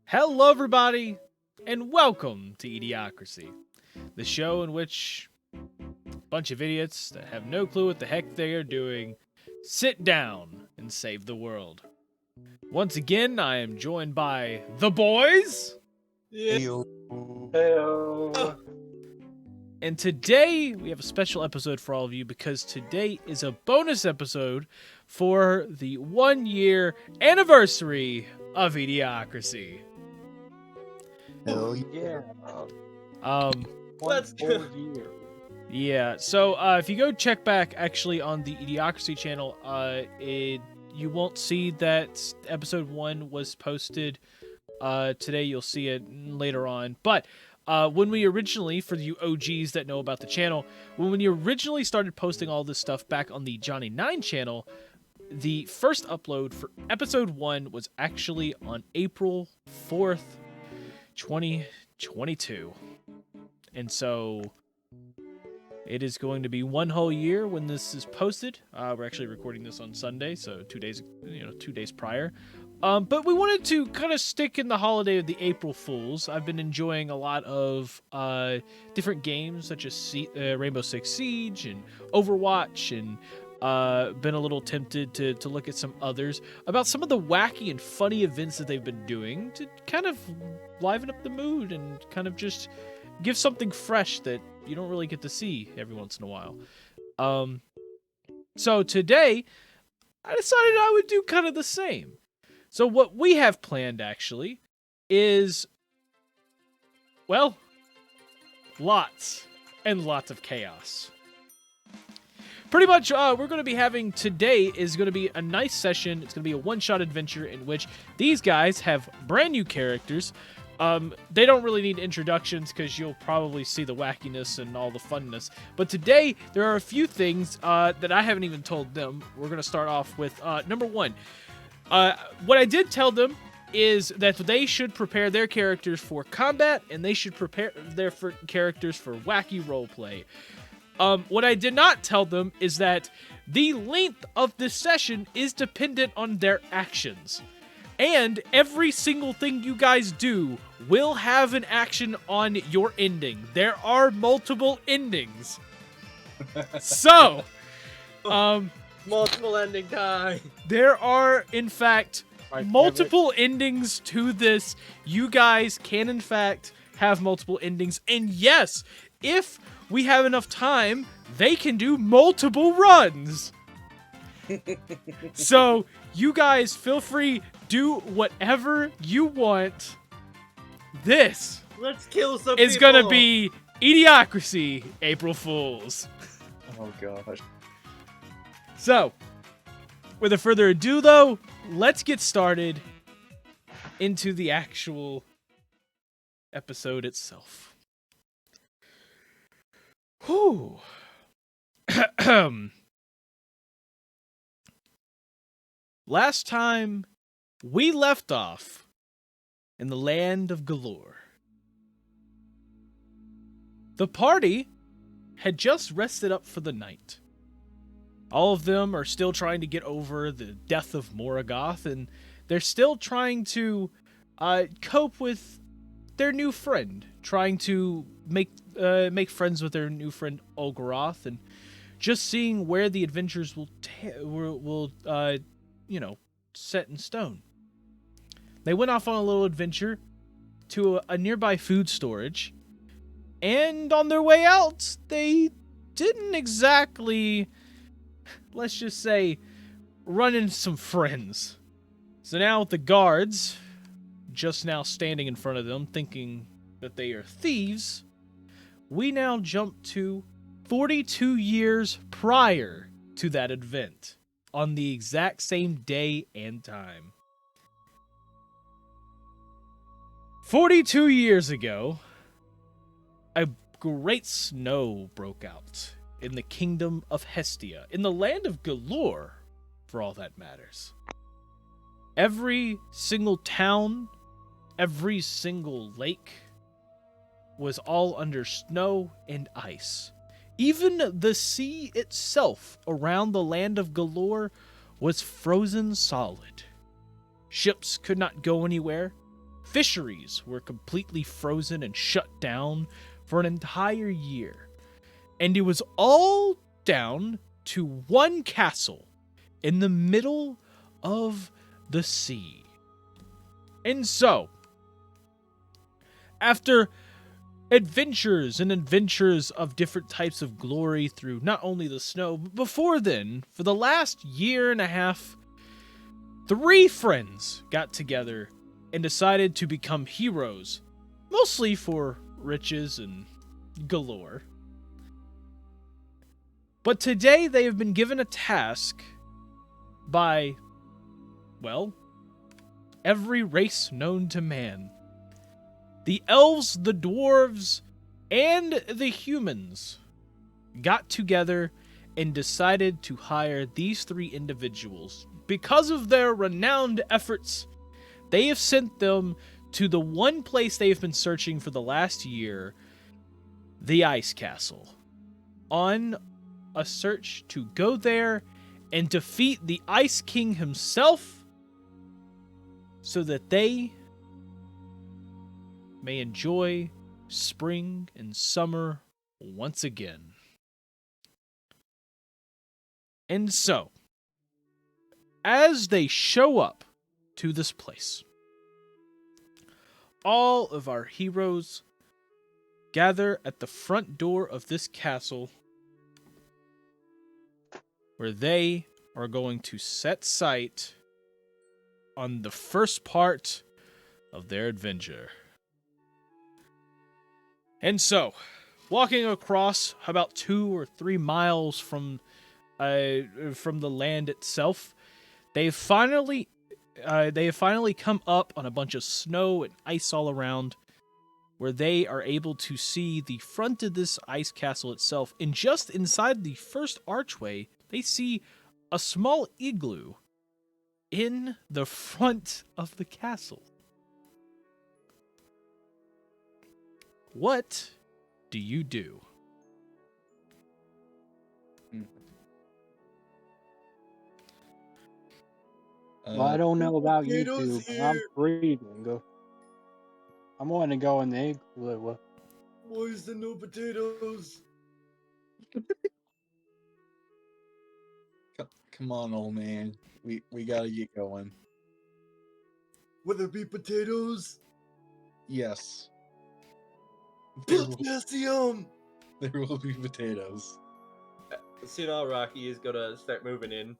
Hello, everybody, and welcome to eDIOCRACY, the show in which a bunch of idiots that have no clue what the heck they are doing sit down and save the world. Once again, I am joined by the boys. Heyo. And today, we have a special episode for all of you because today is a bonus episode for the 1-year anniversary of eDIOCRACY. Hell Yeah. Let's go. Yeah, so if you go check back actually on the eDIOCRACY channel, you won't see that episode 1 was posted today. You'll see it later on. But when we originally, for you OGs that know about the channel, when we originally started posting all this stuff back on the Johnny9 channel, the first upload for episode 1 was actually on April 4th, 2022. And so it is going to be 1 whole year when this is posted. We're actually recording this on Sunday, so 2 days prior. But we wanted to kind of stick in the holiday of the April Fools. I've been enjoying a lot of different games such as Rainbow Six Siege and Overwatch, and been a little tempted to look at some others about some of the wacky and funny events that they've been doing to kind of liven up the mood and kind of just give something fresh that you don't really get to see every once in a while. So today, I decided I would do kind of the same. So what we have planned, actually, is, well, lots and lots of chaos. Pretty much, we're going to be having today is going to be a nice session. It's going to be a one-shot adventure in which these guys have brand new characters. They don't really need introductions because you'll probably see the wackiness and all the funness. But today, there are a few things that I haven't even told them. We're going to start off with number 1. What I did tell them is that they should prepare their characters for combat, and they should prepare their characters for wacky roleplay. What I did not tell them is that the length of this session is dependent on their actions. And every single thing you guys do will have an action on your ending. There are multiple endings. So, Multiple ending time. there are, in fact, multiple endings to this. You guys can, in fact, have multiple endings. And yes, if we have enough time, they can do multiple runs. So, you guys feel free, do whatever you want. This Let's kill some is people. gonna be eDIOCRACY April Fools. Oh gosh. So, without further ado, though, let's get started into the actual episode itself. Whew. Last time, we left off in the land of Galore. The party had just rested up for the night. All of them are still trying to get over the death of Morgoth, and they're still trying to cope with their new friend, trying to make friends with their new friend Olgaroth, and just seeing where the adventures will set in stone. They went off on a little adventure to a nearby food storage, and on their way out, they didn't exactly, let's just say, run into some friends. So now with the guards just now standing in front of them, thinking that they are thieves, we now jump to 42 years prior to that event, on the exact same day and time. 42 years ago, a great snow broke out in the kingdom of Hestia, in the land of Galore, for all that matters. Every single town, every single lake was all under snow and ice. Even the sea itself around the land of Galore was frozen solid. Ships could not go anywhere. Fisheries were completely frozen and shut down for an entire year. And it was all down to one castle in the middle of the sea. And so, after adventures and adventures of different types of glory through not only the snow, but before then, for the last year and a half, 3 friends got together and decided to become heroes, mostly for riches and galore. But today they have been given a task by, well, every race known to man. The elves, the dwarves, and the humans got together and decided to hire these 3 individuals. Because of their renowned efforts, they have sent them to the one place they've been searching for the last year, the Ice Castle, on a search to go there and defeat the Ice King himself so that they may enjoy spring and summer once again. And so, as they show up to this place, all of our heroes gather at the front door of this castle where they are going to set sight on the first part of their adventure. And so, walking across about 2 or 3 miles from the land itself, they have finally come up on a bunch of snow and ice all around, where they are able to see the front of this ice castle itself. And just inside the first archway, they see a small igloo in the front of the castle. What do you do? Well, I don't know about you Potatoes two, but I'm here. breathing. I'm wanting to go in the igloo. Why is there no potatoes? Come on, old man. We gotta get going. Will there be potatoes? Yes, there will, Potassium! there will be potatoes. Soon all Rocky is gonna start moving in.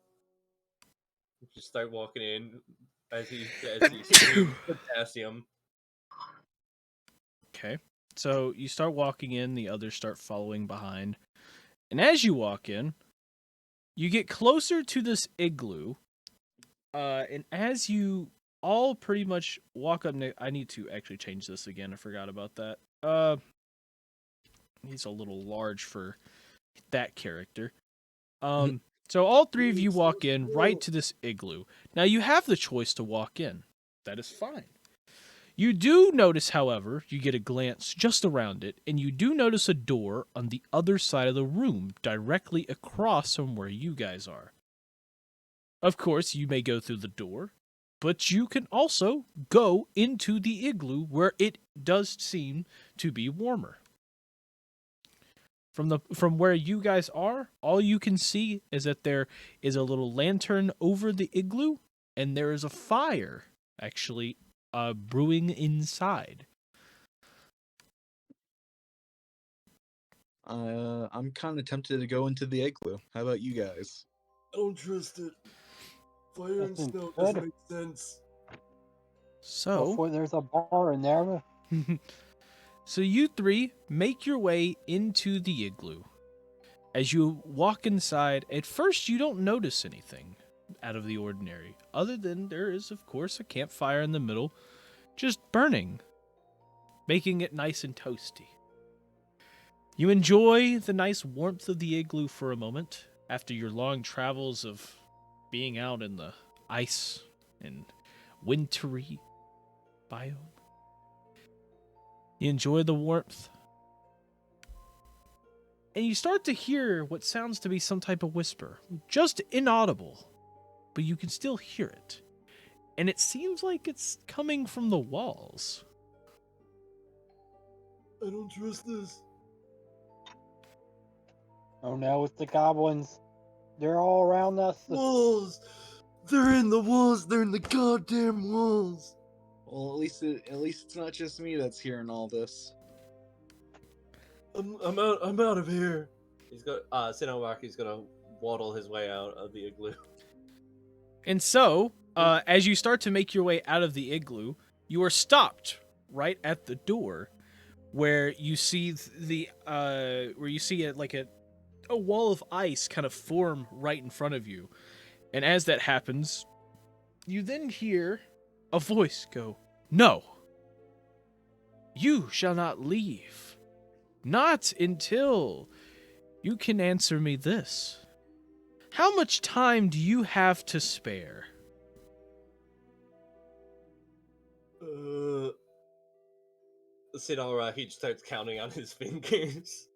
Just start walking in as he screams potassium. Okay. So you start walking in, the others start following behind. And as you walk in, you get closer to this igloo. And as you all pretty much walk up, I need to actually change this again. I forgot about that. He's a little large for that character. So all 3 of you walk in right to this igloo. Now you have the choice to walk in. That is fine. You do notice, however, you get a glance just around it, and you do notice a door on the other side of the room, directly across from where you guys are. Of course, you may go through the door, but you can also go into the igloo where it does seem to be warmer. From where you guys are, all you can see is that there is a little lantern over the igloo, and there is a fire, actually, brewing inside. I'm kind of tempted to go into the igloo. How about you guys? I don't trust it. Fire and Nothing snow good. doesn't make sense. So, Before there's a bar in there. so you 3 make your way into the igloo. As you walk inside, at first you don't notice anything out of the ordinary, other than there is, of course, a campfire in the middle, just burning, making it nice and toasty. You enjoy the nice warmth of the igloo for a moment after your long travels of being out in the ice and wintry biome. You enjoy the warmth. and you start to hear what sounds to be some type of whisper, just inaudible, but you can still hear it. And it seems like it's coming from the walls. I don't trust this. Oh no, it's the goblins. They're all around us. Walls! They're in the walls! They're in the goddamn walls! Well, at least it's not just me that's hearing all this. I'm out of here. He's got Sinowaki's gonna waddle his way out of the igloo. And so, as you start to make your way out of the igloo, you are stopped right at the door, where you see a wall of ice kind of form right in front of you. And as that happens, you then hear a voice go, "No, you shall not leave. Not until you can answer me this. How much time do you have to spare?" Sinowaki starts counting on his fingers.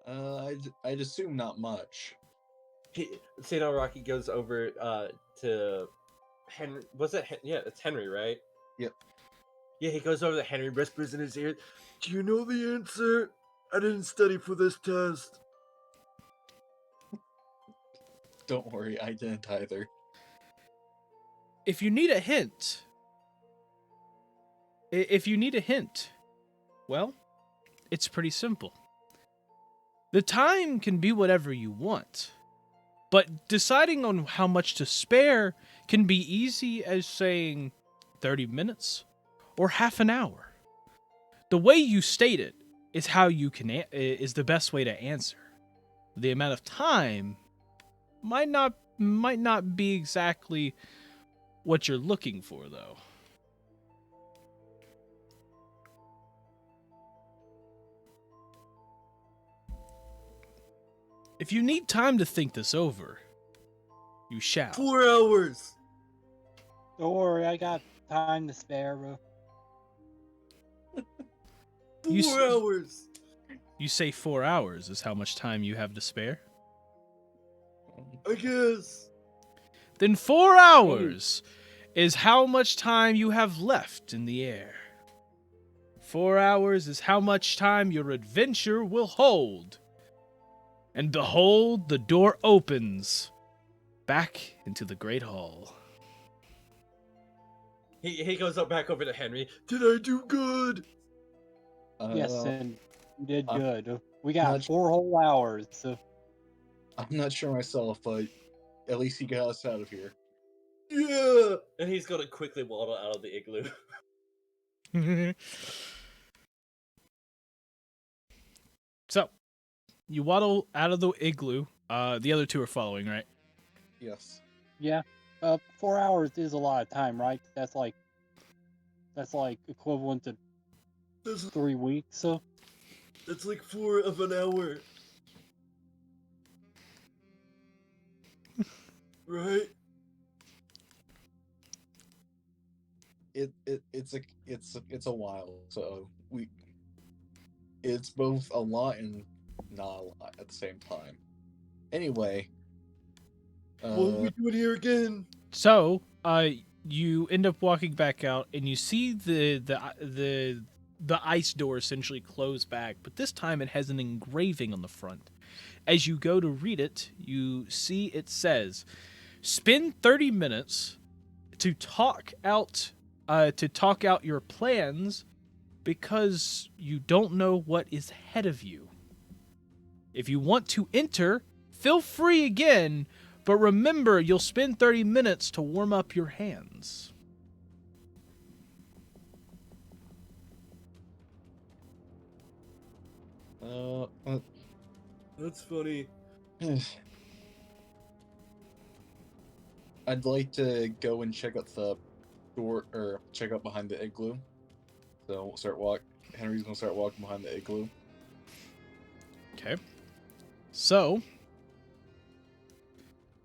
I'd assume not much. Sinowaki goes over to Henry. Was it? Yeah, it's Henry, right? Yep. Yeah, he goes over to Henry, whispers in his ear, "Do you know the answer? I didn't study for this test." Don't worry, I didn't either. If you need a hint, well, it's pretty simple. The time can be whatever you want, but deciding on how much to spare can be easy as saying 30 minutes or half an hour. The way you state it is how you can is the best way to answer. The amount of time might not be exactly what you're looking for, though. If you need time to think this over, you shall. 4 hours. Don't worry, I got time to spare, bro. 4 hours. You say 4 hours is how much time you have to spare? I guess. Then 4 hours is how much time you have left in the air. 4 hours is how much time your adventure will hold. And behold, the door opens back into the Great Hall. He goes up back over to Henry. Did I do good? Yes, and you did I'm good. We got not- 4 whole hours, so I'm not sure myself, but at least he got us out of here. Yeah. And he's gonna quickly waddle out of the igloo. So, you waddle out of the igloo. The other two are following, right? Yes. yeah. 4 hours is a lot of time, right? That's like equivalent to That's 3 weeks, so like 4 of an hour. Right? It's a while, so it's both a lot and not a lot at the same time. Anyway, What are we doing here again? So, you end up walking back out, and you see the ice door essentially close back, but this time it has an engraving on the front. As you go to read it, you see it says, "Spend 30 minutes to talk out your plans because you don't know what is ahead of you. If you want to enter, feel free again, but remember you'll spend 30 minutes to warm up your hands." That's funny. I'd like to go and check out the door, or check out behind the igloo. So Henry's gonna start walking behind the igloo. Okay. So,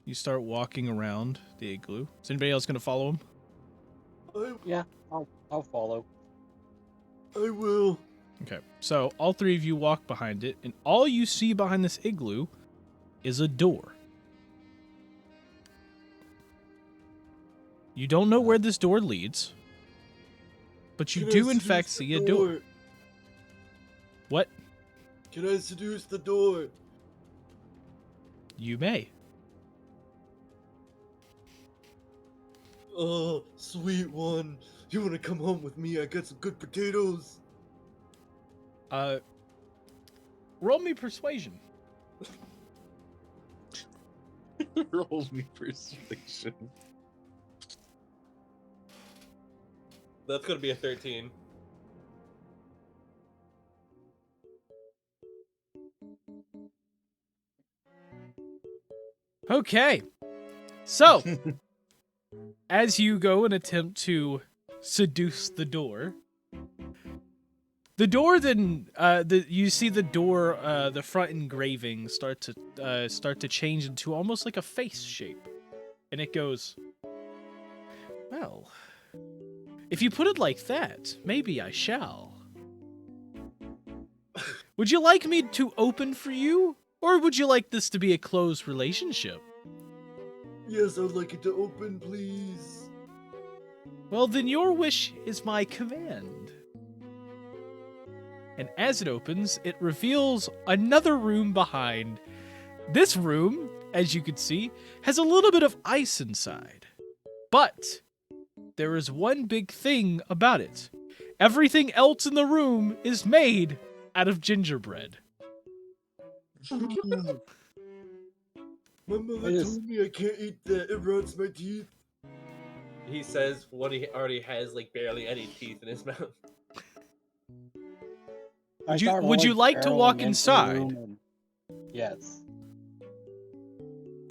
you start walking around the igloo. Is anybody else going to follow him? yeah, I'll follow. I will. Okay, so all three of you walk behind it, and all you see behind this igloo is a door. You don't know where this door leads, but you Can I do in seduce fact the see a door. What? Can I seduce the door? You may. Oh, sweet one. You want to come home with me? I got some good potatoes. Roll me persuasion. Roll me persuasion. That's gonna be a 13. Okay. So, as you go and attempt to seduce the door then you see the door, the front engraving start to change into almost like a face shape, and it goes, well, if you put it like that, maybe I shall. Would you like me to open for you, or would you like this to be a closed relationship? Yes, I would like it to open, please. Well, then your wish is my command. And as it opens, it reveals another room behind. This room, as you can see, has a little bit of ice inside. But there is one big thing about it. Everything else in the room is made out of gingerbread. My mother I just- told me I can't eat that. It rots my teeth. He says what he already has like barely any teeth in his mouth. I Would you- start would you rolling like to barreling walk into the inside? room and- Yes.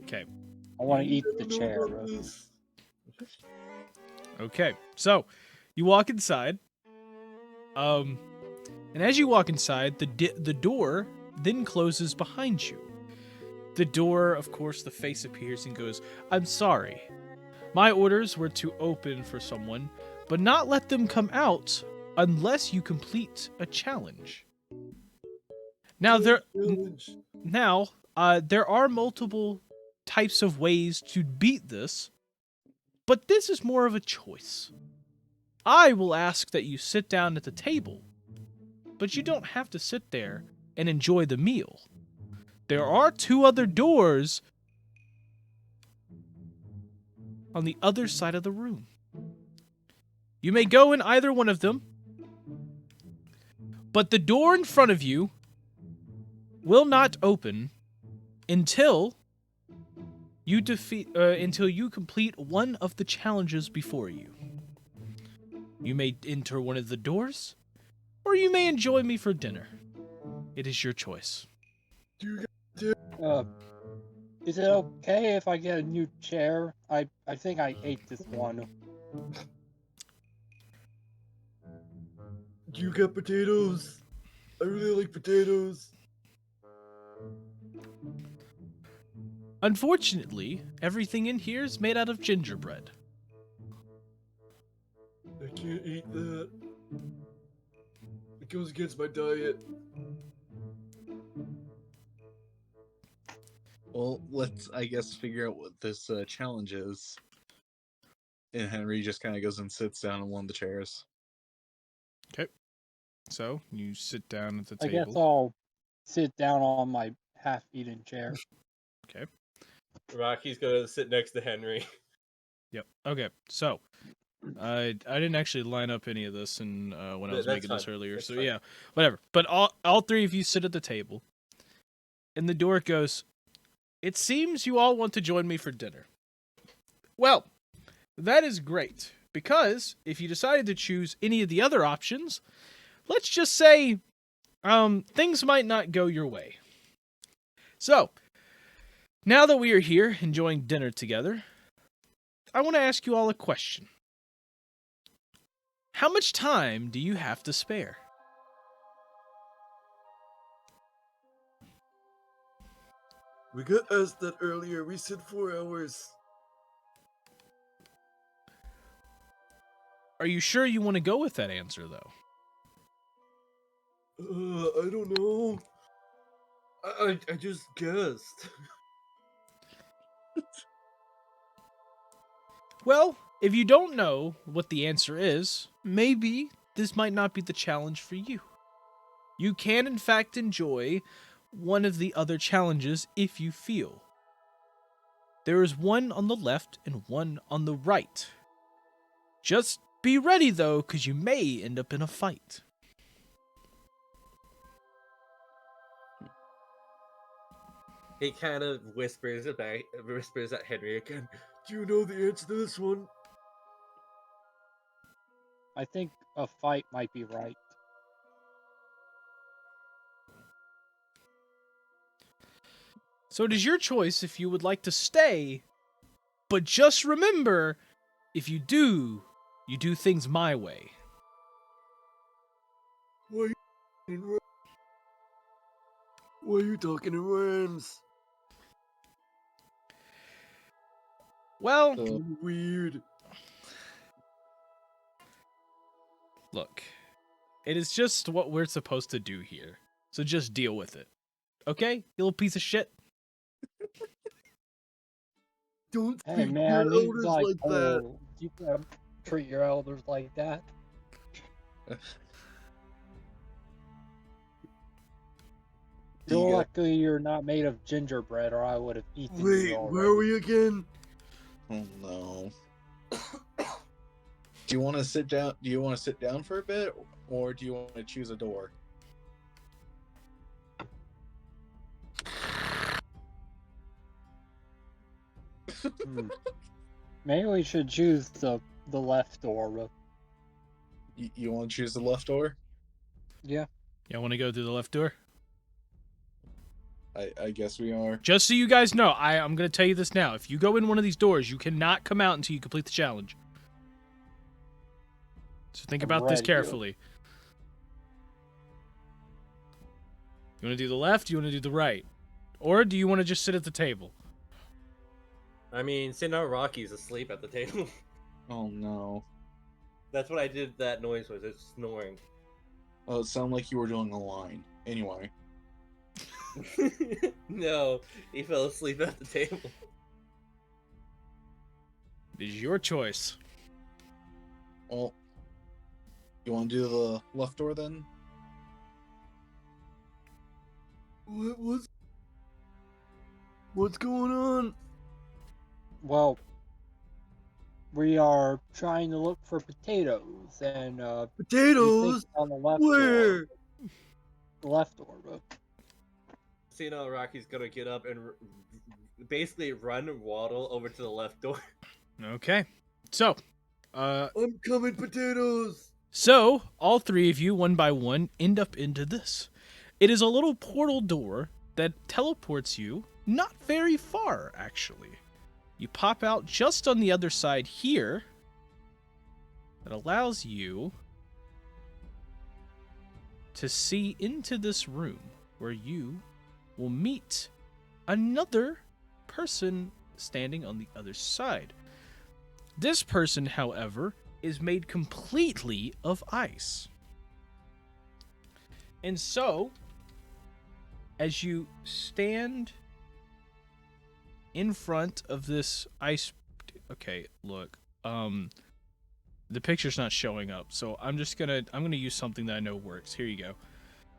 Okay. I want to eat I the don't know chair. about Bro. this. Okay. So, you walk inside. And as you walk inside, the door then closes behind you. The door, of course, the face appears and goes, I'm sorry. My orders were to open for someone, but not let them come out unless you complete a challenge. Now there are multiple types of ways to beat this, but this is more of a choice. I will ask that you sit down at the table, but you don't have to sit there and enjoy the meal. There are 2 other doors on the other side of the room. You may go in either one of them, but the door in front of you will not open until you complete one of the challenges before you. You may enter one of the doors, or you may enjoy me for dinner. It is your choice. Uh, is it okay if I get a new chair? I think I ate this one. Do you got potatoes? I really like potatoes. Unfortunately, everything in here is made out of gingerbread. I can't eat that. It goes against my diet. Well, let's, I guess, figure out what this challenge is. And Henry just kind of goes and sits down on one of the chairs. So, you sit down at the I guess table. I'll sit down on my half-eaten chair. Okay. Rocky's gonna sit next to Henry. Yep. Okay. So, I didn't actually line up any of this when I was That's making this fine. earlier. That's So fine. yeah, whatever. But all 3 of you sit at the table, and the door goes. It seems you all want to join me for dinner. Well, that is great, because if you decided to choose any of the other options, let's just say things might not go your way. So, now that we are here enjoying dinner together, I want to ask you all a question. How much time do you have to spare? We got asked that earlier. We said 4 hours. Are you sure you want to go with that answer, though? I don't know. I just guessed. Well, if you don't know what the answer is, maybe this might not be the challenge for you. You can, in fact, enjoy one of the other challenges if you feel. There is one on the left and one on the right. Just be ready, though, because you may end up in a fight. He kind of whispers at Henry again. Do you know the answer to this one? I think a fight might be right. So it is your choice if you would like to stay, but just remember, if you do things my way. Why are you talking in rhymes? Well, So, Weird. look, it is just what we're supposed to do here. So just deal with it. Okay? You little piece of shit. Don't Hey speak to man, your he's elders like like that. old. You gotta treat your elders like that. do You're you guys, lucky you're not made of gingerbread, or I would have eaten Wait, you already. where are we again? oh no. Do you want to sit down? Do you want to sit down for a bit, or do you want to choose a door? Maybe we should choose the left door. But You want to choose the left door? yeah. Y'all want to go through the left door? I guess we are. Just so you guys know, I'm going to tell you this now. If you go in one of these doors, you cannot come out until you complete the challenge. So think I'm about this ready. carefully. You want to do the left? You want to do the right? Or do you want to just sit at the table? I mean, Sinner Rocky's asleep at the table. Oh no. That's what I did. That noise was it's snoring. Oh, it sounded like you were doing a line. Anyway. No, he fell asleep at the table. It is your choice. Well, you want to do the left door then? What's going on? Well, we are trying to look for potatoes, and we think Potatoes? on the left Where? door. The left door, but Sinner Rocky's gonna get up and basically run and waddle over to the left door. Okay. So, I'm coming, potatoes! So, all three of you, one by one, end up into this. It is a little portal door that teleports you not very far, actually. You pop out just on the other side here. That allows you to see into this room where you will meet another person standing on the other side. This person, however, is made completely of ice. And so, as you stand in front of this ice... Okay, look. The picture's not showing up, so I'm gonna use something that I know works. Here you go.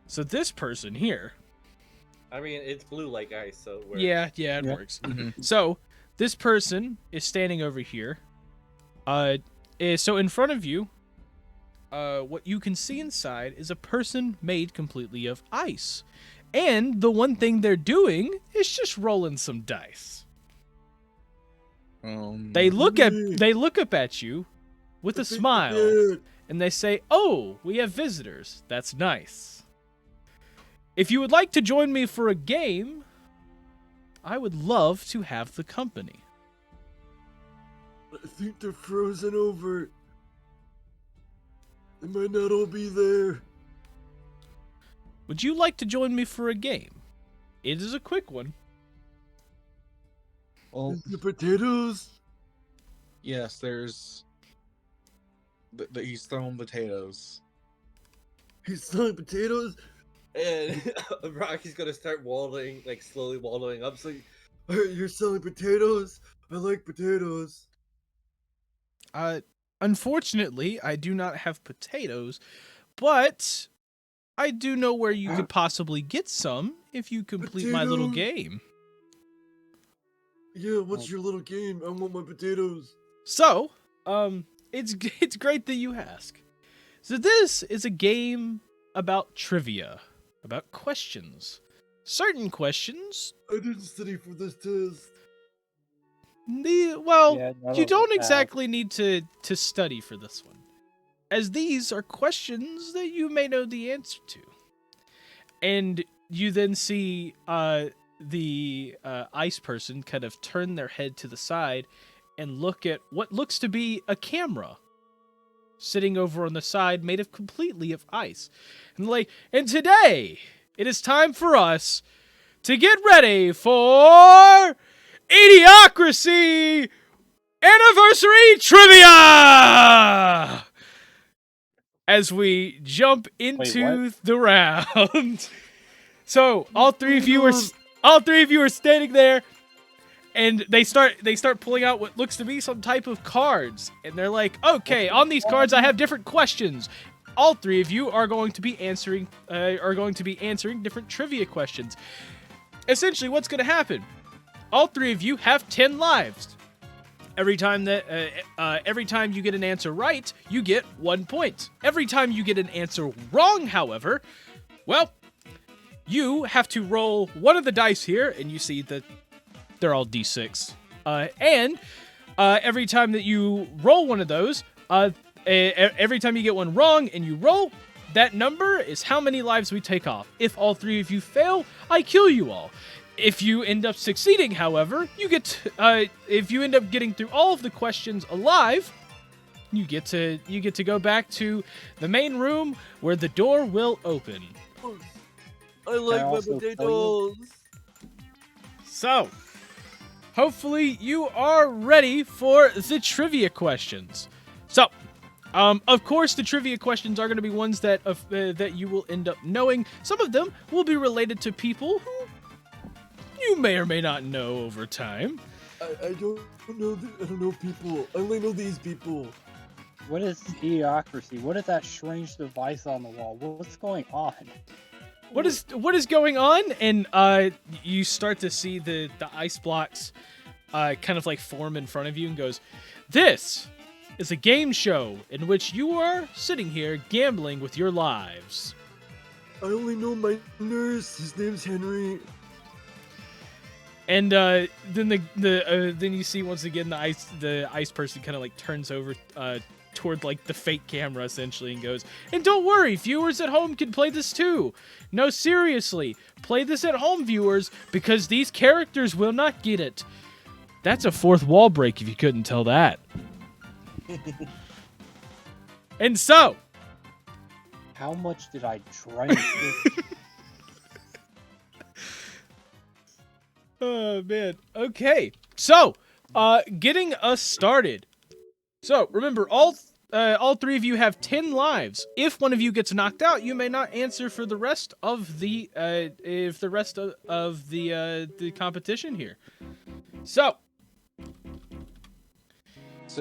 So this person here... I mean, it's blue like ice, so it works. Yeah, it works. So, this person is standing over here. So in front of you, what you can see inside is a person made completely of ice. And the one thing they're doing is just rolling some dice. They look up at you with a smile, and they say, "Oh, we have visitors. That's nice. If you would like to join me for a game, I would love to have the company." I think they're frozen over. They might not all be there. Would you like to join me for a game? It is a quick one. Well, The potatoes? yes, there's... he's throwing potatoes. He's selling potatoes. And Rocky's gonna start wallowing, like slowly wallowing up. So You're selling potatoes. I like potatoes. Unfortunately, I do not have potatoes, but I do know where you could possibly get some if you complete my little Potatoes? game. Yeah, what's your little game? I want my potatoes. So, it's great that you ask. So this is a game about trivia, about questions. Certain questions. I didn't study for this test. Well, Yeah, none you of don't us have. exactly need to study for this one, as these are questions that you may know the answer to. And you then see the ice person kind of turn their head to the side and look at what looks to be a camera sitting over on the side made of completely of ice. And today it is time for us to get ready for eDIOCRACY Anniversary Trivia! As we jump into the round. So all three of you are standing there, and they start pulling out what looks to be some type of cards, and they're like, "Okay, on these cards I have different questions." All three of you are going to be answering different trivia questions. Essentially, what's going to happen? All three of you have 10 lives. Every time you get an answer right, you get 1 point. Every time you get an answer wrong, however, well, you have to roll one of the dice here, and you see that they're all d6. And every time that you roll one of those, every time you get one wrong and you roll, that number is how many lives we take off. If all three of you fail, I kill you all. If you end up succeeding, however, if you end up getting through all of the questions alive, you get to go back to the main room where the door will open. I like my also potatoes. So, hopefully you are ready for the trivia questions. So, of course, the trivia questions are going to be ones that you will end up knowing. Some of them will be related to people who you may or may not know over time. I don't know people. I only know these people. What is eDIOCRACY? What is that strange device on the wall? What's going on? What is going on? And you start to see the ice blocks kind of like form in front of you, and goes, "This is a game show in which you are sitting here gambling with your lives." I only know my nurse. His name's Henry. And then then you see once again the ice person kind of like turns over toward like the fake camera essentially and goes, "And don't worry, viewers at home can play this too. No, seriously, play this at home, viewers, because these characters will not get it." That's a fourth wall break if you couldn't tell that. And so, How much did I drink? oh man. Okay. So, getting us started. So, remember, all three of you have 10 lives. If one of you gets knocked out, you may not answer for the rest of the the competition here. So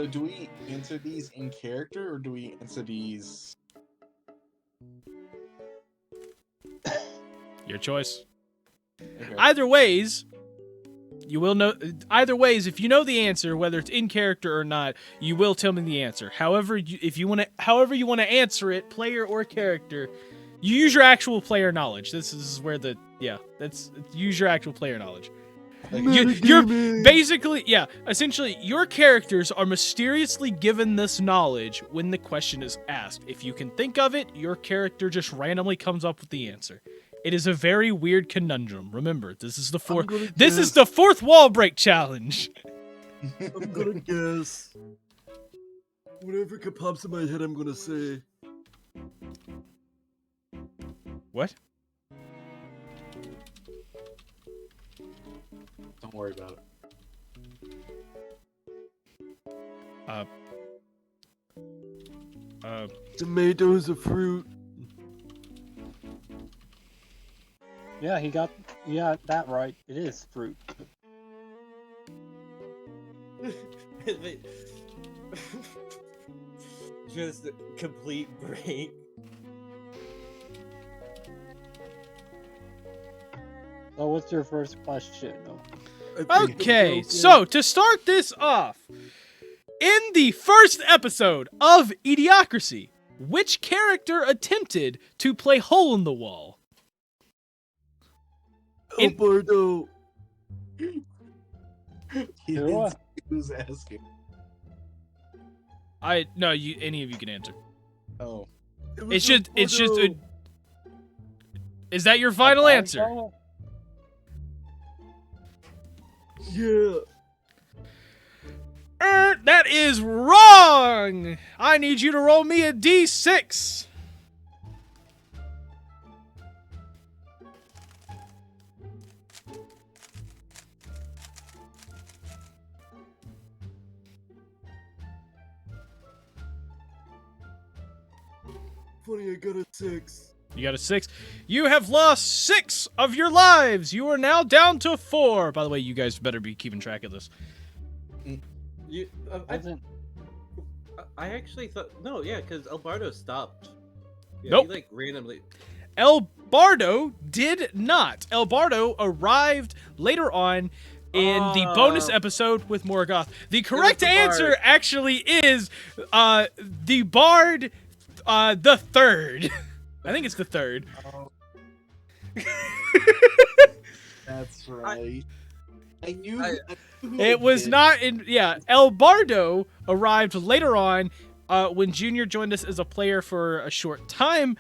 do we answer these in character, or do we answer these? your choice. Okay. Either ways, you will know. Either ways, if you know the answer, whether it's in character or not, you will tell me the answer. However, you want to answer it, player or character, you use your actual player knowledge. This is where use your actual player knowledge. You're basically, essentially, your characters are mysteriously given this knowledge when the question is asked. If you can think of it, your character just randomly comes up with the answer. It is a very weird conundrum. Remember, this is the fourth wall break challenge. I'm gonna guess. Whatever pops in my head, I'm gonna say. What? Don't worry about it. Tomatoes a fruit. Yeah, he got that right. It is fruit. Just a complete break. So what's your first question? Okay, so to start this off, in the first episode of Idiocracy, which character attempted to play hole in the wall? In- Alberto. He Who? didn't say who's asking. No, any of you can answer. Oh. It's just is that your final answer? Yeah. That is wrong! I need you to roll me a d6. Funny, I got a 6. You got a 6. You have lost 6 of your lives. You are now down to 4. By the way, you guys better be keeping track of this. I actually thought no, yeah, because Alberto stopped. Yeah, Nope. He like randomly. El Bardo did not. El Bardo arrived later on in the bonus episode with Morgoth. The correct the answer Bard. actually is the Bard the third. I think it's the third. Oh. That's right. I knew. It was not in. Yeah, El Bardo arrived later on when Junior joined us as a player for a short time.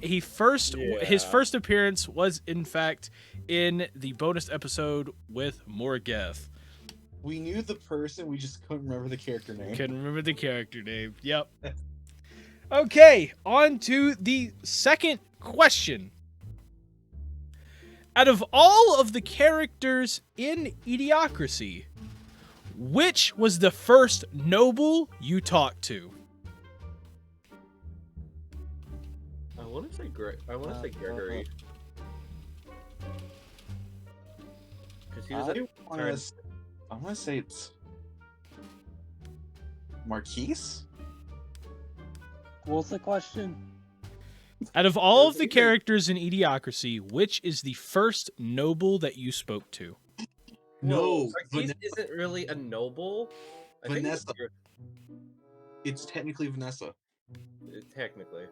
His first appearance was in fact in the bonus episode with Morgoth. We knew the person, we just couldn't remember the character name. Couldn't remember the character name. Yep. Okay, on to the second question. Out of all of the characters in Idiocracy, which was the first noble you talked to? I want to say Gregory. Because he was at I want to say it's Marquise. What's the question? Out of all of the characters in Idiocracy, which is the first noble that you spoke to? No, Marquise isn't really a noble. I think Vanessa. It's technically Vanessa. technically.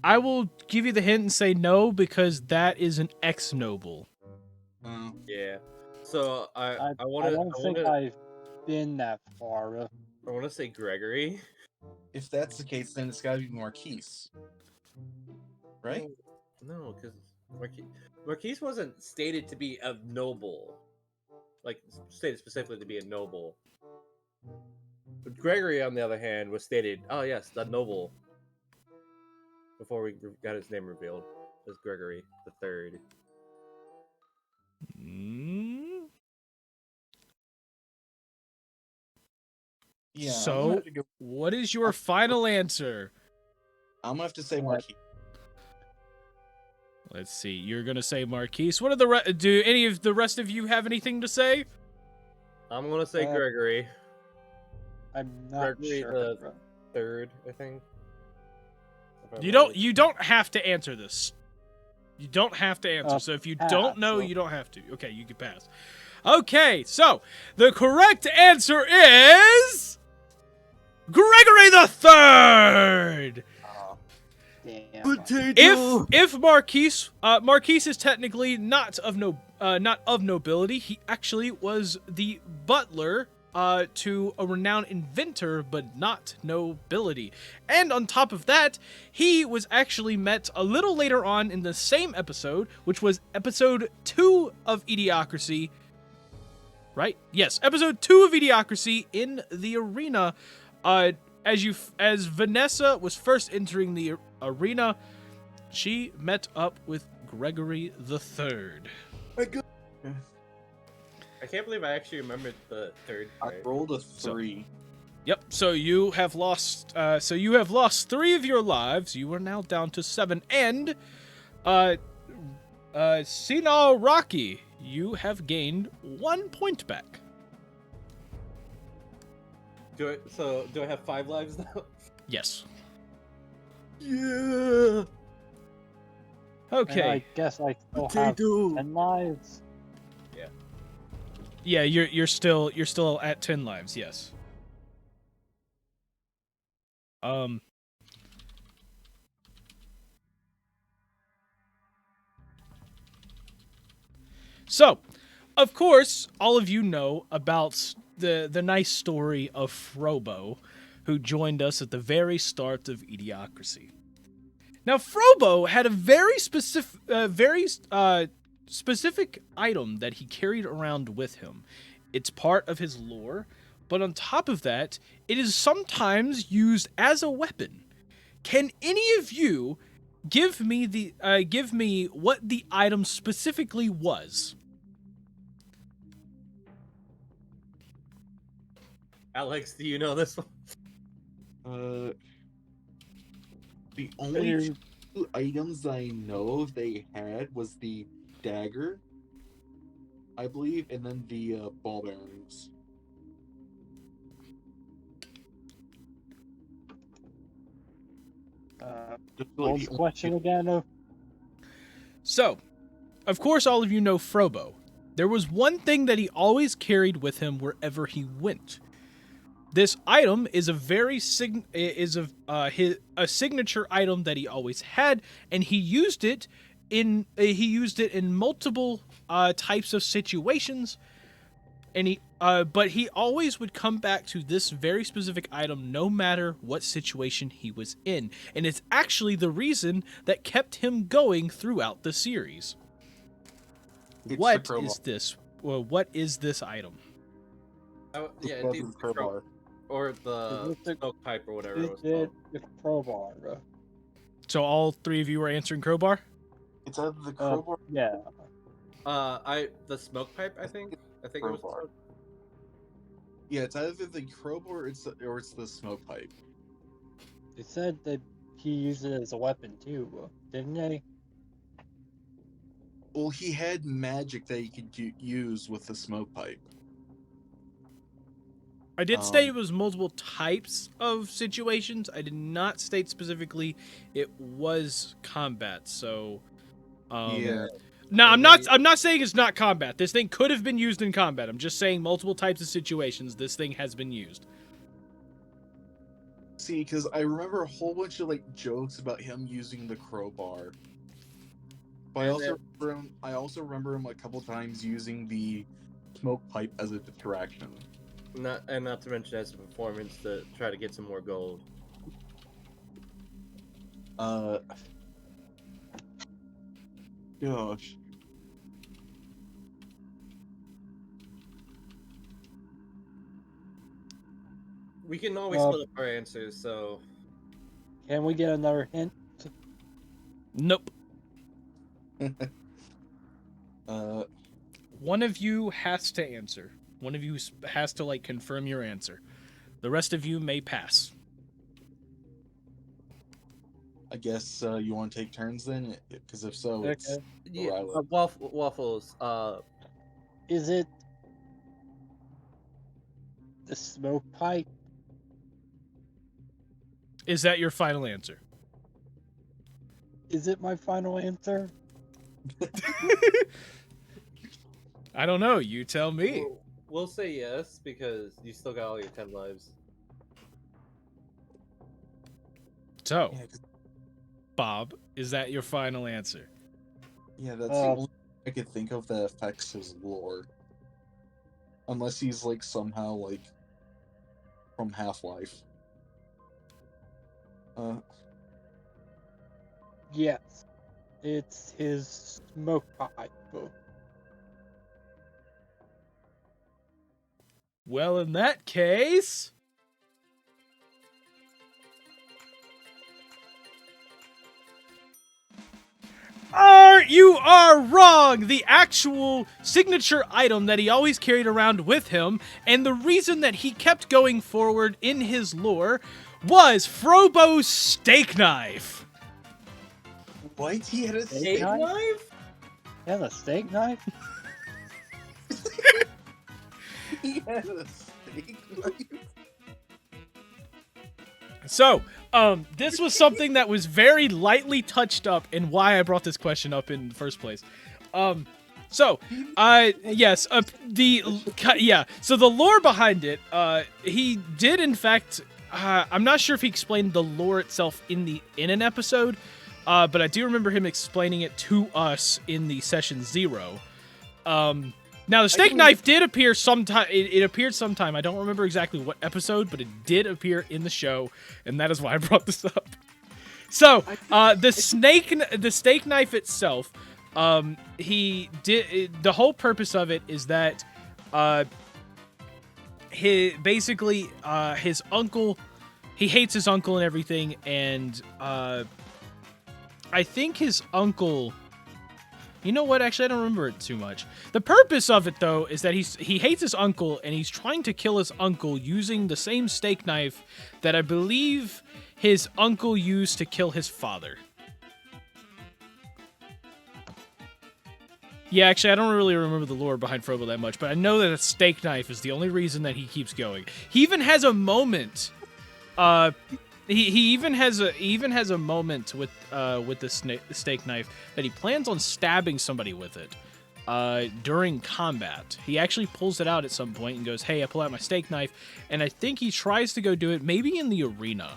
I will give you the hint and say no because that is an ex-noble. Yeah. So I don't think I've been that far. I want to say Gregory. If that's the case, then it's got to be Marquise, right? No, because Marquise wasn't stated to be a noble, like stated specifically to be a noble. But Gregory, on the other hand, was stated, oh yes, the noble. Before we got his name revealed, as Gregory the Third. Yeah. So, what is your final answer? I'm gonna have to say Marquise. Let's see. You're gonna say Marquise. What are the do any of the rest of you have anything to say? I'm gonna say Gregory. I'm not Gregory sure. the Third, I think. You don't have to answer this. You don't have to answer. So if you don't know, you don't have to. Okay, you can pass. Okay, so the correct answer is Gregory the Third. Damn. Potato. If Marquise is technically not of nobility. He actually was the butler to a renowned inventor, but not nobility. And on top of that, he was actually met a little later on in the same episode, which was episode 2 of Idiocracy. Right? Yes, episode 2 of Idiocracy in the arena. As Vanessa was first entering the arena, she met up with Gregory the Third. I can't believe I actually remembered the third. I rolled a 3. Yep. So you have lost. 3 of your lives. You are now down to 7. And Senile Rocky, you have gained 1 point back. Do I have 5 lives now? Yes. Yeah. And Okay. I guess I still have Potato. 10 lives. Yeah, you're still at 10 lives. Yes. So, of course, all of you know about the nice story of Frobo, who joined us at the very start of eDIOCRACY. Now, Frobo had a very specific item that he carried around with him. It's part of his lore, but on top of that, it is sometimes used as a weapon. Can any of you give me what the item specifically was? Alex, do you know this one? The only 2 items I know they had was the dagger, I believe, and then the ball bearings. Just What like was the the only question again? So, of course, all of you know Frobo. There was one thing that he always carried with him wherever he went. This item is a signature item that he always had, and he used it in multiple types of situations. And but he always would come back to this very specific item no matter what situation he was in, and it's actually the reason that kept him going throughout the series. It's What the crowbar. is this? Well, what is this item? Yeah, Above it's the crowbar. or the Is it the- smoke pipe or whatever Is it was it called. the crowbar? So all 3 of you are answering crowbar? It's either the crowbar Yeah. The smoke pipe, I think. I think it was. crowbar. Yeah, it's either the crowbar or it's the smoke pipe. They said that he used it as a weapon too, didn't they? Well, he had magic that he could use with the smoke pipe. I did state it was multiple types of situations. I did not state specifically it was combat. So, Yeah. no, I'm not saying it's not combat. This thing could have been used in combat. I'm just saying multiple types of situations. This thing has been used. See, because I remember a whole bunch of like jokes about him using the crowbar. But I also remember him a couple times using the smoke pipe as a distraction. Not to mention as a performance to try to get some more gold. Gosh. We can always split up our answers, so Can we get another hint? Nope. One of you has to answer. One of you has to confirm your answer. The rest of you may pass. I guess you want to take turns then, because if so, Okay. it's yeah. Ryla. Waffles. Is it the smoke pipe? Is that your final answer? Is it my final answer? I don't know. You tell me. We'll say yes because you still got all your 10 lives. So, Yeah, 'cause- Bob, is that your final answer? yeah, that's the only thing I could think of that affects his lore. Unless he's somehow from Half-Life. Yes. It's his smoke pipe. Well, in that case... You are wrong! The actual signature item that he always carried around with him, and the reason that he kept going forward in his lore, was Frobo's steak knife. What? He had a Steak knife? And a steak knife? He had a steak knife. So, this was something that was very lightly touched up in why I brought this question up in the first place. Yes, so the lore behind it, he did in fact, I'm not sure if he explained the lore itself in an episode, but I do remember him explaining it to us in the session 0. Now, the steak knife did appear sometime. It appeared sometime. I don't remember exactly what episode, but it did appear in the show, and that is why I brought this up. So, the steak knife itself, the whole purpose of it is that, his uncle, he hates his uncle and everything, and, I think his uncle... You know what? Actually, I don't remember it too much. The purpose of it, though, is that he hates his uncle, and he's trying to kill his uncle using the same steak knife that I believe his uncle used to kill his father. Yeah, actually, I don't really remember the lore behind Frobo that much, but I know that a steak knife is the only reason that he keeps going. He even has a moment... He even has a moment with the steak knife that he plans on stabbing somebody with it during combat. He actually pulls it out at some point and goes, "Hey, I pull out my steak knife," and I think he tries to go do it maybe in the arena.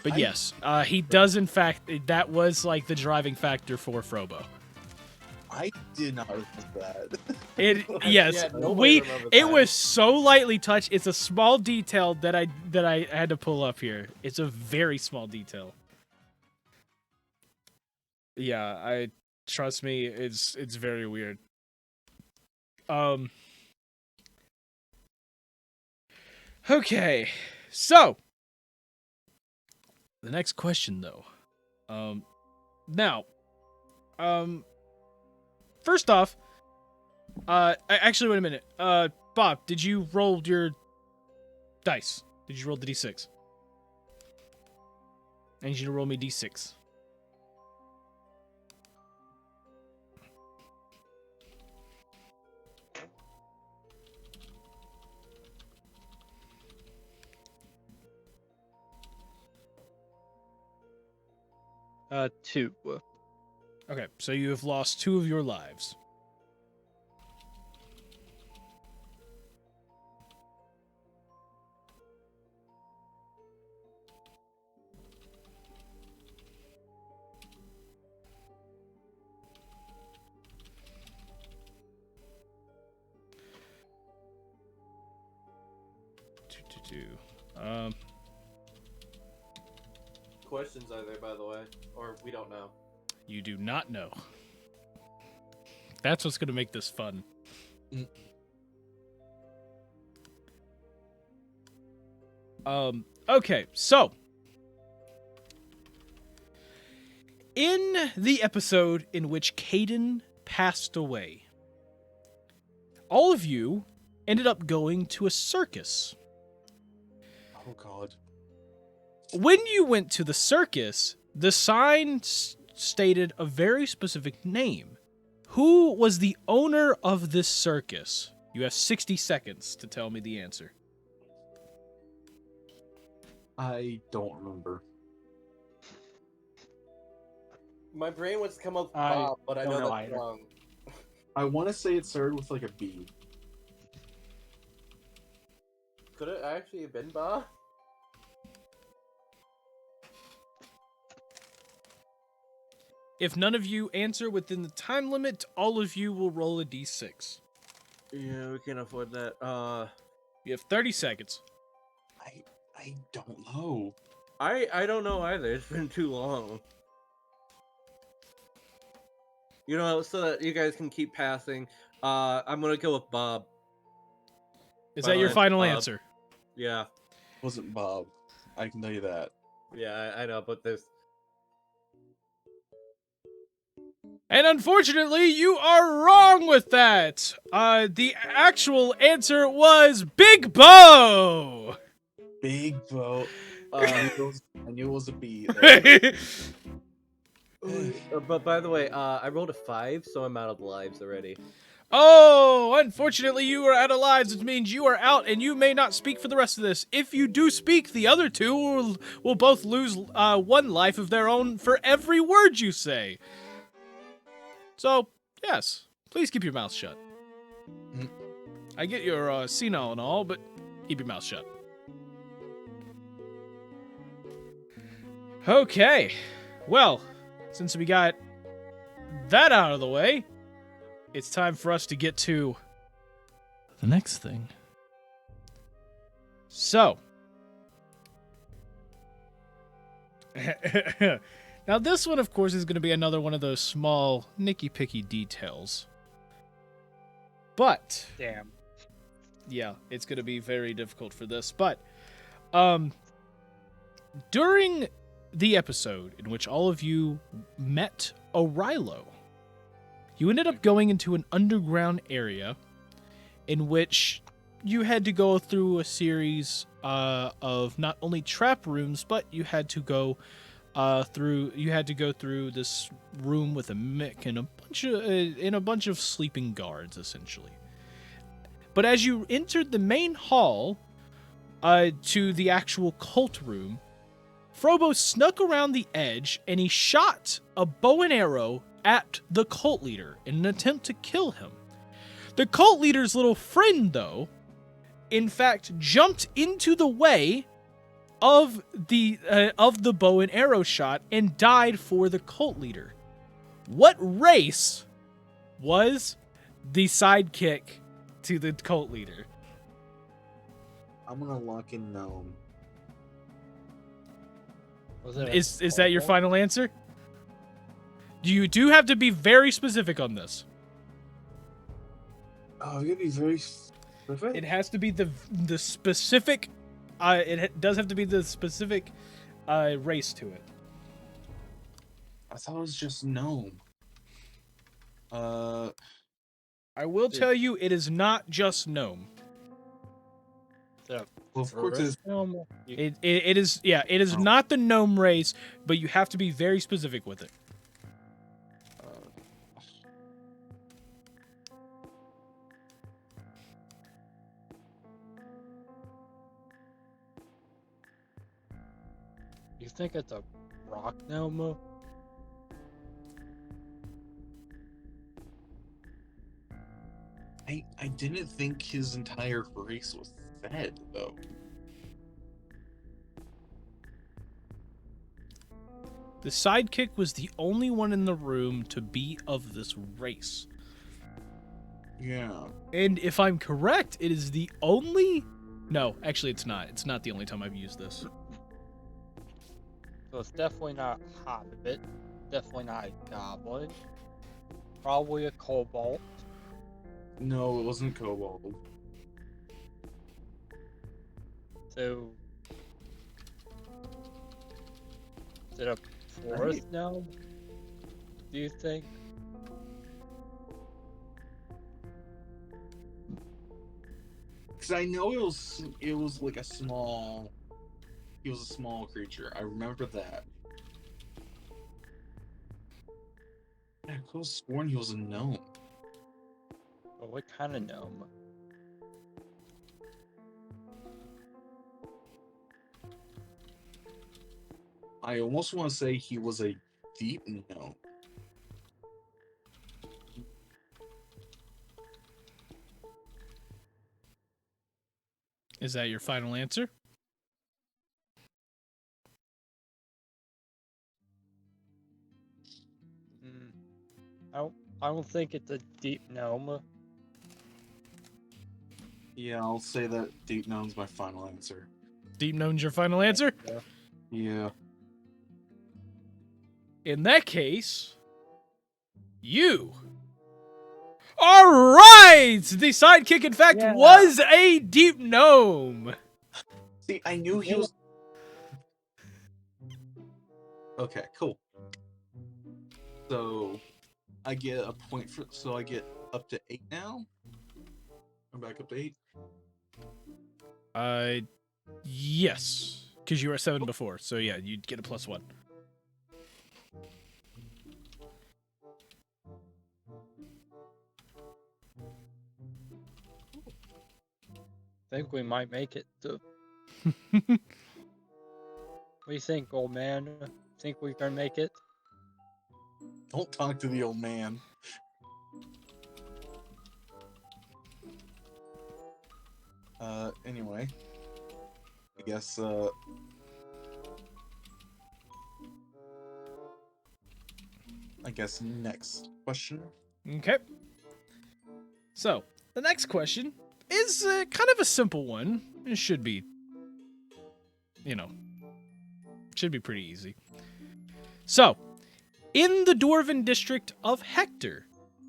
But yes, he does in fact. That was like the driving factor for Frobo. I did not remember that. Yes, it was so lightly touched. It's a small detail that I had to pull up here. It's a very small detail. Yeah, trust me, it's very weird. Okay, so the next question though, first off, actually, wait a minute. Bob, did you roll your dice? Did you roll the d6? I need you to roll me d6. Two. Okay, so you have lost 2 of your lives. Questions are there, by the way? Or we don't know? You do not know. That's what's going to make this fun. Okay, so in the episode in which Caden passed away, all of you ended up going to a circus. Oh, God. When you went to the circus, the sign stated a very specific name. Who was the owner of this circus? You have 60 seconds to tell me the answer. I don't remember. My brain wants to come up with I Bob, but I don't know know that's either. wrong. I want to say it started with like a B. Could it actually have been Bob? If none of you answer within the time limit, all of you will roll a d6. Yeah, we can afford that. You have 30 seconds. I don't know. I don't know either. It's been too long. You know, so that you guys can keep passing. I'm gonna go with Bob. Is that your final Bob. answer? Yeah, Wasn't Bob. I can tell you that. yeah, I know, but this. And unfortunately, you are wrong with that. The actual answer was Big Bo. Big Bo. I knew it was a B. There. But by the way, I rolled a 5, so I'm out of lives already. Oh, unfortunately, you are out of lives, which means you are out, and you may not speak for the rest of this. If you do speak, the other two will both lose 1 life of their own for every word you say. So, yes, please keep your mouth shut. Mm. I get your senile and all, but keep your mouth shut. Okay, well, since we got that out of the way, it's time for us to get to the next thing. So, now this one, of course, is going to be another one of those small, nicky-picky details. But, Damn. yeah, it's going to be very difficult for this. But, during the episode in which all of you met O'Rilo, you ended up going into an underground area in which you had to go through a series of not only trap rooms, but you had to go through this room with a mick and a bunch of sleeping guards, essentially. But as you entered the main hall to the actual cult room, Frobo snuck around the edge and he shot a bow and arrow at the cult leader in an attempt to kill him. The cult leader's little friend, though, in fact, jumped into the way of the bow and arrow shot and died for the cult leader. What race was the sidekick to the cult leader? I'm gonna lock in gnome. Was it Is that your final answer? You do have to be very specific on this. Oh, you gotta be very specific. It has to be the specific. Does have to be the specific race to it. I thought it was just gnome. I will tell you, it is not just gnome. Well, of course it's It is, yeah, it is not the gnome race, but you have to be very specific with it. You think it's a rock gnome? I didn't think his entire race was fed though. The sidekick was the only one in the room to be of this race. Yeah. And if I'm correct, it is the only... No, actually it's not. It's not the only time I've used this. So it's definitely not Hobbit. Definitely not a goblin. Probably a kobold. No, it wasn't kobold. So is it a forest gnome? Do you think? Because I know it was like a small. He was a small creature. I remember that. I could have sworn he was a gnome. But what kind of gnome? I almost want to say he was a deep gnome. Is that your final answer? I don't think it's a deep gnome. Yeah, I'll say that deep gnome's my final answer. Deep Gnome's your final answer? Yeah. In that case, you are right! The sidekick, in fact, Yeah. was a deep gnome. See, I knew he was. Okay, cool. So, I get a point for. So I get up to 8 now. I'm back up to 8. Yes, because you were 7 before, so yeah, you'd get a +1. Think we might make it. What do you think, old man? Think we can make it? Don't talk to the old man. Anyway. I guess next question. Okay. So, the next question is kind of a simple one. It should be, should be pretty easy. So, in the Dwarven district of Hector,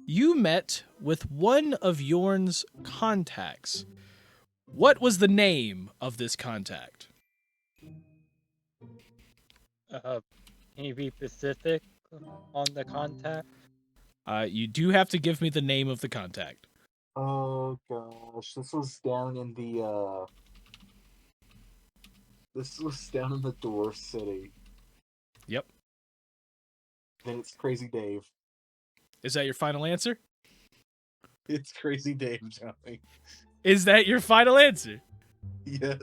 you met with one of Yorn's contacts. What was the name of this contact? Can you be specific on the contact? You do have to give me the name of the contact. Oh gosh, this was down in the Dwarf City. Yep. And it's Crazy Dave. Is that your final answer? It's Crazy Dave, Johnny. Is that your final answer? Yes.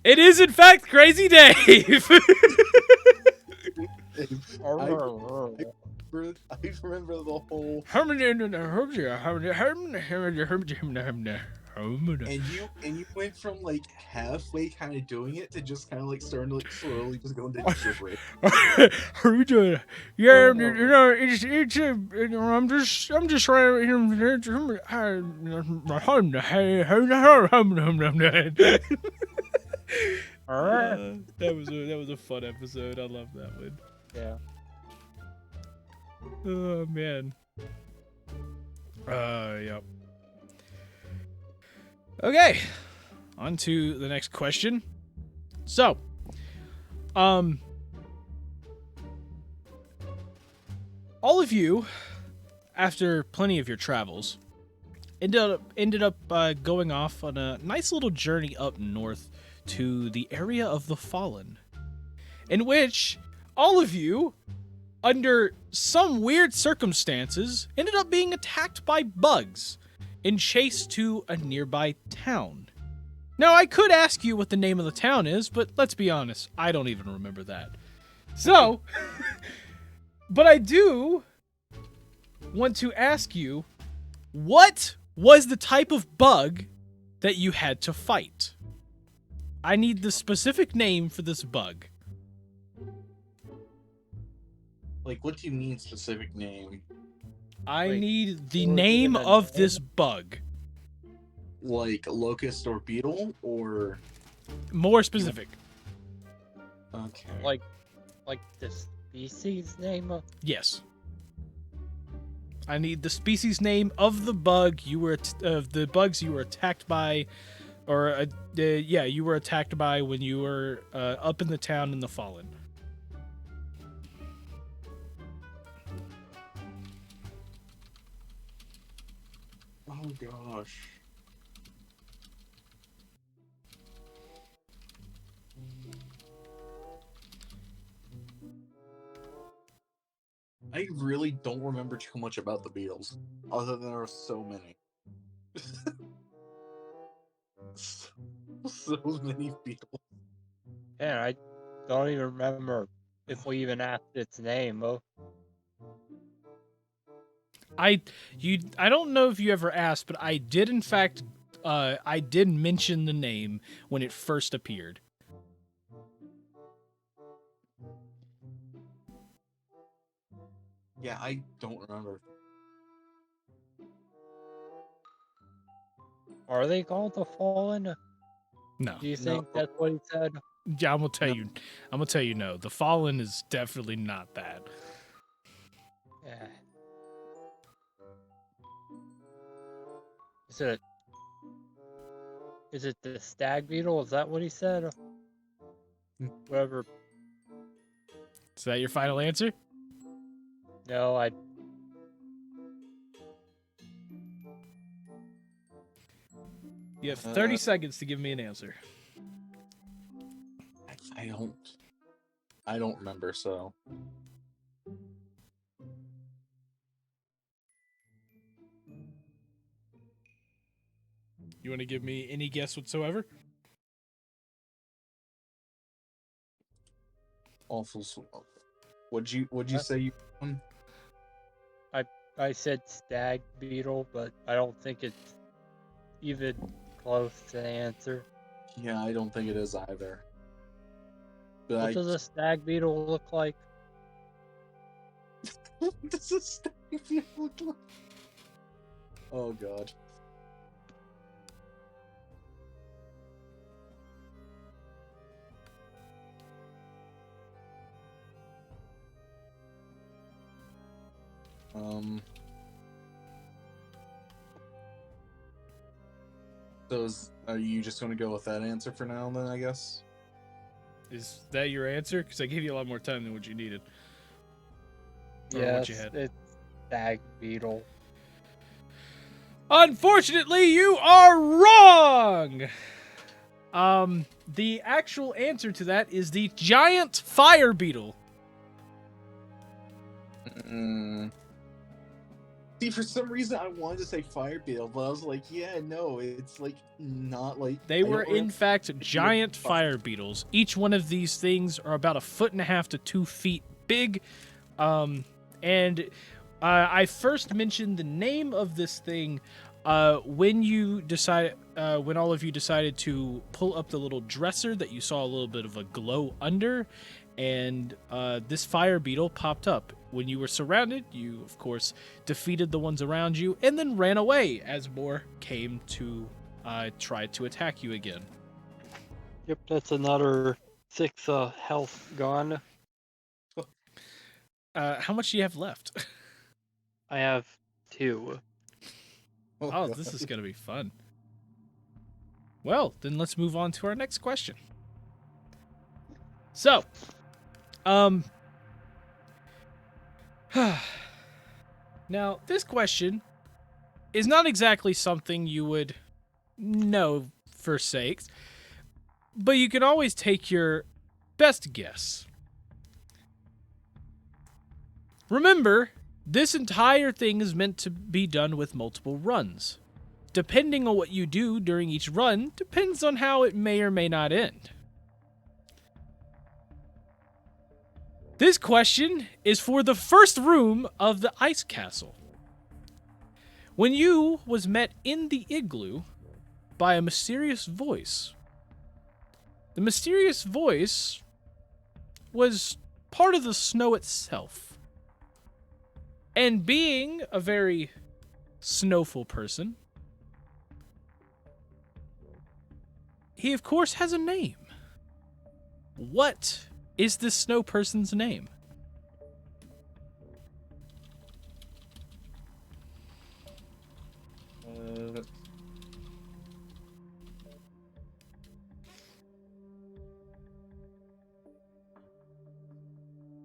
It is, in fact, Crazy Dave! I remember the whole. And you went from like halfway kind of doing it to just kind of like starting to like slowly just go into gibberish. Yeah, I'm just trying. That was a fun episode. I love that one. Yeah. Oh man. Yep. Okay. On to the next question. So, all of you, after plenty of your travels, ended up going off on a nice little journey up north to the area of the Fallen, in which all of you, under some weird circumstances, ended up being attacked by bugs and chased to a nearby town. Now, I could ask you what the name of the town is, but let's be honest, I don't even remember that. So, but I do want to ask you, what was the type of bug that you had to fight? I need the specific name for this bug. Like, what do you mean specific name? I need the or name even a of name? this bug. Like locust or beetle or More specific. okay. Like the species name of. Yes. I need the species name of the bug you were the bugs you were attacked by, or you were attacked by when you were up in the town in the Fallen. Oh gosh. I really don't remember too much about the Beatles, other than there are so many. so many Beatles. Yeah, I don't even remember if we even asked its name. Oh, I don't know if you ever asked, but I did in fact I did mention the name when it first appeared. Yeah, I don't remember. are they called the Fallen? No. Do you No. think that's what he said? Yeah, I'm gonna tell you no. The Fallen is definitely not that. Yeah. Is it the stag beetle? Is that what he said? Whatever. Is that your final answer? No, I. You have 30 seconds to give me an answer. I don't remember, so. You want to give me any guess whatsoever? Awful. What'd you say you won? I said stag beetle, but I don't think it's even close to the answer. Yeah, I don't think it is either. But What does a stag beetle look like? What does a stag beetle look like? Oh god. Are you just going to go with that answer for now, then, I guess? Is that your answer? Because I gave you a lot more time than what you needed. Or Yes, what you had. it's stag beetle. Unfortunately, you are wrong! The actual answer to that is the giant fire beetle. See, for some reason, I wanted to say fire beetle, but I was like, yeah, no, it's like not like. They were, in fact, giant fire beetles. Each one of these things are about 1.5 to 2 feet big. And I first mentioned the name of this thing when all of you decided to pull up the little dresser that you saw a little bit of a glow under, and this fire beetle popped up. When you were surrounded, you, of course, defeated the ones around you and then ran away as more came to try to attack you again. Yep, that's another 6 health gone. How much do you have left? I have 2. Oh, this is going to be fun. Well, then let's move on to our next question. So, now, this question is not exactly something you would know for sakes, but you can always take your best guess. Remember, this entire thing is meant to be done with multiple runs. Depending on what you do during each run depends on how it may or may not end. This question is for the first room of the ice castle. When you was met in the igloo by a mysterious voice. The mysterious voice was part of the snow itself. And being a very snowful person, he of course has a name. What is this snow person's name?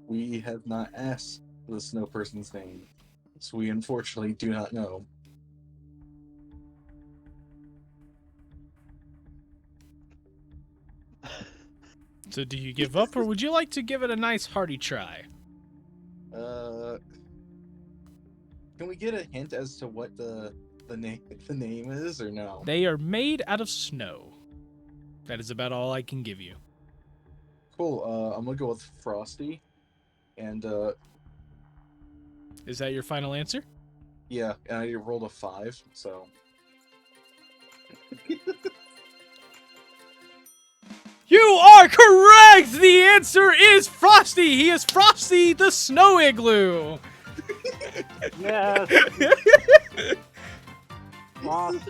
We have not asked the snow person's name, so we unfortunately do not know. So do you give up, or would you like to give it a nice hearty try? Can we get a hint as to what the name is, or no? They are made out of snow. That is about all I can give you. Cool. I'm gonna go with Frosty, and Is that your final answer? yeah, and I rolled a 5, so. You are correct! The answer is Frosty! He is Frosty the Snow Igloo! Yes! Frost.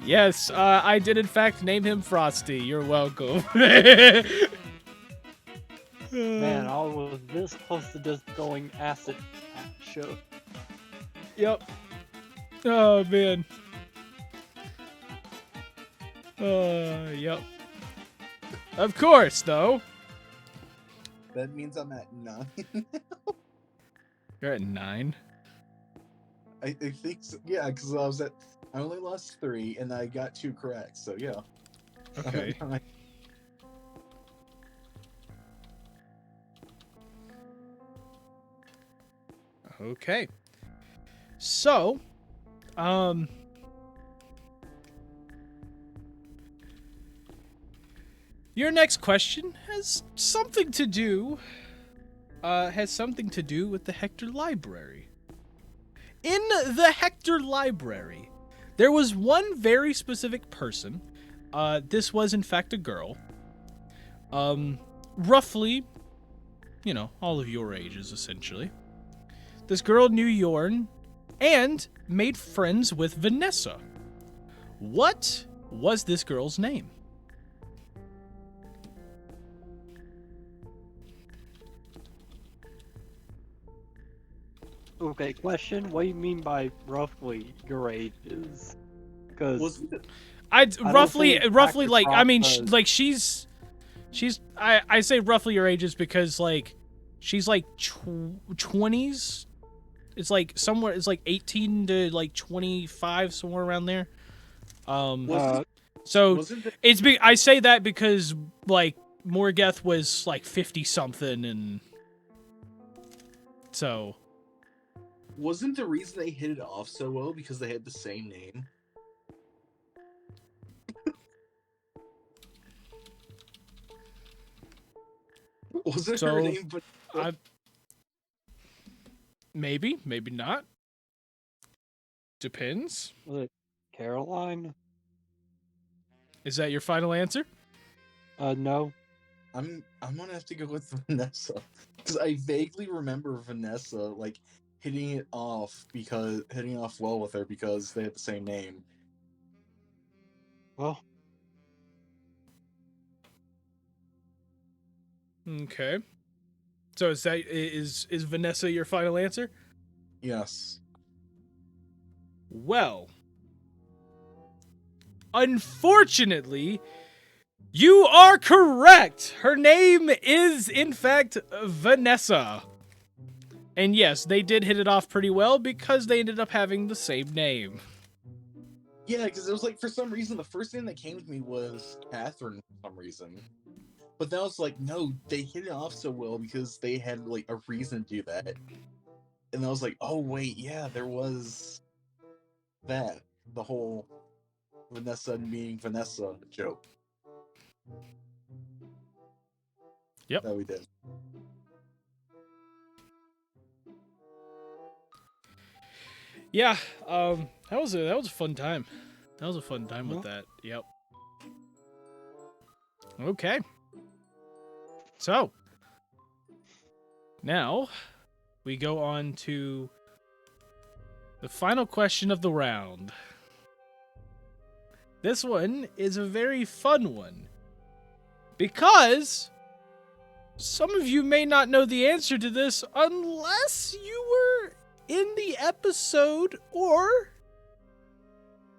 Yes, I did in fact name him Frosty. You're welcome. Man, I was this close to just going acid show. Yep. Oh, man. Yep. Of course, though. That means I'm at 9. You're at 9. I think so. Yeah, because I only lost 3 and I got 2 correct, so yeah. Okay. Okay. So, your next question has something to do with the Hector Library. In the Hector Library, there was one very specific person. This was in fact a girl. Roughly, all of your ages essentially. This girl knew Yorn and made friends with Vanessa. What was this girl's name? Okay, question. What do you mean by roughly your ages? Because Wasn't it? I'd don't roughly think roughly Dr. like I mean Cross like she's I say roughly your ages because like she's like 20s. It's like somewhere it's like 18 to like 25, somewhere around there. Wasn't, So wasn't the, I say that because like Morgeth was like 50 something, and so wasn't the reason they hit it off so well because they had the same name? Wasn't her So, name? I maybe not. Depends. was it Caroline? Is that your final answer? No. I'm gonna have to go with Vanessa because I vaguely remember Vanessa like hitting off well with her because they had the same name. Well, Okay. So is Vanessa your final answer? Yes. Well, unfortunately, you are correct. Her name is, in fact, Vanessa. And yes, they did hit it off pretty well because they ended up having the same name. Yeah, because it was like for some reason the first thing that came to me was Catherine for some reason. But then I was like, no, they hit it off so well because they had like a reason to do that. And I was like, oh wait, yeah, there was that. The whole Vanessa being Vanessa joke. Yep. That we did. Yeah, that was a fun time. That was a fun time with that. Yep. Okay. So, now we go on to the final question of the round. This one is a very fun one because some of you may not know the answer to this unless you were in the episode or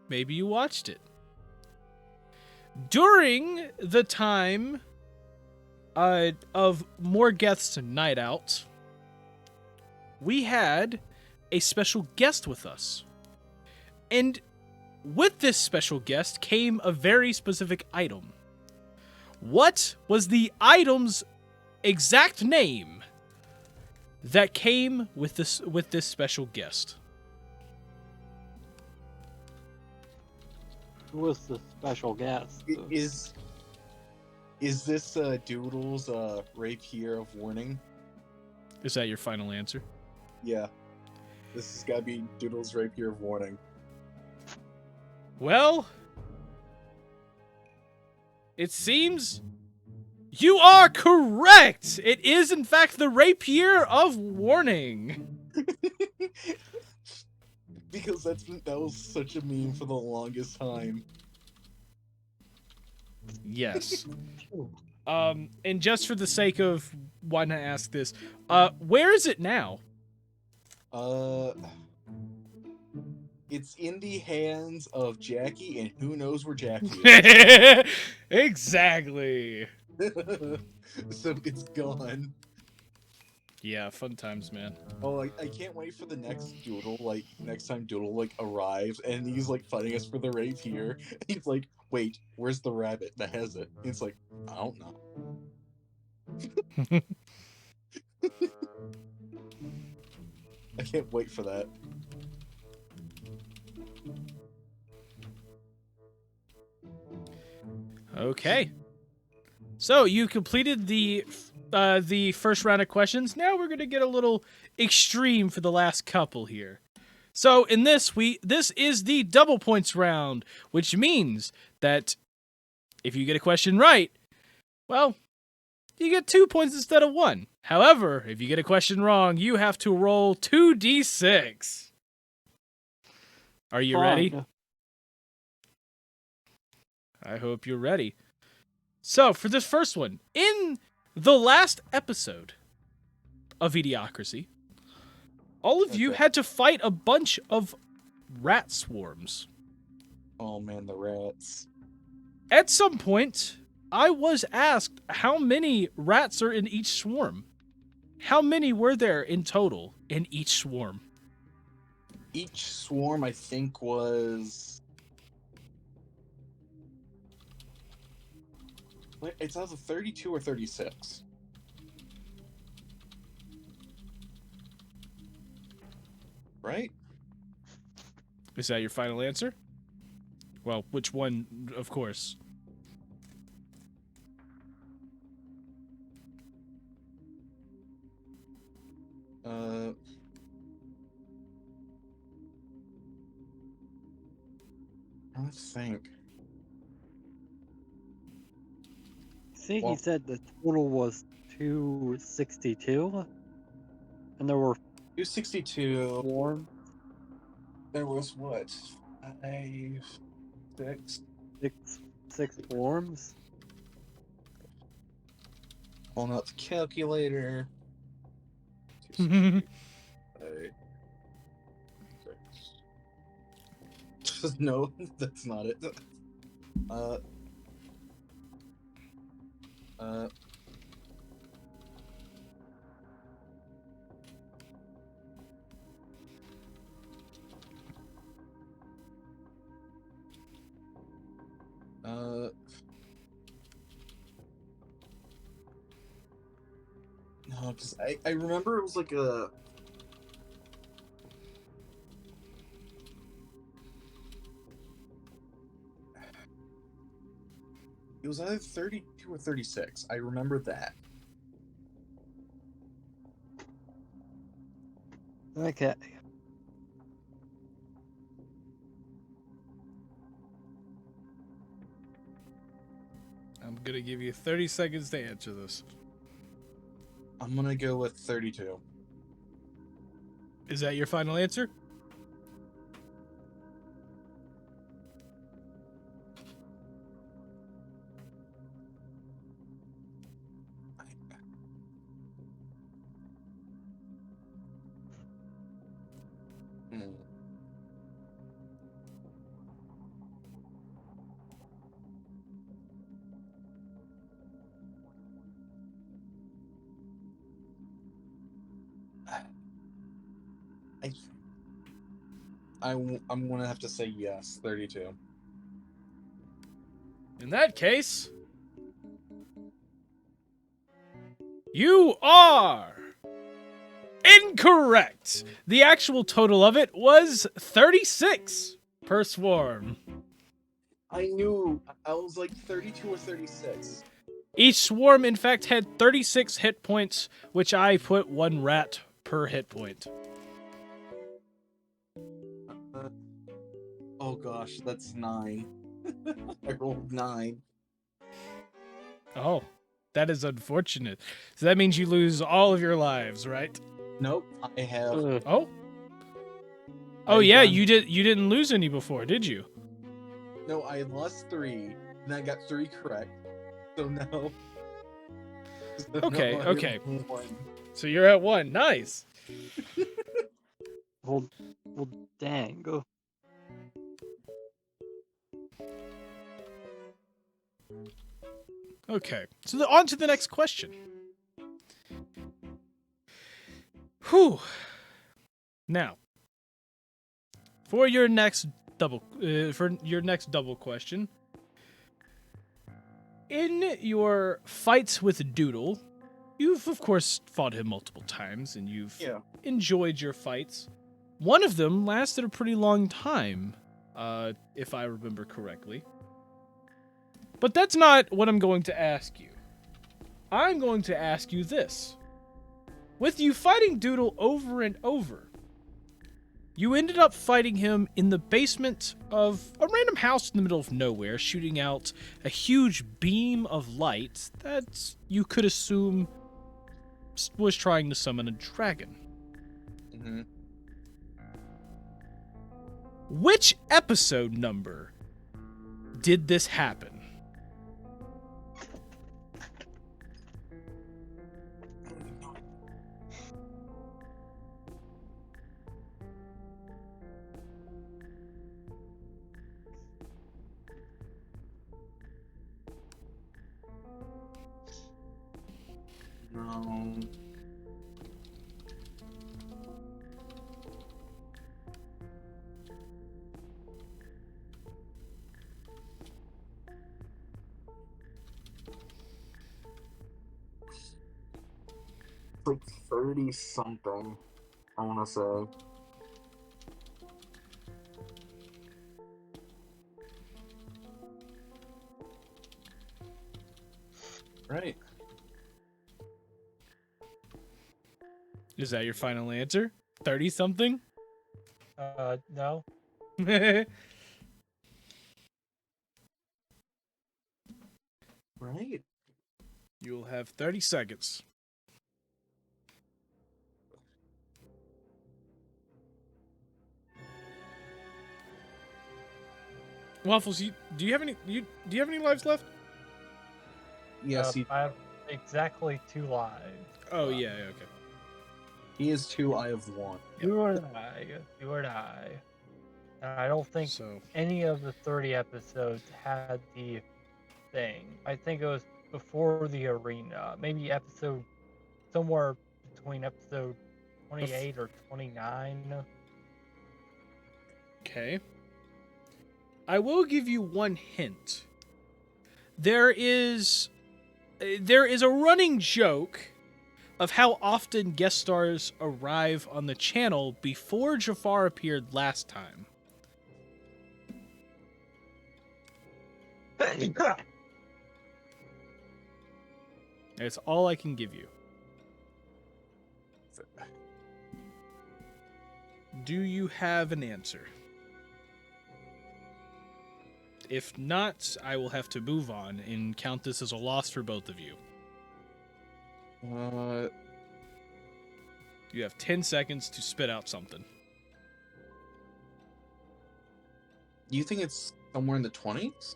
maybe you watched it. During the time of Morgeth's night out, we had a special guest with us. And with this special guest came a very specific item. What was the item's exact name that came with this special guest? who was the special guest? Is this Doodle's rapier of warning? Is that your final answer? Yeah. This has gotta be Doodle's rapier of warning. Well, it seems you are correct. It is, in fact, the rapier of warning. Because that was such a meme for the longest time. Yes. And just for the sake of why not ask this, where is it now? It's in the hands of Jackie, and who knows where Jackie is. Exactly. So it's gone. Yeah, fun times, man. Oh, I can't wait for the next Doodle, like, next time Doodle, like, arrives, and he's, like, fighting us for the rapier. He's like, wait, where's the rabbit that has it? And it's like, I don't know. I can't wait for that. Okay. So you completed the first round of questions. Now we're gonna get a little extreme for the last couple here. So in this is the double points round, which means that if you get a question right, well, you get 2 points instead of 1. However, if you get a question wrong, you have to roll 2d6. Are you ready? Fine. I hope you're ready. So, for this first one, in the last episode of eDIOCRACY, all of you Okay. had to fight a bunch of rat swarms. Oh man, the rats. At some point, I was asked how many rats are in each swarm. How many were there in total in each swarm? Each swarm, I think, was. Wait, it's either 32 or 36. Right? Is that your final answer? Well, which one, of course? I think. I think Well- he said the total was 262, and there were 262. swarm There was what? 5, 6. six swarms. Pulling out the calculator. Mhm. 5, 6. No, that's not it. Uh. No, because I remember it was like a. It was either 32 or 36. I remember that. Okay. I'm gonna give you 30 seconds to answer this. I'm gonna go with 32. Is that your final answer? Hmm. I'm gonna have to say yes, 32. In that case, you are incorrect. The actual total of it was 36 per swarm. I knew. I was like 32 or 36. Each swarm, in fact, had 36 hit points, which I put 1 rat per hit point. Oh gosh, that's 9. I rolled 9. Oh, that is unfortunate. So that means you lose all of your lives, right? Nope, I have. Oh. Oh I've yeah, done- you didn't lose any before, did you? No, I lost 3, and I got 3 correct. So no. Okay, No, I okay. won. So you're at 1. Nice. Well, dang. Okay. So on to the next question. Whew. Now, for your next double question, in your fights with Doodle, You've, of course, fought him multiple times, and you've Yeah. enjoyed your fights. One of them lasted a pretty long time, if I remember correctly. But that's not what I'm going to ask you. I'm going to ask you this. With you fighting Doodle over and over, you ended up fighting him in the basement of a random house in the middle of nowhere, shooting out a huge beam of light that you could assume was trying to summon a dragon. Mm-hmm. Which episode number did this happen? No. It's like 30 something, I want to say. Right. Is that your final answer? 30 something? No. Right. You'll have 30 seconds. Waffles, do you have any lives left? Yes, I have exactly 2 lives. Oh yeah, okay. he is 2, I have 1. You and I. And I don't think So any of the 30 episodes had the thing. I think it was before the arena. Maybe episode somewhere between episode 28 or 29. okay. I will give you one hint. There is a running joke of how often guest stars arrive on the channel before Jafar appeared last time. That's all I can give you. Do you have an answer? If not, I will have to move on and count this as a loss for both of you. You have 10 seconds to spit out something. Do you think it's somewhere in the 20s?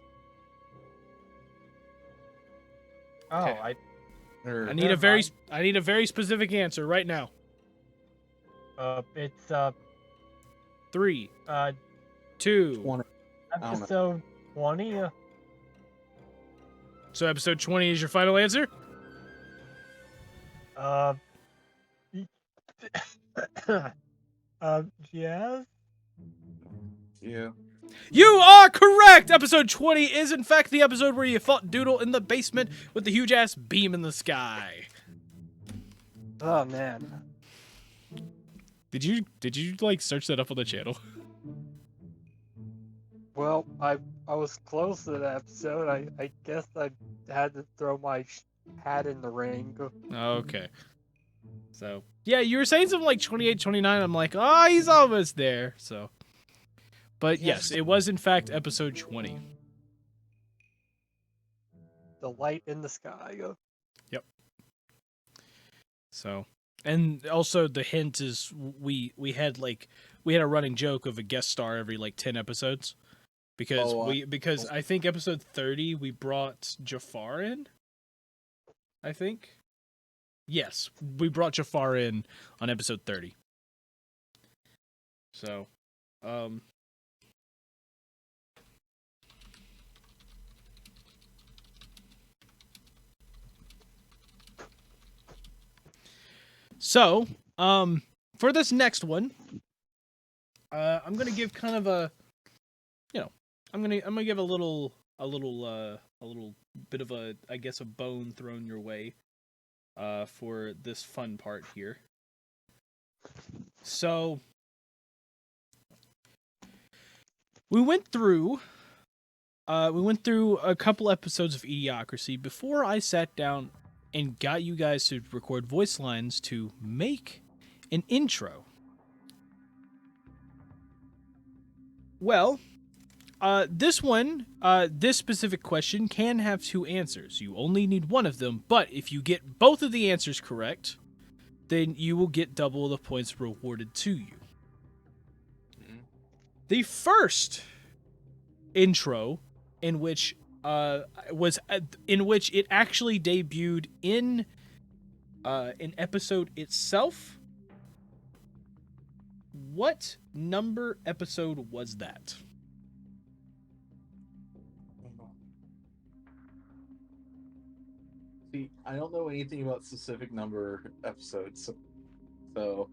Oh, Okay. Or I need a very specific answer right now. It's 3, 2. 20? episode 20. So episode 20 is your final answer? Yes. Yeah. You are correct! Episode 20 is in fact the episode where you fought Doodle in the basement with the huge ass beam in the sky. Oh man. Did you like search that up on the channel? Well, I was close to that episode. I guess I had to throw my hat in the ring. Okay. So, yeah, you were saying something like 28, 29. I'm like, oh, he's almost there. So, but yes, it was in fact episode 20. The light in the sky. Yep. So, and also the hint is we had a running joke of a guest star every like 10 episodes because I think episode 30 we brought Jafar in. I think. Yes, we brought Jafar in on episode 30. So, for this next one, I'm gonna give kind of a, I'm gonna give a little bit of a, I guess, a bone thrown your way. for this fun part here. So we went through a couple episodes of eDIOCRACY before I sat down and got you guys to record voice lines to make an intro. Well, this specific question can have two answers. You only need one of them, but if you get both of the answers correct, then you will get double the points rewarded to you. The first intro in which it actually debuted in an episode itself. What number episode was that? See, I don't know anything about specific number episodes, so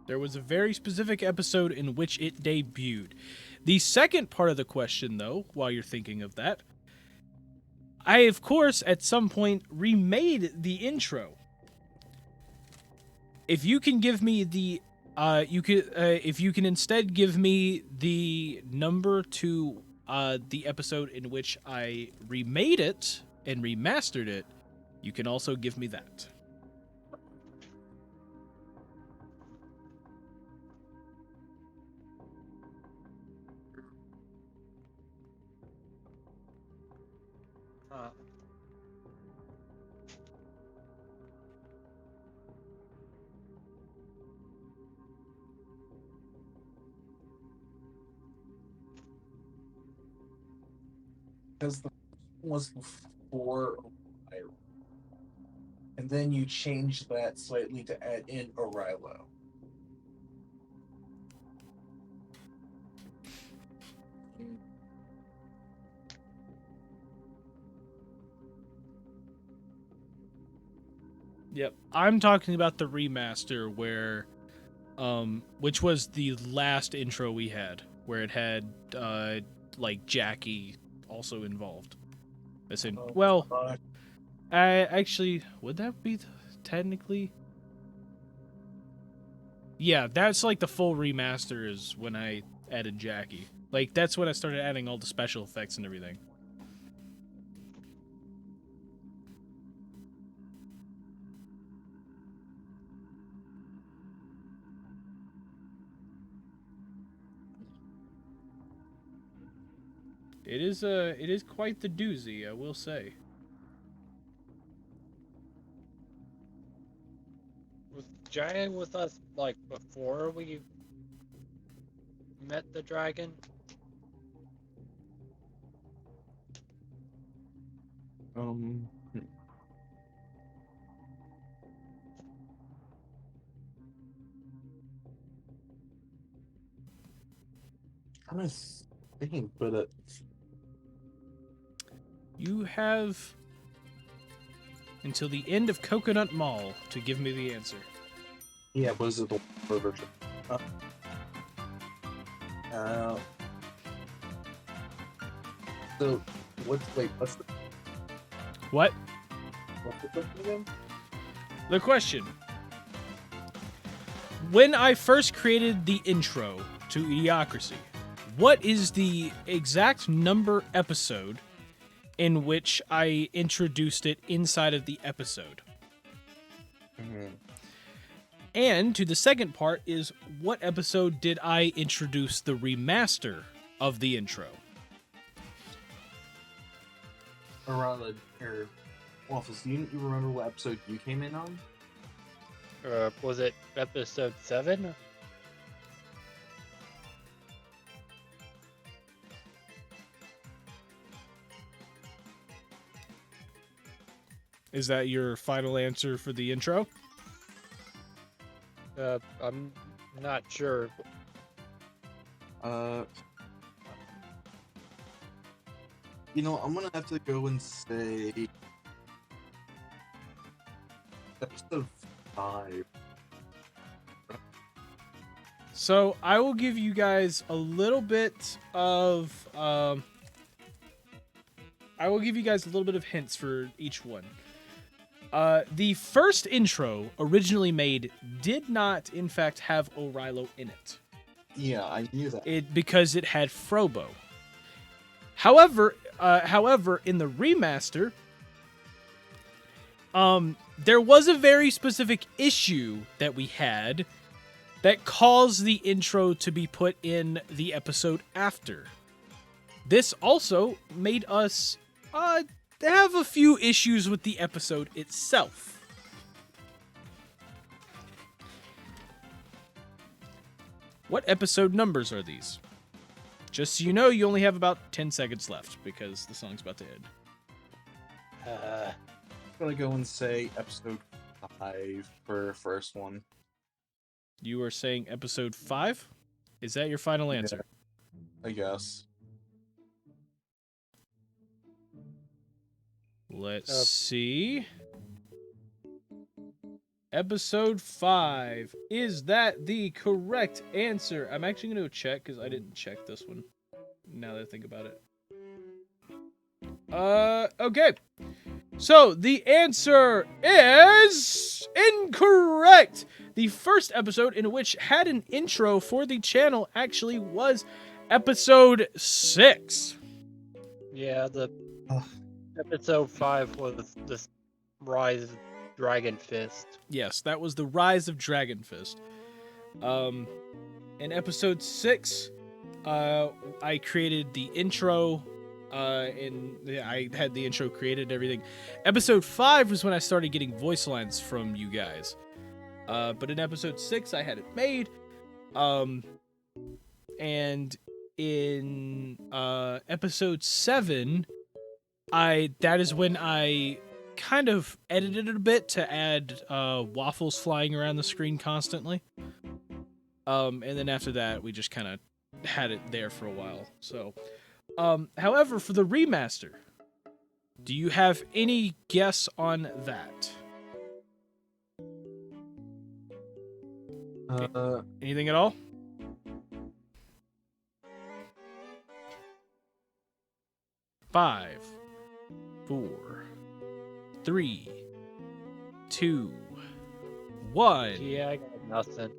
There was a very specific episode in which it debuted. The second part of the question, though, while you're thinking of that, I, of course, at some point remade the intro. If you can give me the, if you can instead give me the number to the episode in which I remade it and remastered it, you can also give me that. because the was before Orilo, and then you changed that slightly to add in Orilo. Yep, I'm talking about the remaster where, which was the last intro we had, where it had like Jackie also involved. As in, well, I actually would that be technically? Yeah, that's like the full remaster is when I added Jackie. Like that's when I started adding all the special effects and everything. It is quite the doozy, I will say. Was Jay with us like before we met the dragon? I'm trying to think, but You have until the end of Coconut Mall to give me the answer. yeah, was it the version? So what's the What? what's the question again? The question. When I first created the intro to eDIOCRACY, what is the exact number episode in which I introduced it inside of the episode? And to the second part is, what episode did I introduce the remaster of the intro? Around or Waffles, do you remember what episode you came in on? Was it episode 7? Is that your final answer for the intro? I'm not sure. You know, I'm gonna have to go and say Episode 5. So I will give you guys a little bit of hints for each one. The first intro, originally made, did not, in fact, have O'Rilo in it. Yeah, I knew that. Because it had Frobo. However, in the remaster, there was a very specific issue that we had that caused the intro to be put in the episode after. This also made us have a few issues with the episode itself. What episode numbers are these? Just so you know, you only have about 10 seconds left because the song's about to end. I'm gonna go and say episode 5 for first one. You are saying episode 5? Is that your final answer? I guess. Let's see. Episode 5. Is that the correct answer? I'm actually going to check because I didn't check this one. Now that I think about it. Okay. So the answer is incorrect. The first episode in which had an intro for the channel actually was episode 6. Yeah, the episode 5 was the Rise of Dragon Fist. Yes, that was the Rise of Dragon Fist. In episode 6, I created the intro, and I had the intro created and everything. Episode 5 was when I started getting voice lines from you guys. But in episode 6, I had it made. And in episode 7, that is when I kind of edited it a bit to add waffles flying around the screen constantly. And then after that, we just kind of had it there for a while. So, however, for the remaster, do you have any guess on that? Anything at all? Five, 4, 3, 2, 1. Yeah, I got nothing.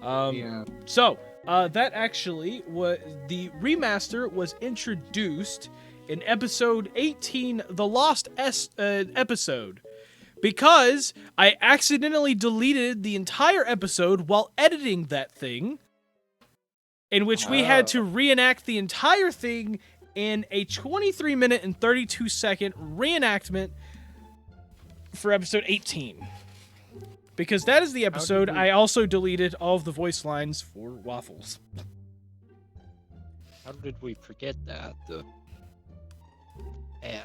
Yeah. So, that actually was the remaster was introduced in episode 18, the Lost episode, because I accidentally deleted the entire episode while editing that thing, in which we had to reenact the entire thing in a 23-minute and 32-second reenactment for episode 18. Because that is the episode I also deleted all of the voice lines for Waffles. How did we forget that? Man.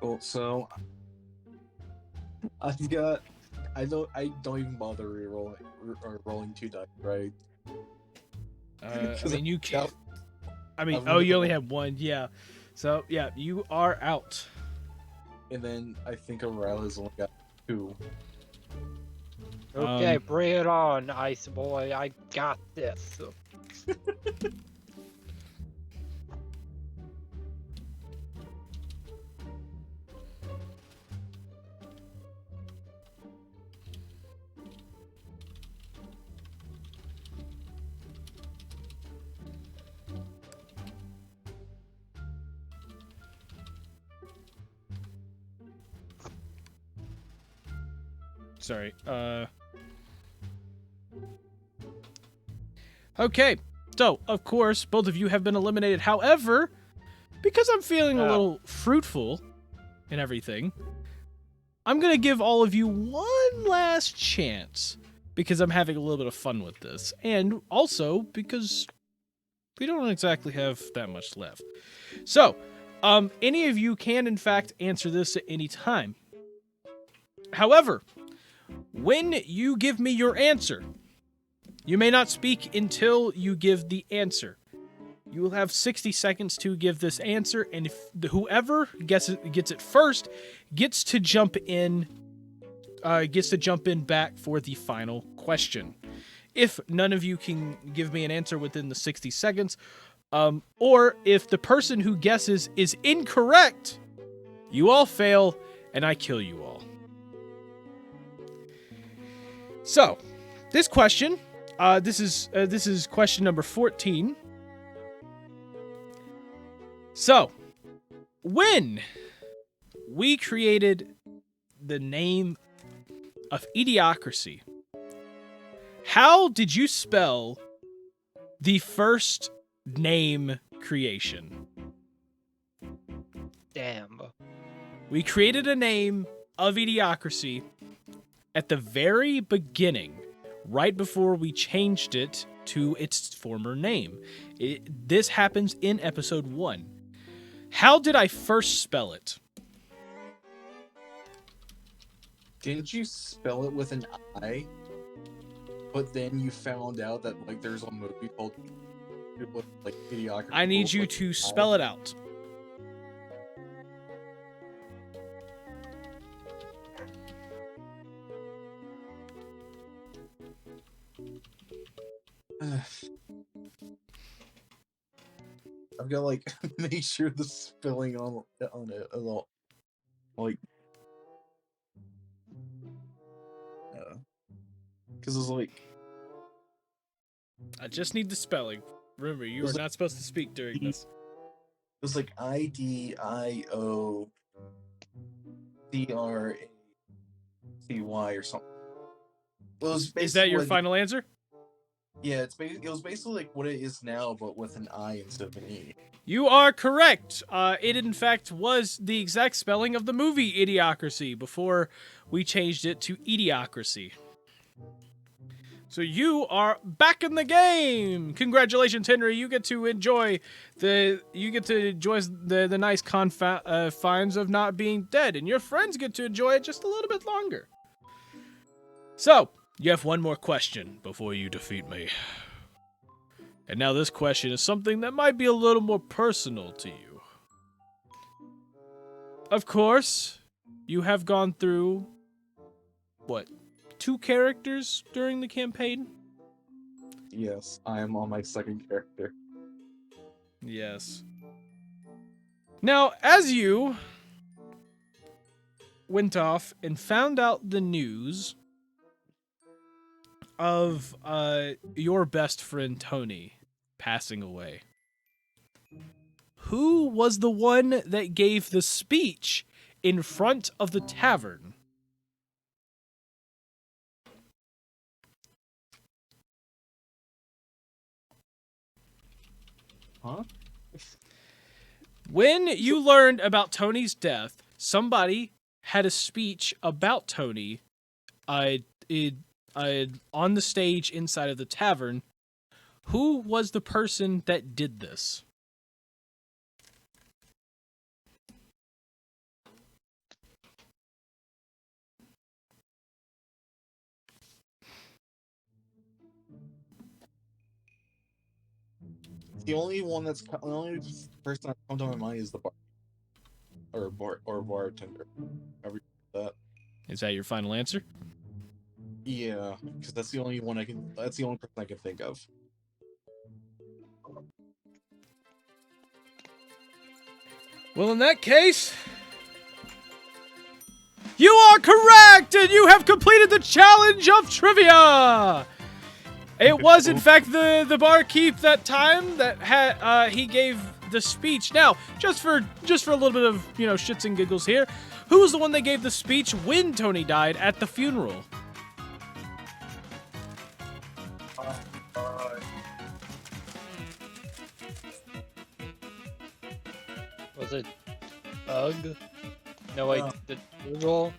Well, so I don't even bother re-rolling or rolling 2 dice, right? I mean, you can't. I mean, oh, you only have 1, yeah. So, yeah, you are out. And then I think O'Reilly's only got 2. Okay, bring it on, Ice Boy. I got this. Sorry. Okay. So, of course, both of you have been eliminated. However, because I'm feeling a little fruitful and everything, I'm going to give all of you one last chance because I'm having a little bit of fun with this. And also because we don't exactly have that much left. So, any of you can, in fact, answer this at any time. However, when you give me your answer, you may not speak until you give the answer. You will have 60 seconds to give this answer, and if whoever gets it first gets to jump in back for the final question. If none of you can give me an answer within the 60 seconds, or if the person who guesses is incorrect, you all fail, and I kill you all. So, this question, this is question number 14. So, when we created the name of eDIOCRACY, how did you spell the first name creation? Damn. We created a name of eDIOCRACY at the very beginning, right before we changed it to its former name. This happens in episode 1. How did I first spell it? Didn't you spell it with an I? But then you found out that like there's a movie called like Idiocracy. I need you to spell it out. I've got like make sure the spelling on it is all like because it's like I just need the spelling. Remember, you are not supposed to speak during this. it was like IDIOCRACY or something. Well, Is that your final answer? Yeah, it was basically like what it is now, but with an I instead of an E. You are correct. It, in fact, was the exact spelling of the movie Idiocracy before we changed it to eDIOCRACY. So you are back in the game. Congratulations, Henry. You get to enjoy the nice confines of not being dead, and your friends get to enjoy it just a little bit longer. So you have one more question before you defeat me. And now this question is something that might be a little more personal to you. Of course, you have gone through, what, 2 characters during the campaign? Yes, I am on my second character. Yes. Now, as you went off and found out the news of your best friend Tony passing away, who was the one that gave the speech in front of the tavern? Huh? When you learned about Tony's death, somebody had a speech about Tony on the stage inside of the tavern. Who was the person that did this? The only person that comes to my mind is the bartender. However you do that. Is that your final answer? Yeah, because that's the only person I can think of. Well, in that case, you are correct, and you have completed the challenge of trivia. It was, in fact, the barkeep that time that had he gave the speech. Now, just for a little bit of shits and giggles here, who was the one that gave the speech when Tony died at the funeral? Was it Bug? No, wait, the Doodle?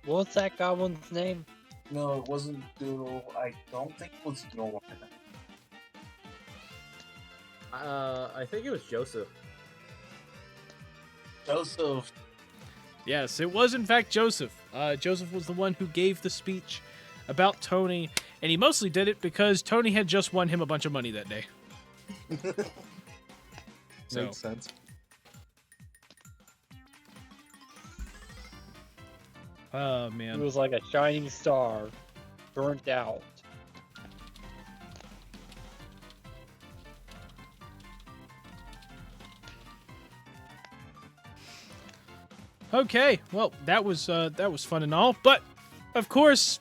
What was that goblin's name? No, it wasn't Doodle. I don't think it was Doodle. I think it was Joseph. Joseph. Yes, it was in fact Joseph. Joseph was the one who gave the speech about Tony, and he mostly did it because Tony had just won him a bunch of money that day. So, Makes sense. oh It man. was like a shining star, burnt out. Okay, well, that was fun and all, but of course,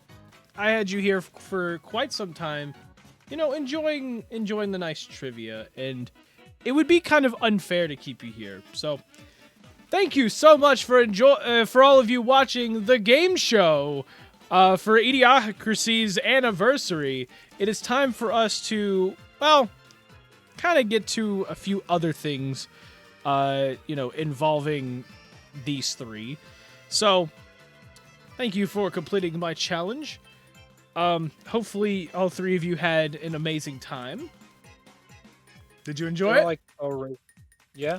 I had you here for quite some time, enjoying the nice trivia, and it would be kind of unfair to keep you here. So, thank you so much for all of you watching the game show for eDIOCRACY's anniversary. It is time for us to, well, kind of get to a few other things, involving these three. So, thank you for completing my challenge. Hopefully all three of you had an amazing time. Did you enjoy They're it? like yeah.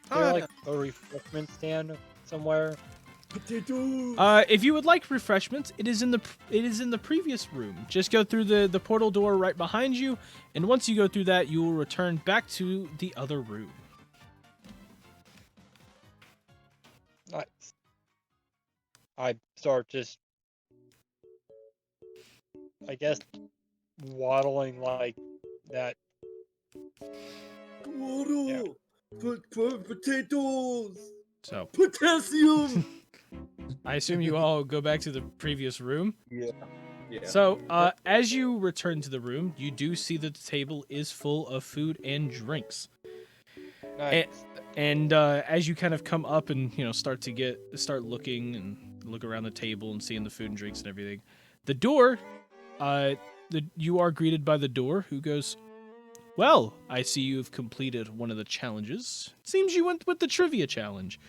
They're like a refreshment stand somewhere. Potatoes. If you would like refreshments, it is in the previous room. Just go through the portal door right behind you, and once you go through that, you will return back to the other room. Nice. I start just, I guess, waddling like that. Waddle. Yeah. Potatoes. So, Potassium. I assume you all go back to the previous room. Yeah. So, as you return to the room, you do see that the table is full of food and drinks. Nice. And as you kind of come up and start looking and look around the table and seeing the food and drinks and everything, the door, you are greeted by the door, who goes, "Well, I see you've completed one of the challenges. It seems you went with the trivia challenge.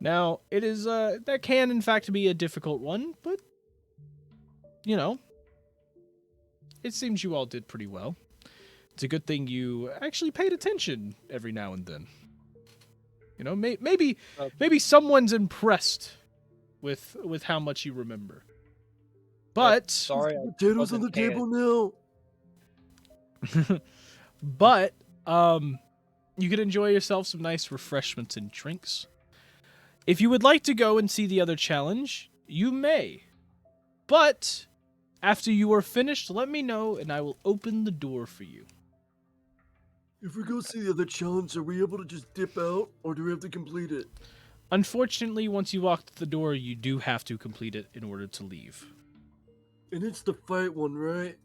Now, it is that can in fact be a difficult one, but it seems you all did pretty well. It's a good thing you actually paid attention every now and then. Maybe someone's impressed with how much you remember. But Sorry, I Potatoes on the wasn't paying table now. but you can enjoy yourself some nice refreshments and drinks. If you would like to go and see the other challenge, you may. But after you are finished, let me know and I will open the door for you. If we go see the other challenge, are we able to just dip out, or do we have to complete it? Unfortunately, once you walk through the door, you do have to complete it in order to leave. And it's the fight one, right?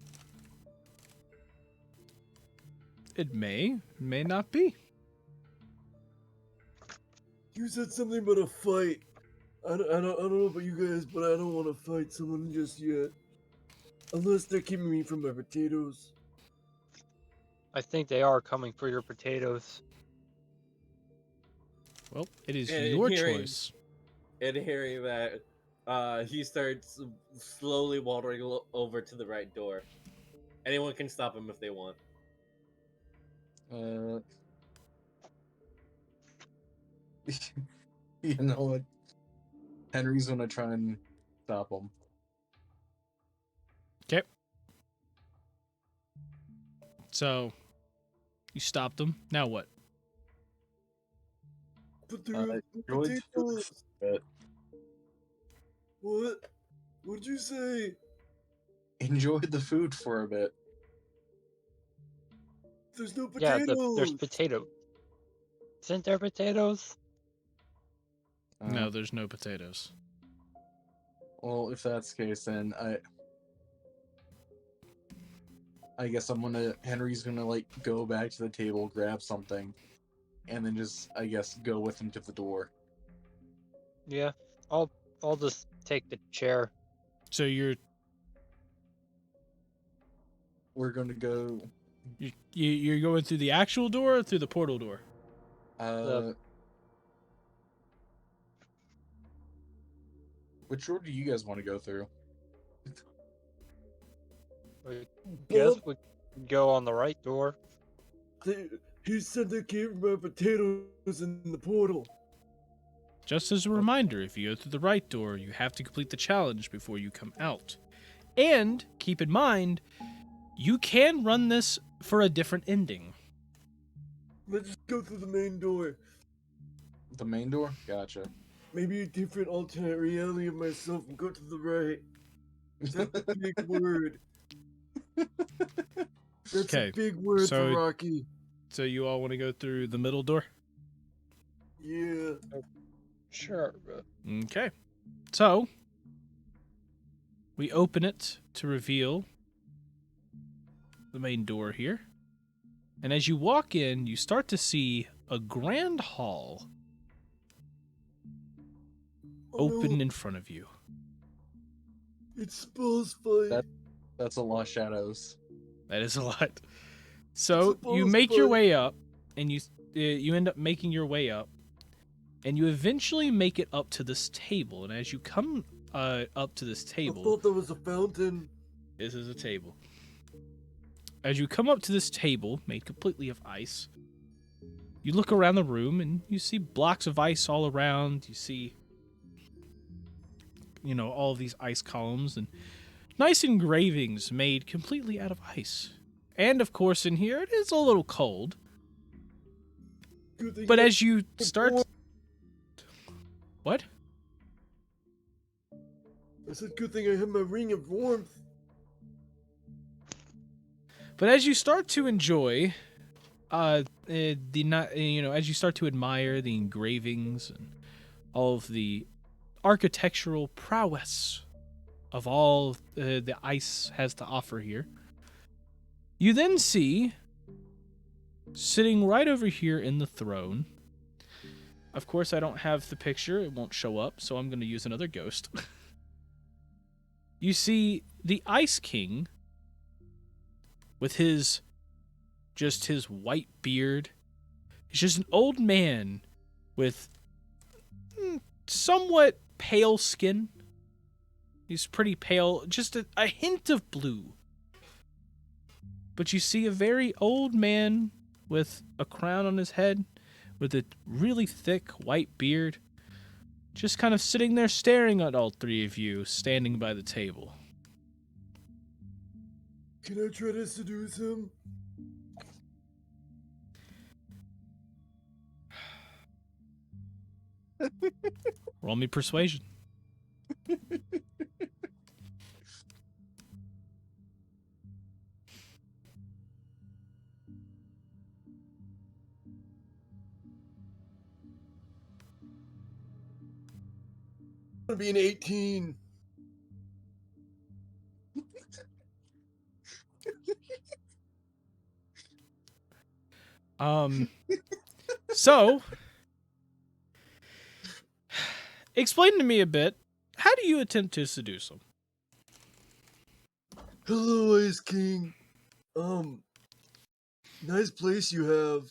It may not be. You said something about a fight. I don't know about you guys, but I don't want to fight someone just yet. Unless they're keeping me from my potatoes. I think they are coming for your potatoes. Well, it is And your hearing- choice. And hearing that, he starts slowly wandering over to the right door. Anyone can stop him if they want. You know what? Henry's gonna try and stop him. Okay. So, you stopped them. Now what? But they're Enjoy the food potatoes. for a bit. What? What'd you say? Enjoy the food for a bit. There's no Yeah, potatoes. there's potatoes. Isn't there potatoes? No, there's no potatoes. Well, if that's the case, then I guess Henry's gonna go back to the table, grab something, and then just go with him to the door. Yeah, I'll just take the chair. So We're gonna go. you're going through the actual door or through the portal door? Which door do you guys want to go through? I guess we can go on the right door. He said they gave my potatoes in the portal. Just as a reminder, if you go through the right door, you have to complete the challenge before you come out. And keep in mind, you can run this for a different ending. Let's just go through the main door. The main door? Gotcha. Maybe a different alternate reality of myself and go to the right. That's a big word. That's Okay, a big word so- for Rocky. So you all want to go through the middle door? Yeah. Sure. Okay. So we open it to reveal the main door here. And as you walk in, you start to see a grand hall Oh, open no, in front of you. it's Spell's fight. That's a lot of shadows. That is a lot. So It's a you boss make your fight. way up, and you end up making your way up, and you eventually make it up to this table. And as you come up to this I table, thought that was a fountain. this is a table. As you come up to this table, made completely of ice, you look around the room and you see blocks of ice all around. You see, all of these ice columns and nice engravings made completely out of ice. And of course, in here, it is a little cold. Good thing But I- as you start... What? I said, good thing I have my ring of warmth. But as you start to enjoy, as you start to admire the engravings and all of the architectural prowess of all the ice has to offer here, you then see, sitting right over here in the throne. Of course, I don't have the picture; it won't show up, so I'm going to use another ghost. You see the Ice King with his white beard. He's just an old man with somewhat pale skin. He's pretty pale, just a hint of blue. But you see a very old man with a crown on his head, with a really thick white beard, just kind of sitting there staring at all three of you standing by the table. Can I try to seduce him? Roll me persuasion. I'm gonna be an 18. So, explain to me a bit. How do you attempt to seduce him? Hello, Ice King. Nice place you have.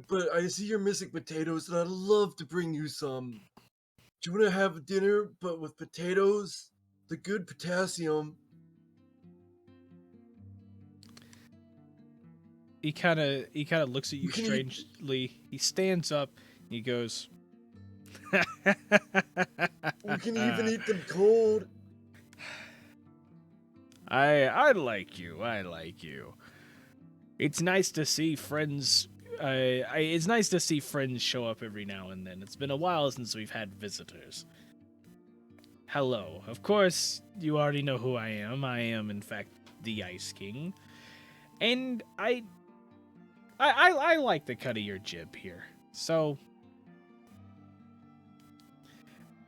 But I see you're missing potatoes, and I'd love to bring you some. Do you want to have dinner, but with potatoes? The good potassium. He kind of looks at you You can eat- strangely. He stands up and he goes, We can even eat them cold. I like you. I like you. It's nice to see friends. It's nice to see friends show up every now and then. It's been a while since we've had visitors. Hello. Of course, you already know who I am. I am, in fact, the Ice King. And I like the cut of your jib here. So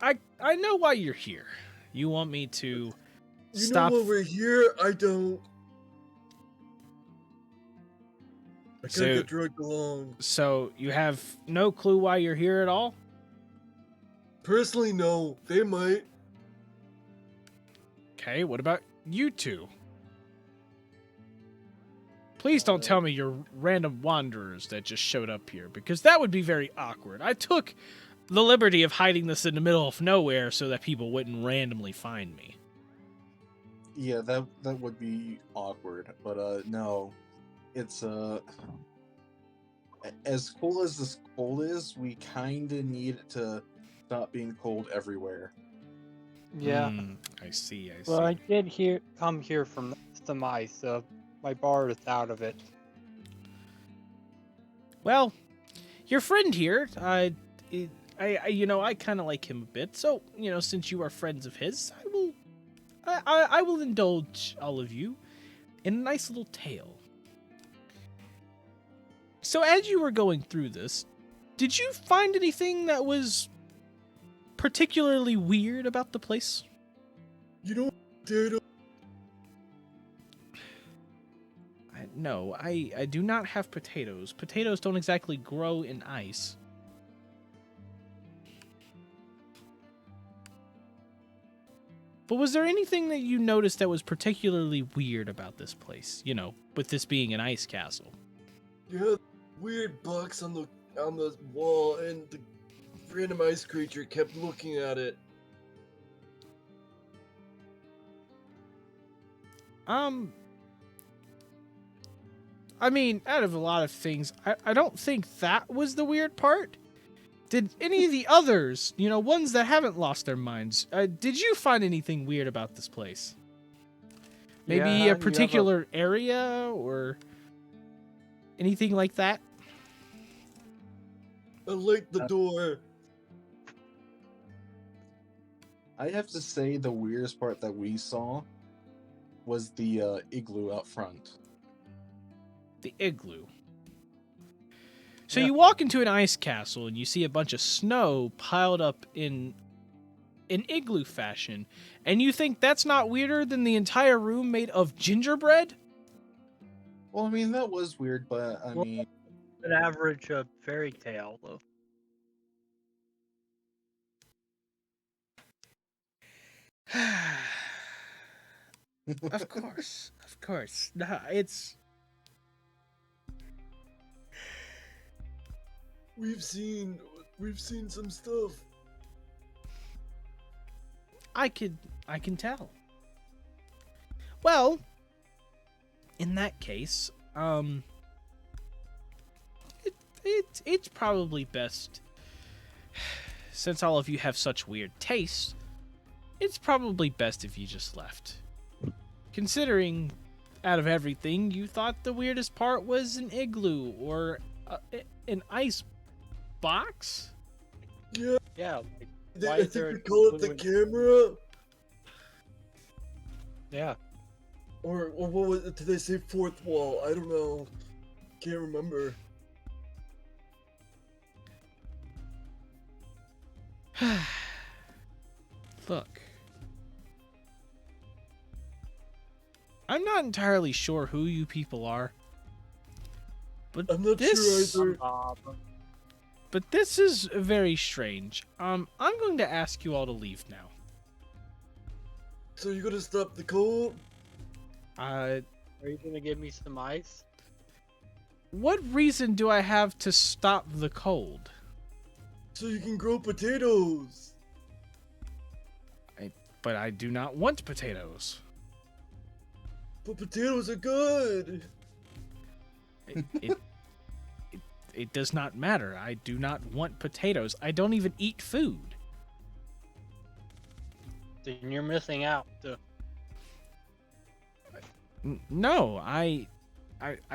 I know why you're here. You want me to You stop. know why we're here? I don't. I So- gotta get drugged along. So you have no clue why you're here at all? Personally, no. They might. Okay, what about you two? Please don't tell me you're random wanderers that just showed up here, because that would be very awkward. I took the liberty of hiding this in the middle of nowhere so that people wouldn't randomly find me. Yeah, that would be awkward, but no. It's as cold as this cold is, we kinda need it to stop being cold everywhere. Yeah. I see, I see. Well, I did come here from some ice, so my bar is out of it. Well, your friend here, I kind of like him a bit. So, since you are friends of his, I will indulge all of you in a nice little tale. So, as you were going through this, did you find anything that was particularly weird about the place? You know, potato. No, I do not have potatoes. Potatoes don't exactly grow in ice. But was there anything that you noticed that was particularly weird about this place? With this being an ice castle. Yeah, weird box on the wall, and the random ice creature kept looking at it. I mean, out of a lot of things, I don't think that was the weird part. Did any of the others, ones that haven't lost their minds, did you find anything weird about this place? Maybe Yeah, a you have particular area or anything like that? I like the door. I have to say the weirdest part that we saw was the igloo out front. The igloo. So Yeah. you walk into an ice castle and you see a bunch of snow piled up in an igloo fashion, and you think that's not weirder than the entire room made of gingerbread? Well, I mean, that was weird, but I Well- mean, An average fairy tale, though. Of course. Of course. Nah, it's... We've seen some stuff. I can tell. Well, in that case, it's probably best, since all of you have such weird tastes, it's probably best if you just left. Considering, out of everything, you thought the weirdest part was an igloo or an ice box? Yeah, Yeah, like, I why is think there we a call it the fluid- camera. Yeah, Or what was it? Did they say fourth wall? I don't know. Can't remember. Look. I'm not entirely sure who you people are. But I'm not this, sure either. But this is very strange. I'm going to ask you all to leave now. So you gonna stop the cold? Uh, are you gonna give me some ice? what reason do I have to stop the cold? So you can grow potatoes. But I do not want potatoes. But potatoes are good. It does not matter. I do not want potatoes. I don't even eat food. Then you're missing out. No, I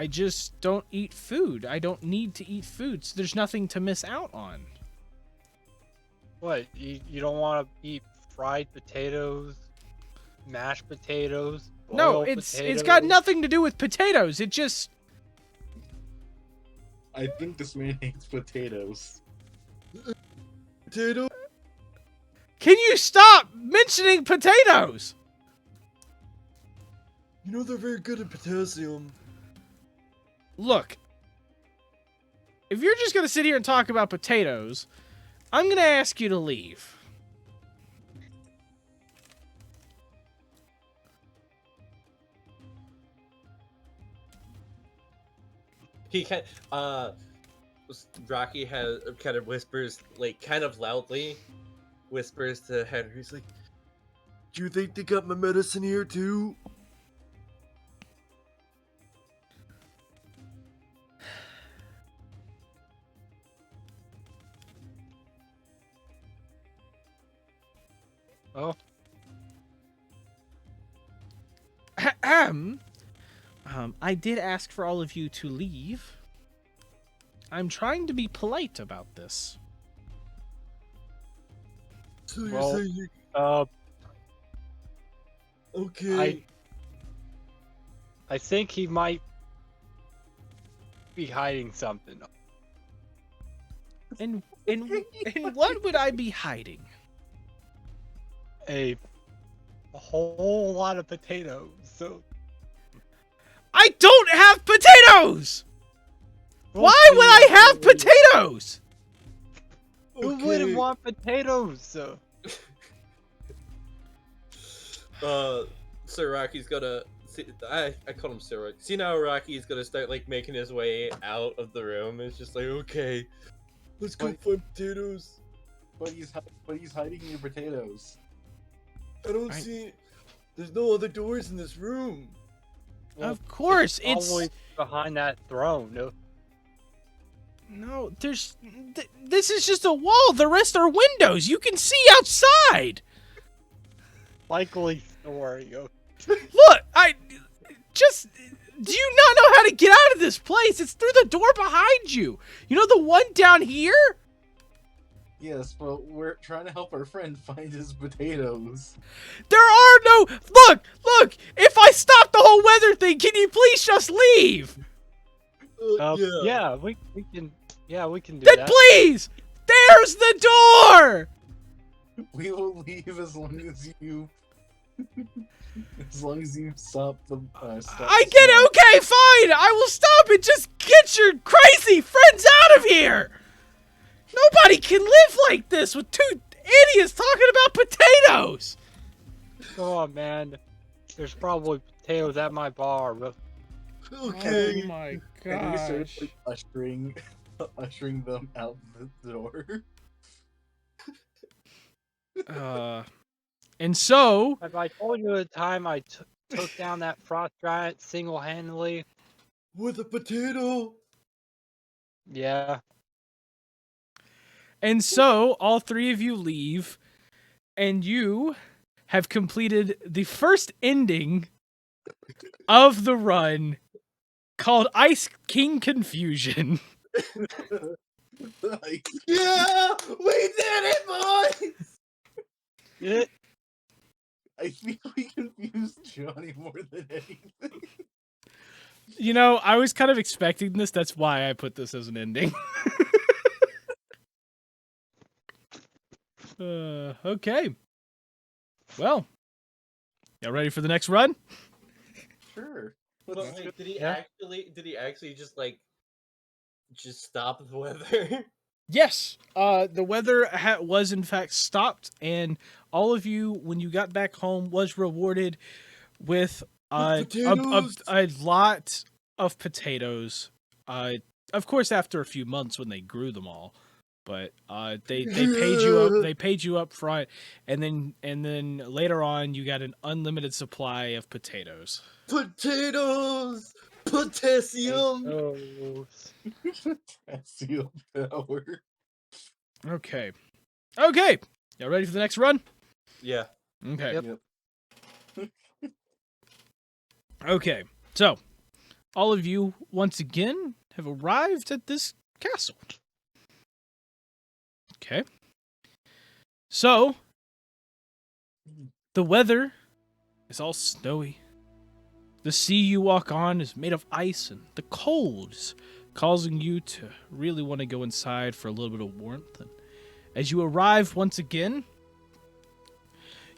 just don't eat food. I don't need to eat food, so there's nothing to miss out on. What? You don't want to eat fried potatoes, mashed potatoes? No, boiled it's got potatoes? nothing to do with potatoes. It just... I think this man hates potatoes. Potato. Can you stop mentioning potatoes? You know they're very good at potassium. Look, if you're just gonna sit here and talk about potatoes, I'm gonna ask you to leave. He Rocky has kind of whispers, like kind of loudly, whispers to Henry. He's like, do you think they got my medicine here too? Oh, I did ask for all of you to leave. I'm trying to be polite about this. So you're Well, saying you... Uh, Okay. I think he might be hiding something. And what would I be hiding? A whole lot of potatoes. So I don't have potatoes! Why would I have potatoes? Who Okay. wouldn't want potatoes? So Rocky's gonna. I call him Sir Rocky. See now Rocky's gonna start like making his way out of the room. It's just like, okay. Let's go Wait. find potatoes. But he's hiding your potatoes. I don't I- see... There's no other doors in this room. Well, Of course, it's always behind that throne. no. This is just a wall. The rest are windows. You can see outside. Likely story. Look, do you not know how to get out of this place? It's through the door behind you. You know the one down here? Yes, but we're trying to help our friend find his potatoes. There are no. Look. If I stop the whole weather thing, can you please just leave? Yeah, we can. Yeah, we can do Then that. please. There's the door. We will leave as long as you stop the. I get it. Okay, fine. I will stop and just get your crazy friends out of here. Nobody can live like this with two idiots talking about potatoes. Oh man, there's probably potatoes at my bar. But Okay. Oh my And we started like, ushering them out the door. And so have I told you the time I took down that frost giant single-handedly? With a potato. Yeah. all three of you leave, and you have completed the first ending of the run called Ice King Confusion. Like, Yeah! We did it, boys! It, I think we confused Johnny more than anything. You know, I was kind of expecting this. That's why I put this as an ending. Okay. Well, y'all ready for the next run? Sure. But Let's wait, did he Yeah. actually just like stop the weather? Yes. The weather was in fact stopped, and all of you, when you got back home, was rewarded with potatoes. a lot of potatoes. Of course, after a few months when they grew them all, but they paid you up. They paid you up front, and then later on, you got an unlimited supply of potatoes. Potatoes! Potassium! potatoes. Potassium power. Okay. Y'all ready for the next run? Yeah. Okay. Yep. Okay. So, all of you once again have arrived at this castle. Okay. So, the weather is all snowy. The sea you walk on is made of ice, and the cold is causing you to really want to go inside for a little bit of warmth. And as you arrive once again,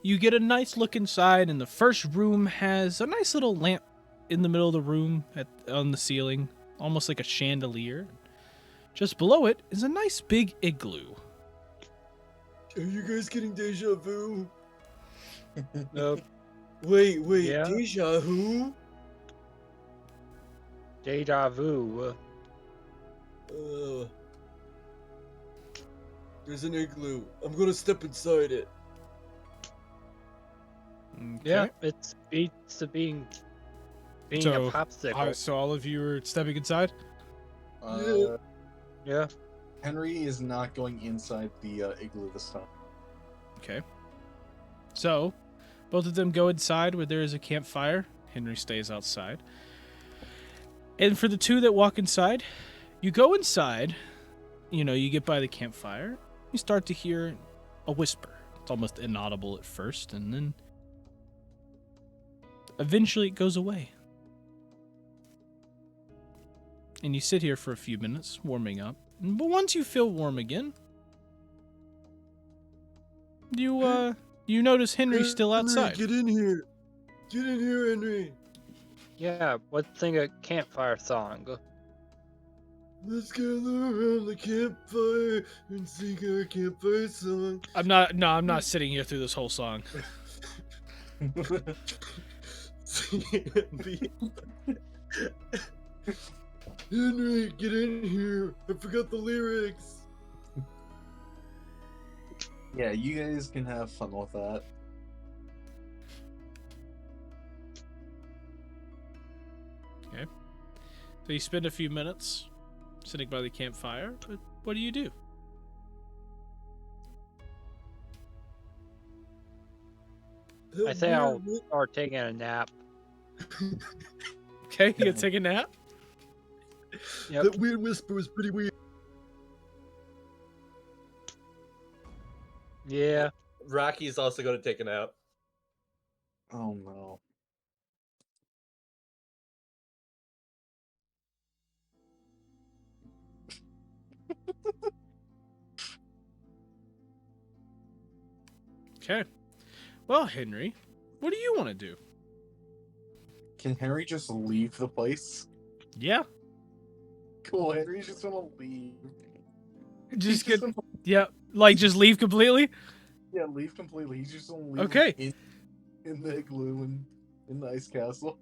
you get a nice look inside, and the first room has a nice little lamp in the middle of the room on the ceiling, almost like a chandelier. Just below it is a nice big igloo. Are you guys getting deja vu? Nope. Wait, Yeah. deja who? Deja vu. There's an igloo. I'm gonna step inside it. Yeah, Okay. it's beats to being So, a popsicle. So all of you are stepping inside? Yeah. Henry is not going inside the igloo this time. Okay. So, both of them go inside where there is a campfire. Henry stays outside. And for the two that walk inside, You go inside, you get by the campfire, you start to hear a whisper. It's almost inaudible at first, and then eventually it goes away. And you sit here for a few minutes, warming up. But once you feel warm again, you notice Henry's still outside. Henry, get in here. Get in here, Henry. Yeah, let's sing a campfire song. Let's gather around the campfire and sing our campfire song. I'm not sitting here through this whole song. Henry, get in here. I forgot the lyrics. Yeah, you guys can have fun with that. Okay. So you spend a few minutes sitting by the campfire, but what do you do? I say I'll start taking a nap. Okay, you gonna take a nap? Yep. That weird whisper was pretty weird. Yeah. Rocky's also going to take a nap. Oh no. Okay. Well, Henry, what do you want to do? Can Henry just leave the place? Yeah. Cool, Henry's just gonna leave. Just He's get gonna- yeah, like just leave completely? Yeah, leave completely. He's just gonna leave Okay. in the igloo and in the ice castle.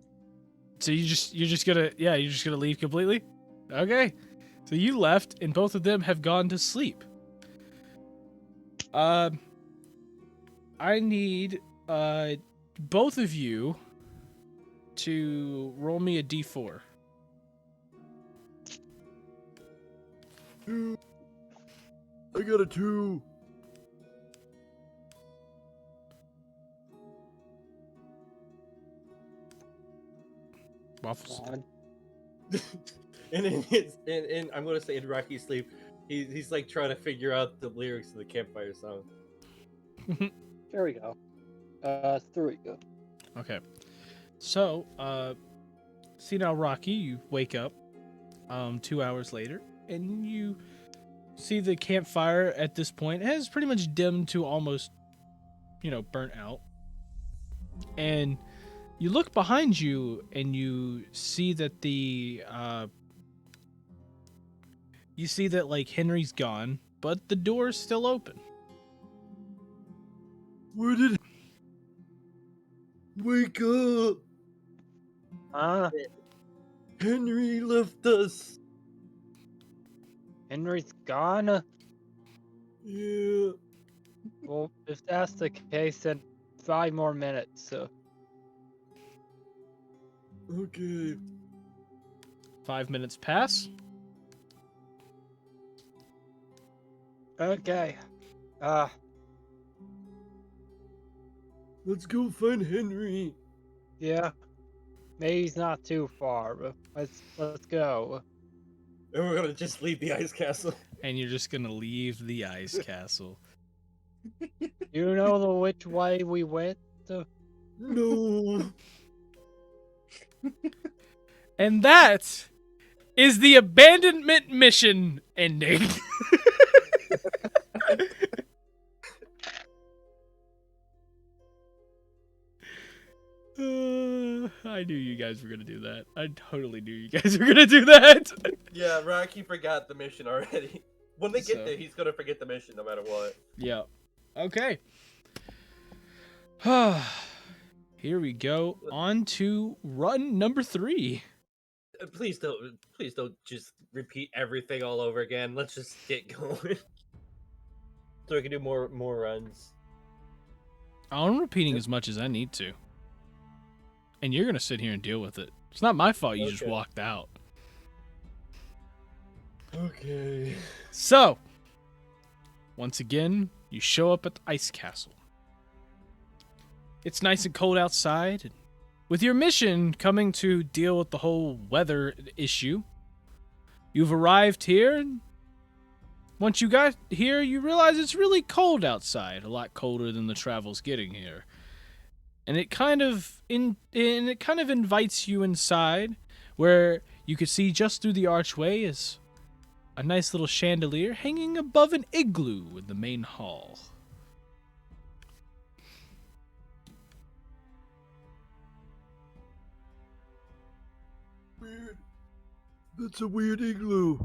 So you're just gonna leave completely? Okay. So you left and both of them have gone to sleep. I need both of you to roll me a d4. I got a 2. Waffles. And I'm going to say in Rocky's sleep, he's like trying to figure out the lyrics to the campfire song. There we go. There we go. Okay. So, see now, Rocky, you wake up 2 hours later, and you see the campfire at this point has pretty much dimmed to almost, burnt out. And you look behind you, and you see that like Henry's gone, but the door's still open. Where did wake up? Henry left us. Henry's gone? Yeah. Well, if that's the case, then 5 more minutes, so... Okay. 5 minutes pass. Okay. Let's go find Henry. Yeah. Maybe he's not too far, but let's go. And we're going to just leave the ice castle. And you're just gonna leave the ice castle. You know which way we went? No. And that is the abandonment mission ending. I knew you guys were gonna do that. I totally knew you guys were gonna do that. Yeah, Rocky forgot the mission already. When they get So- there, he's going to forget the mission no matter what. Yeah. Okay. Here we go. On to run number 3. Please don't just repeat everything all over again. Let's just get going. So we can do more runs. I'm repeating as much as I need to. And you're gonna sit here and deal with it. It's not my fault you just Okay. walked out. Okay. So, once again, you show up at the ice castle. It's nice and cold outside. And with your mission coming to deal with the whole weather issue, You've arrived here, and once you got here, you realize it's really cold outside, a lot colder than the travel's getting here. And it kind of invites you inside, where you could see just through the archway is a nice little chandelier hanging above an igloo in the main hall. Weird. That's a weird igloo.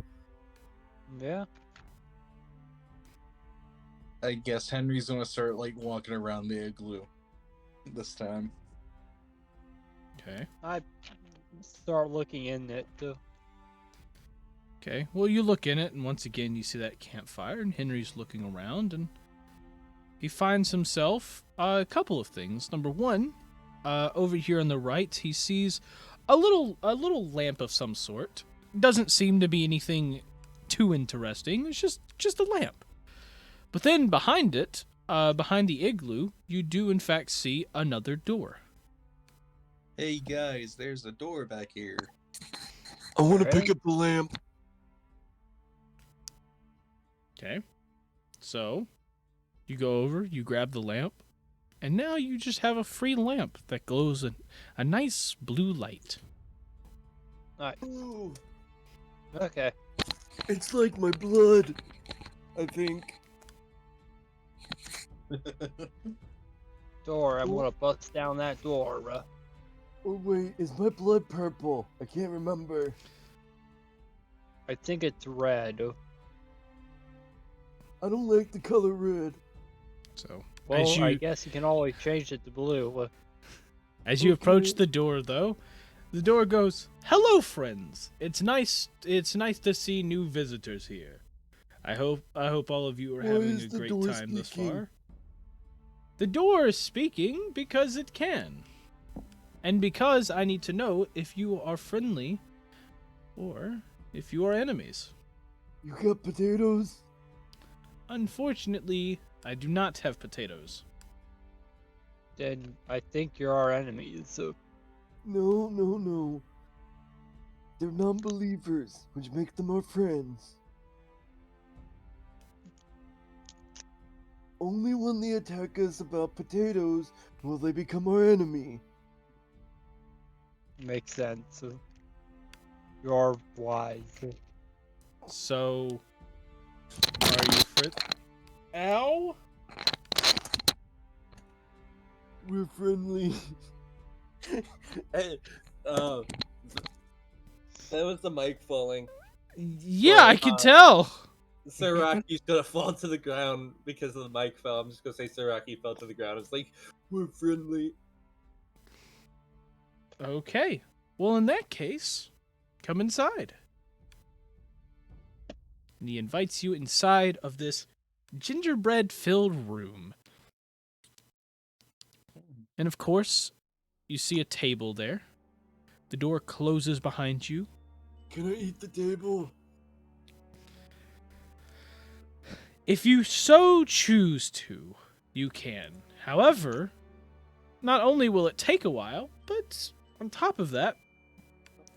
Yeah. I guess Henry's gonna start like walking around the igloo this time. Okay. I start looking in it too. Okay. Well, you look in it, and once again, you see that campfire, and Henry's looking around, and he finds himself a couple of things. Number one, over here on the right, he sees a little lamp of some sort. Doesn't seem to be anything too interesting. It's just a lamp. But then behind it, behind the igloo, you do in fact see another door. Hey guys, there's a door back here. I want to Okay. pick up the lamp. Okay. So, you go over, you grab the lamp, and now you just have a free lamp that glows a nice blue light. Alright. Ooh, Okay. it's like my blood. I think. Door. I'm gonna bust down that door. Oh wait, is my blood purple? I can't remember. I think it's red. I don't like the color red. So, Well, as you I guess you can always change it to blue. as you approach Okay. the door, though, the door goes, "Hello, friends. It's nice to see new visitors here. I hope all of you are Why having is a the great door time thus speaking? far." The door is speaking because it can. And because I need to know if you are friendly or if you are enemies. You got potatoes? Unfortunately, I do not have potatoes. Then I think you're our enemies. So No, no, no. They're non-believers, which make them our friends. Only when they attack us about potatoes will they become our enemy. makes sense. You're wise. So, are you Ow! We're friendly. Hey, that was the mic falling. Yeah, I can tell. Siraki's gonna fall to the ground because of the mic fell. I'm just gonna say Siraki fell to the ground. It's like, We're friendly. Okay. Well, in that case, come inside. And he invites you inside of this gingerbread-filled room. And of course, you see a table there. The door closes behind you. Can I eat the table? If you so choose to, you can. However, not only will it take a while, but on top of that,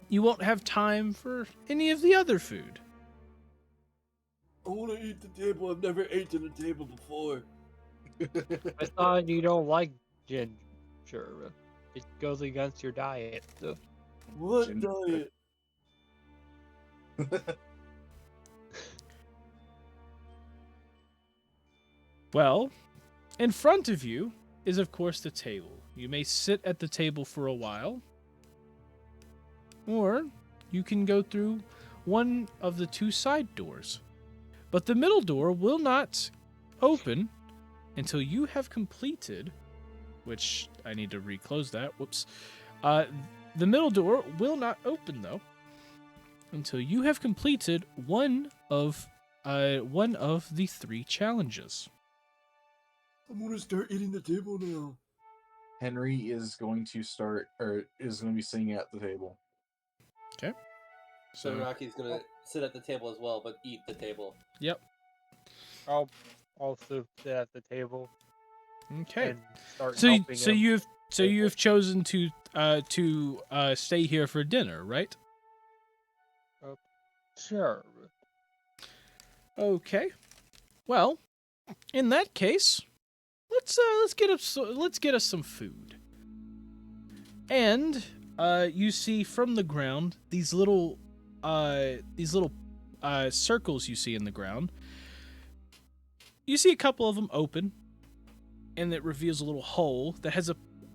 you won't have time for any of the other food. I want to eat the table. I've never eaten a table before. I thought you don't like ginger. It goes against your diet. So. What Ginger. diet? Well, in front of you is, of course, the table. You may sit at the table for a while, or you can go through one of the two side doors. But the middle door will not open until you have completed, which I need to reclose that. Whoops. The middle door will not open, though, until you have completed one of the three challenges. I'm gonna start eating the table now. Henry is going to be sitting at the table. So, Siraki's gonna sit at the table as well, but eat the table. yep. I'll also sit at the table Okay. and start So helping him. you've chosen to stay here for dinner, right? Sure. Okay. Well, in that case, let's get us some food. And you see from the ground these little circles you see in the ground. You see a couple of them open, and it reveals a little hole that has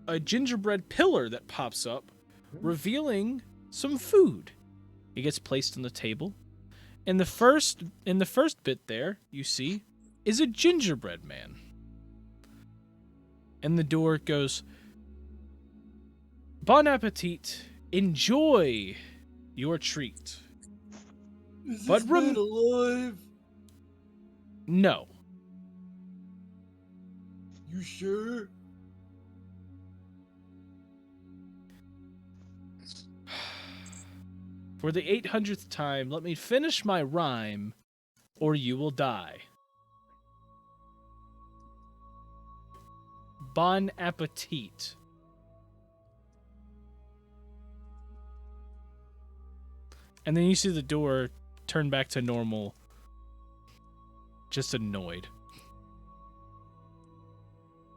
a gingerbread pillar that pops up, revealing some food. It gets placed on the table. In the first bit there, you see, is a gingerbread man. And the door goes, Bon appetit. Enjoy your treat. Is But this man alive? No. You sure? For the 800th time, let me finish my rhyme, or you will die. Bon appetit. And then you see the door turn back to normal, just annoyed.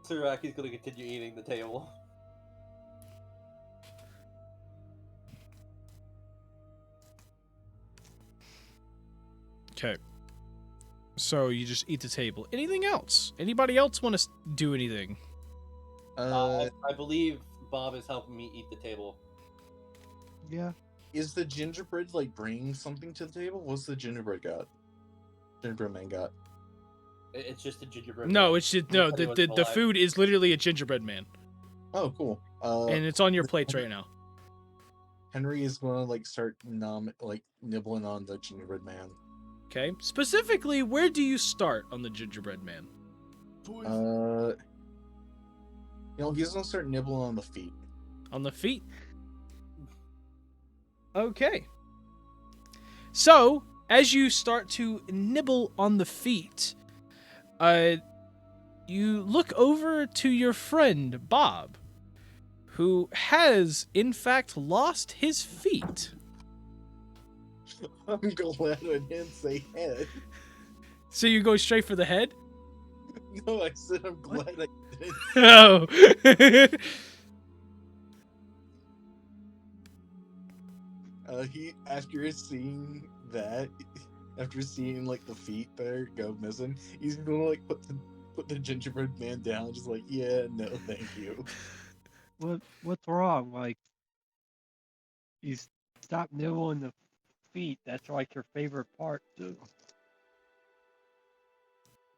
Suraki's gonna continue eating the table. Okay. So you just eat the table. Anything else? Anybody else want to do anything? I believe Bob is helping me eat the table. Yeah. Is the gingerbread like bringing something to the table? What's the gingerbread got? Gingerbread man got. It's just a gingerbread. No, man. it's just no. He said he was The alive. food is literally a gingerbread man, Oh, cool. and it's on your plates right now. Henry is gonna like start nibbling on the gingerbread man. Okay. Specifically, where do you start on the gingerbread man? Boys. He's gonna start nibbling on the feet. On the feet. Okay. So, as you start to nibble on the feet, you look over to your friend, Bob, who has, in fact, lost his feet. I'm glad I didn't say head. So you go straight for the head? No, I said I'm glad I didn't. Oh. After seeing that, after seeing like the feet there go missing, he's gonna like put the gingerbread man down, just like, yeah, no, thank you. What's wrong? Like, you stop nibbling the feet. That's like your favorite part, too.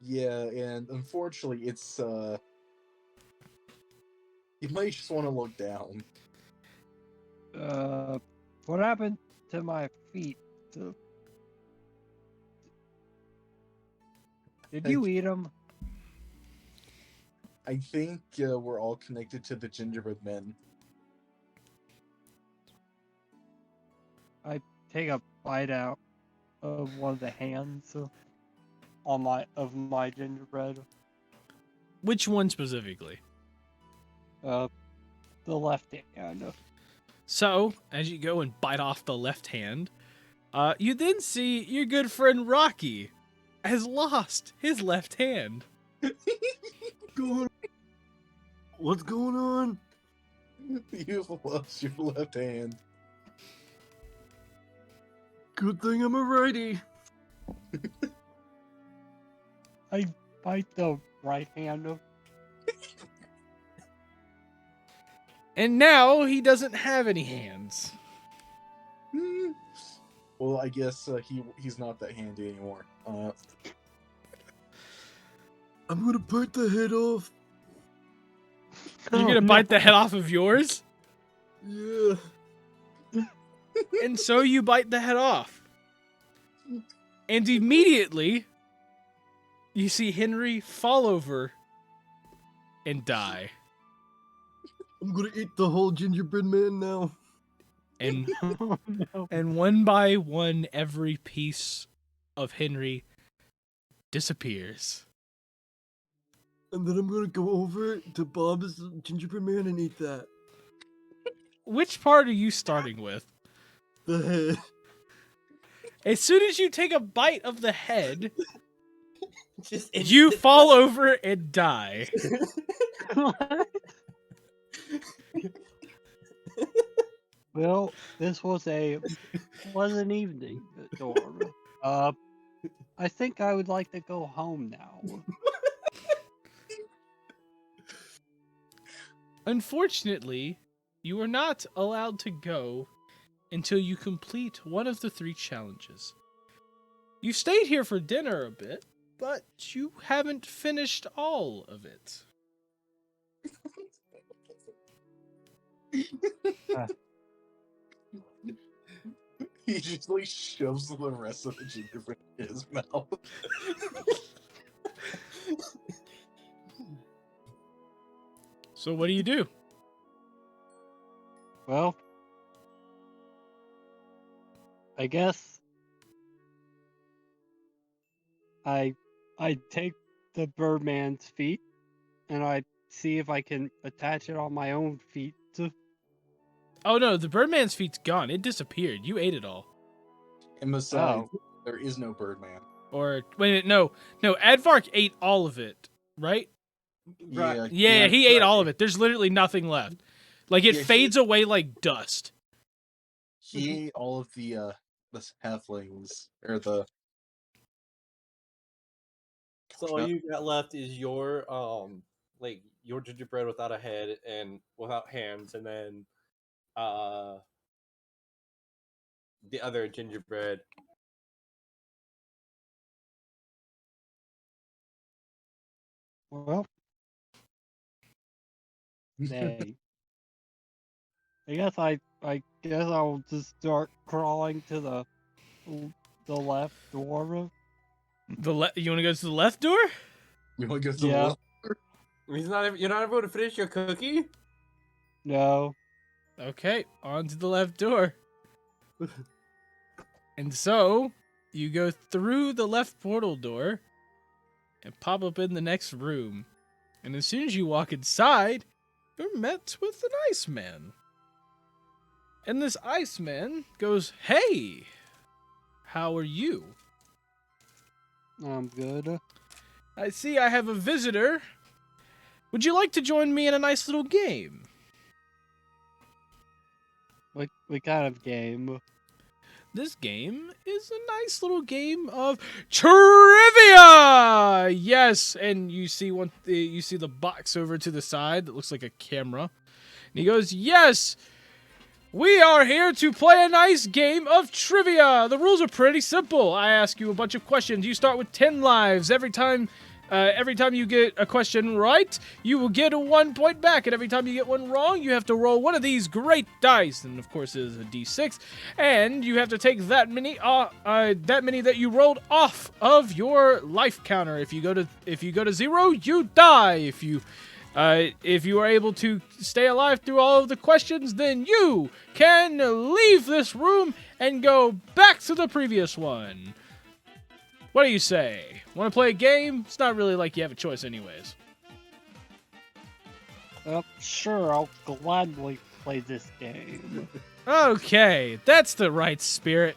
Yeah, and unfortunately, it's you might just want to look down. What happened to my feet? Did you eat them? I think we're all connected to the gingerbread men. I take a bite out of one of the hands of my gingerbread. Which one specifically? The left hand. So, as you go and bite off the left hand, you then see your good friend Rocky has lost his left hand. What's going on? You've lost your left hand. Good thing I'm a righty. I bite the right hand of. And now he doesn't have any hands. Well, I guess he's not that handy anymore. I'm gonna bite the head off. You're gonna bite the head off of yours? Yeah. And so you bite the head off. And immediately, you see Henry fall over and die. I'm gonna eat the whole gingerbread man now. And Oh, no. and one by one, every piece of Henry disappears. And then I'm gonna go over to Bob's gingerbread man and eat that. Which part are you starting with? The head. As soon as you take a bite of the head, Just you fall over and die. What? Well, this was a pleasant evening, Dora. I think I would like to go home now. Unfortunately, you are not allowed to go until you complete one of the 3 challenges. You stayed here for dinner a bit, but you haven't finished all of it. He just like shoves the rest of the gingerbread in his mouth. So what do you do? Well, I guess I take the Birdman's feet and I see if I can attach it on my own feet. Oh no, the Birdman's feet's gone. It disappeared. You ate it all. And besides, there is no Birdman. Or wait, no, Advark ate all of it, right? Right. Yeah, he ate all of it. There's literally nothing left. Like it Yeah, fades away like dust. He ate all of the halflings or the. So all you got left is your like your gingerbread without a head and without hands, and then the other gingerbread. Well, dang. I guess I'll just start crawling to the left door. You want to go to the left door? You want to go to the Yeah. left? You're not able to finish your cookie. No. Okay, on to the left door. And so you go through the left portal door and pop up in the next room. And as soon as you walk inside, you're met with an Iceman. And this Iceman goes, "Hey, how are you? I'm good. I see I have a visitor. Would you like to join me in a nice little game?" What kind of game? This game is a nice little game of trivia. Yes, and you see the box over to the side that looks like a camera. And he goes, "Yes, we are here to play a nice game of trivia. The rules are pretty simple. I ask you a bunch of questions. You start with 10 lives. Every time you get a question right, you will get 1 point back. And every time you get one wrong, you have to roll one of these great dice. And of course, it is a d6. And you have to take that many that you rolled off of your life counter. If you go to 0, you die. If you are able to stay alive through all of the questions, then you can leave this room and go back to the previous one. What do you say? Want to play a game? It's not really like you have a choice anyways. Sure, I'll gladly play this game. Okay, that's the right spirit.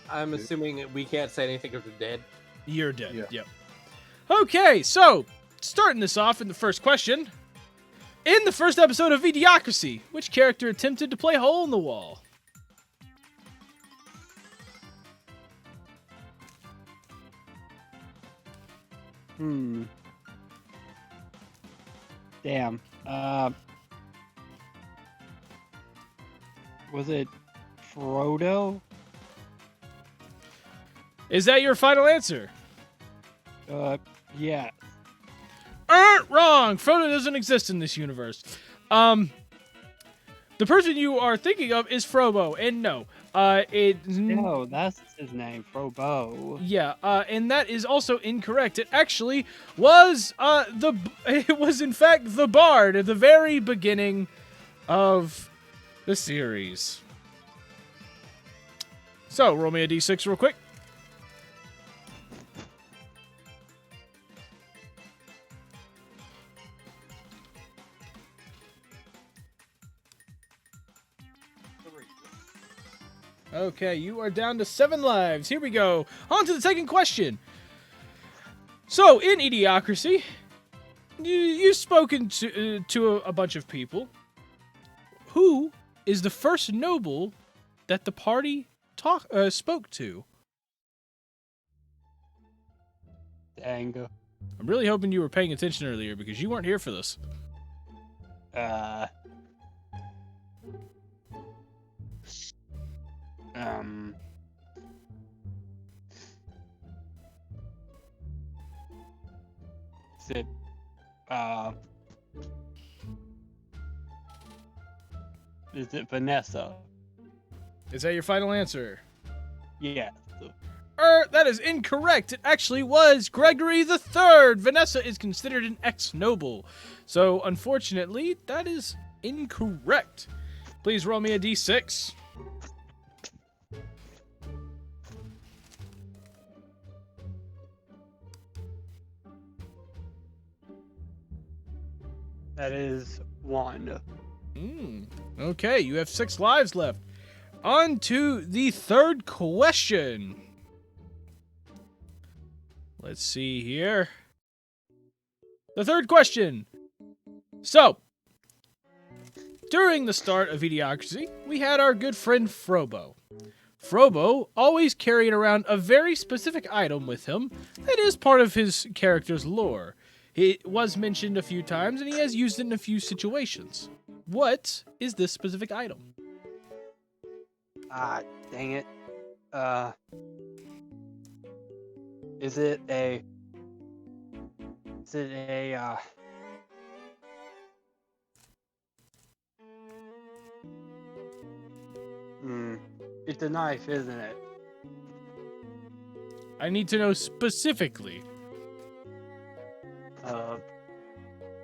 I'm assuming we can't say anything of the dead. You're dead. Yeah. Yep. Okay, so starting this off in the first question. In the first episode of eDIOCRACY, which character attempted to play hole in the wall? Damn. Was it Frodo? Is that your final answer? Yeah. Wrong. Frodo doesn't exist in this universe. The person you are thinking of is Frobo, and no. No, that's his name, Frobo. Yeah, and that is also incorrect. It actually was it was in fact the Bard at the very beginning of the series. So, roll me a d6 real quick. Okay, you are down to 7 lives. Here we go. On to the second question. So, in Idiocracy, you've spoken to a bunch of people. Who is the first noble that the party spoke to? Dang. I'm really hoping you were paying attention earlier because you weren't here for this. Um. Is it, is it Vanessa? Is that your final answer? Yeah. That is incorrect. It actually was Gregory the Third. Vanessa is considered an ex-noble. So, unfortunately, that is incorrect. Please roll me a d6. That is 1. Okay, you have 6 lives left. On to the third question. Let's see here. The third question. So, during the start of Idiocracy, we had our good friend Frobo. Frobo always carried around a very specific item with him that is part of his character's lore. It was mentioned a few times, and he has used it in a few situations. What is this specific item? Ah, dang it. Is it a... It's a knife, isn't it? I need to know specifically.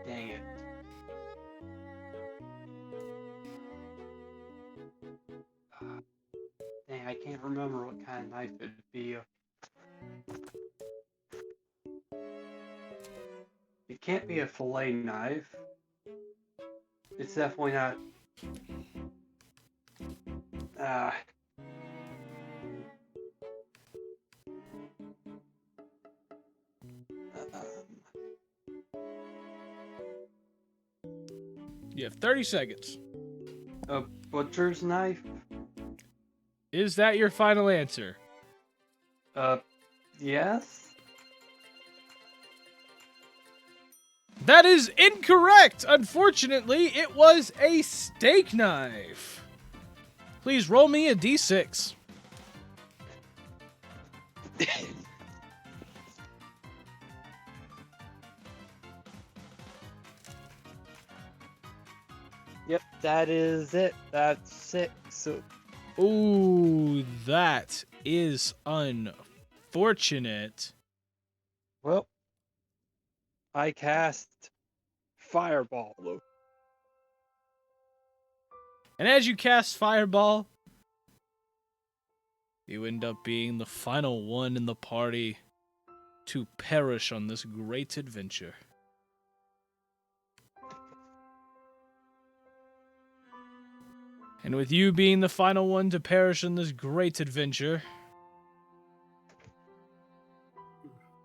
Dang it. Dang, I can't remember what kind of knife it'd be. It can't be a fillet knife. It's definitely not. You have 30 seconds. A butcher's knife? Is that your final answer? Yes? That is incorrect! Unfortunately, it was a steak knife. Please roll me a d6. Yep, that is it. That's 6. Ooh, that is unfortunate. Well, I cast Fireball. And as you cast Fireball, you end up being the final one in the party to perish on this great adventure. And with you being the final one to perish in this great adventure,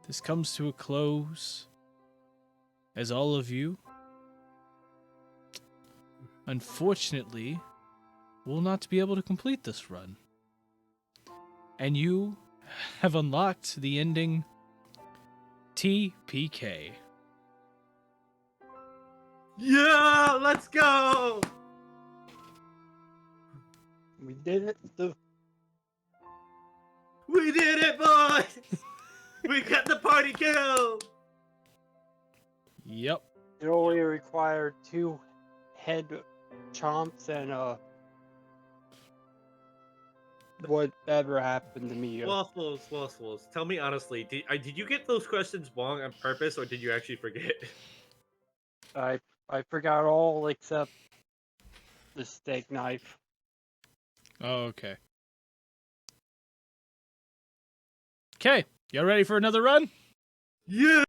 this comes to a close as all of you, unfortunately, will not be able to complete this run. And you have unlocked the ending TPK. Yeah, let's go. We did it. We did it, boys. We got the party killed. Yep. It only required 2 head chomps and whatever happened to me. Waffles. Tell me honestly, did you get those questions wrong on purpose, or did you actually forget? I forgot all except the steak knife. Oh, okay. Okay, y'all ready for another run? Yeah,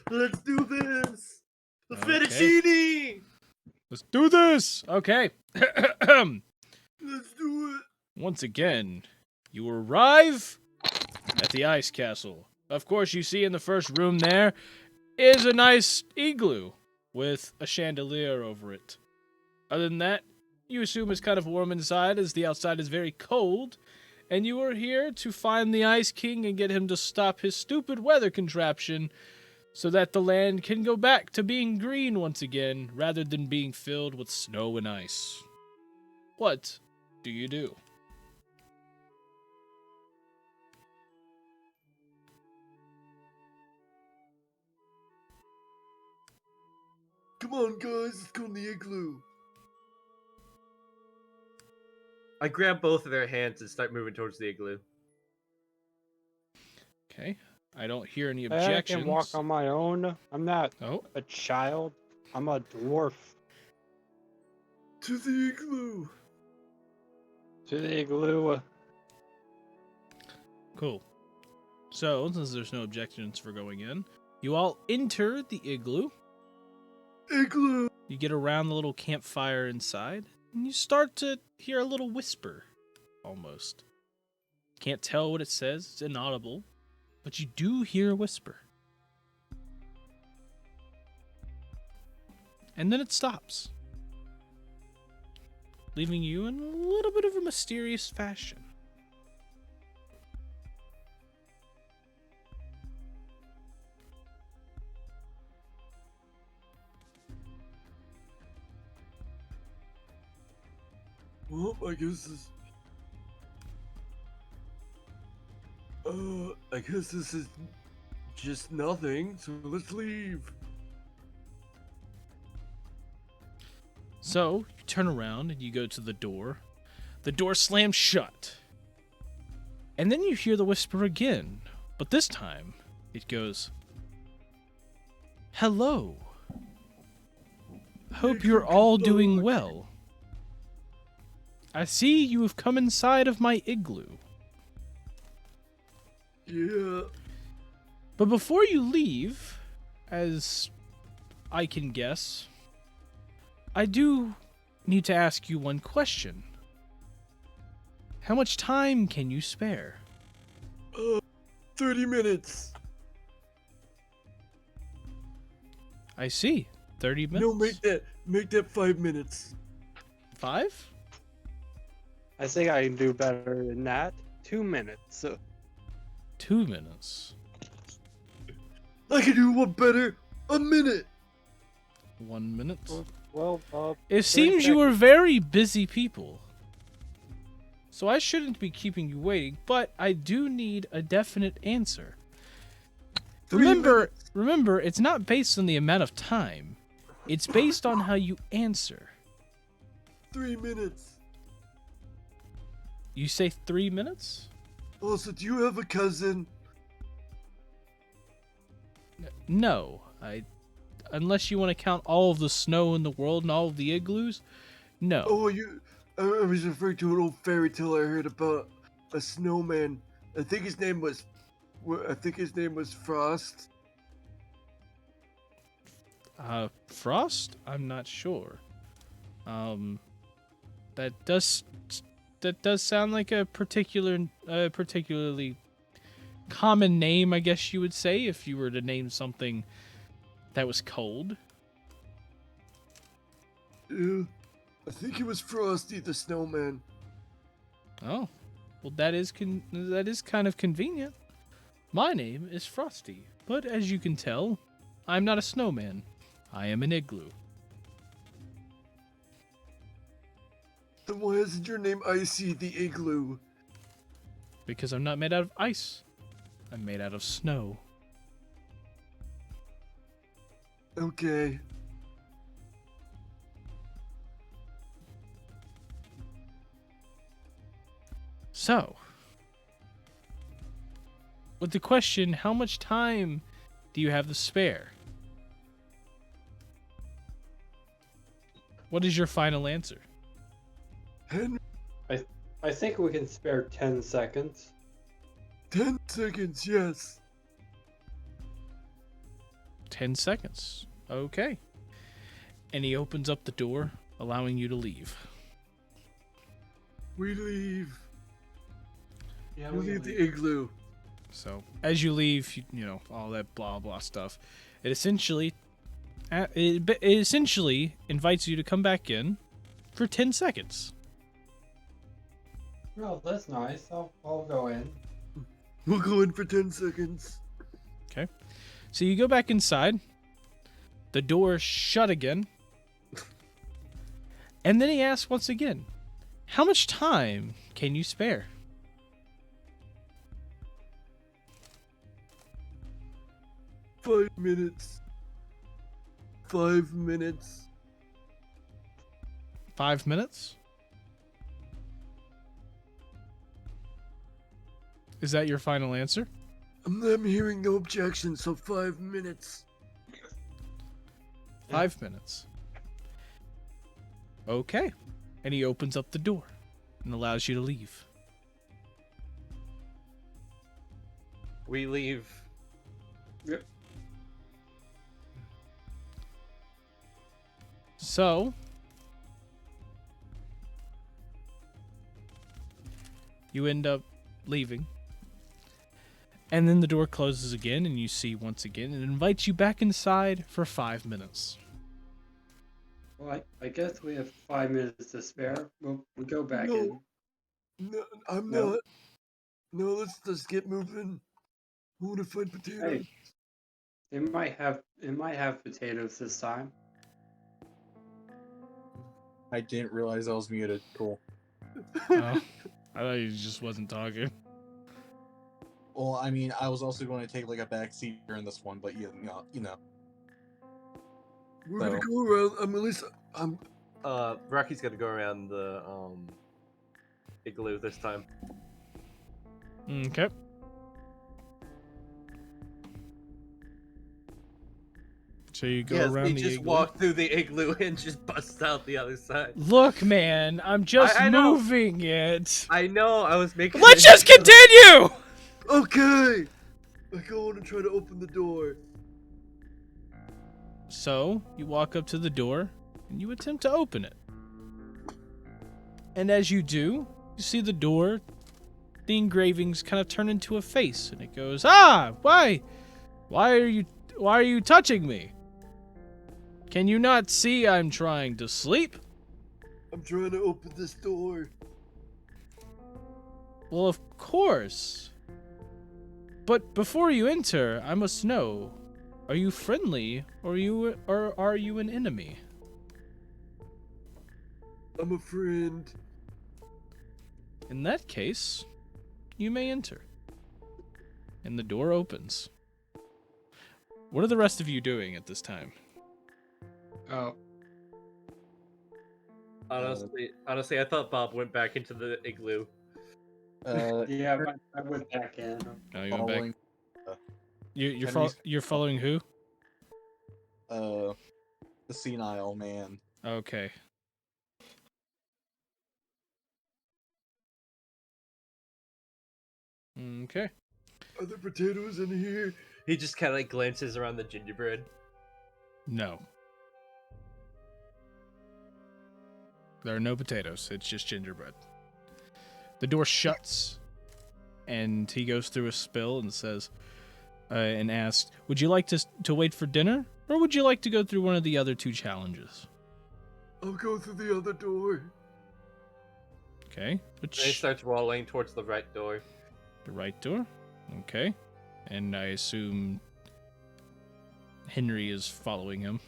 let's do this. The Okay. fettuccine. Let's do this! Okay. Let's do it. once again, you arrive at the ice castle. Of course, you see in the first room there is a nice igloo with a chandelier over it. Other than that, you assume it's kind of warm inside as the outside is very cold, and you are here to find the Ice King and get him to stop his stupid weather contraption so that the land can go back to being green once again rather than being filled with snow and ice. What do you do? Come on, guys, let's go in the igloo. I grab both of their hands and start moving towards the igloo. Okay. I don't hear any I objections. can walk on my own. I'm not Oh, a child. I'm a dwarf. To the igloo. To the igloo. cool. So, since there's no objections for going in, you all enter the igloo. Igloo. You get around the little campfire inside, and you start to hear a little whisper, almost. Can't tell what it says, it's inaudible, but you do hear a whisper. And then it stops, leaving you in a little bit of a mysterious fashion. Well, I guess this. I guess this is just nothing, so let's leave. So, you turn around and you go to the door. The door slams shut. And then you hear the whisper again, but this time it goes, "Hello. Hope you're all doing well. I see you have come inside of my igloo. Yeah. But before you leave, as I can guess, I do need to ask you one question. How much time can you spare?" 30 minutes. I see. 30 minutes? No, make that 5 minutes. 5? I think I can do better than that. 2 minutes. 2 minutes. I can do one better. A minute. 1 minute. Well, It 30 seems you are seconds. very busy people. So I shouldn't be keeping you waiting, but I do need a definite answer. 3 Remember, minutes. it's not based on the amount of time. It's based on how you answer. 3 minutes. You say 3 minutes? Also, do you have a cousin? No. Unless you want to count all of the snow in the world and all of the igloos? No. Oh, I was referring to an old fairy tale I heard about a snowman. I think his name was Frost. Frost? I'm not sure. That does sound like a particularly common name, I guess you would say, if you were to name something that was cold. Yeah, I think it was Frosty the Snowman. Oh, well, that is kind of convenient. My name is Frosty, but as you can tell, I'm not a snowman. I am an igloo. Then why isn't your name Icy the Igloo? Because I'm not made out of ice. I'm made out of snow. Okay. So, with the question, how much time do you have to spare? What is your final answer? Henry, I think we can spare 10 seconds. 10 seconds, yes. 10 seconds. Okay. And he opens up the door, allowing you to leave. We leave. Yeah, You we leave leave. the igloo. So as you leave, you know all that blah blah stuff. It essentially invites you to come back in for 10 seconds. Well, that's nice. I'll go in. We'll go in for 10 seconds. Okay. So you go back inside. The door shut again. And then he asks once again, how much time can you spare? 5 minutes. 5 minutes. 5 minutes? Is that your final answer? I'm hearing no objection, so 5 minutes. 5 minutes. Okay. And he opens up the door and allows you to leave. We leave. Yep. So, you end up leaving. And then the door closes again, and you see once again, it invites you back inside for 5 minutes. Well, I guess we have 5 minutes to spare. We'll go back No. in. No, I'm No. not. No, let's get moving. I want to find potatoes. Hey, it might have potatoes this time. I didn't realize I was muted. Cool. Oh, I thought he just wasn't talking. Well, I mean, I was also going to take like a back seat during this one, but you know. We're gonna go around. At least I'm. Rocky's gonna go around the igloo this time. Okay. So you go around he the just igloo. walked through the igloo and just busts out the other side. Look, man, I'm just I know. moving it. I know, I was making. Let's just continue! Okay. I go on and try to open the door. So, you walk up to the door, and you attempt to open it. And as you do, you see the door, the engravings kind of turn into a face, and it goes, why are you touching me? Can you not see I'm trying to sleep? I'm trying to open this door. Well, of course. But before you enter, I must know, are you friendly or are you an enemy? I'm a friend. In that case, you may enter. And the door opens. What are the rest of you doing at this time? Oh, Honestly, I thought Bob went back into the igloo. yeah, I went back in. Oh, you went back. Following, You're following who? the senile man. Okay. Okay. Are there potatoes in here? He just kind of like glances around the gingerbread. No. There are no potatoes. It's just gingerbread. The door shuts, and he goes through a spill and says, and asks, "Would you like to wait for dinner, or would you like to go through one of the other two challenges?" I'll go through the other door. Okay. And he Which starts rolling towards the right door. the right door? Okay. And I assume Henry is following him.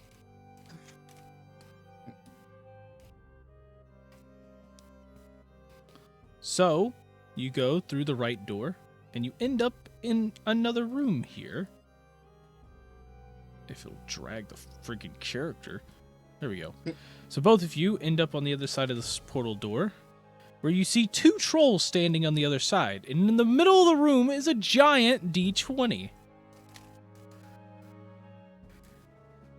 So, you go through the right door, and you end up in another room here. If it'll drag the freaking character. There we go. So both of you end up on the other side of this portal door, where you see two trolls standing on the other side, and in the middle of the room is a giant D20.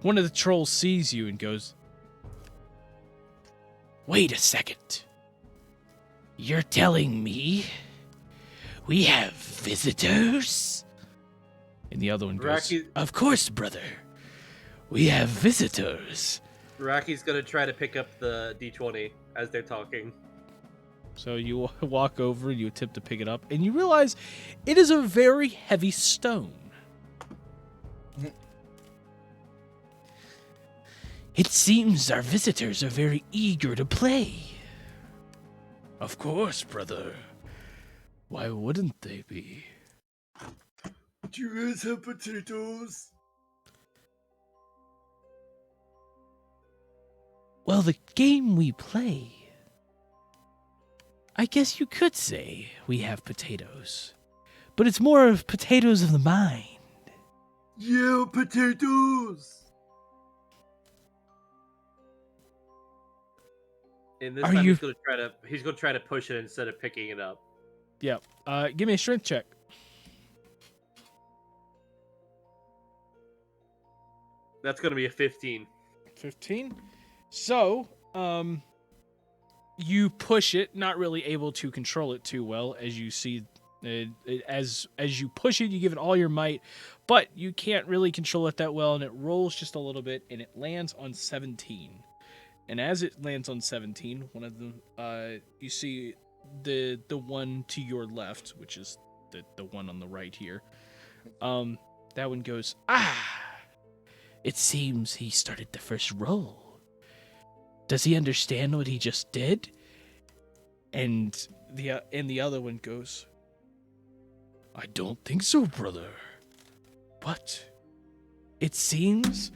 One of the trolls sees you and goes, "Wait a second. You're telling me we have visitors?" And the other one goes, Rocky- "Of course, brother. We have visitors." Rocky's gonna try to pick up the D20 as they're talking. So you walk over, you attempt to pick it up, and you realize it is a very heavy stone. It seems our visitors are very eager to play. Of course, brother. Why wouldn't they be? Do you guys have potatoes? Well, the game we play, I guess you could say we have potatoes. But it's more of potatoes of the mind. Yeah, potatoes. And this Are time you- he's gonna try to push it instead of picking it up. Yep. Give me a strength check. That's gonna be a 15. 15. So, you push it, not really able to control it too well, as you see. As you push it, you give it all your might, but you can't really control it that well, and it rolls just a little bit, and it lands on 17. And as it lands on 17, one of them, you see the one to your left, which is the one on the right here. That one goes, It seems he started the first roll. Does he understand what he just did? And the other one goes, I don't think so, brother. But it seems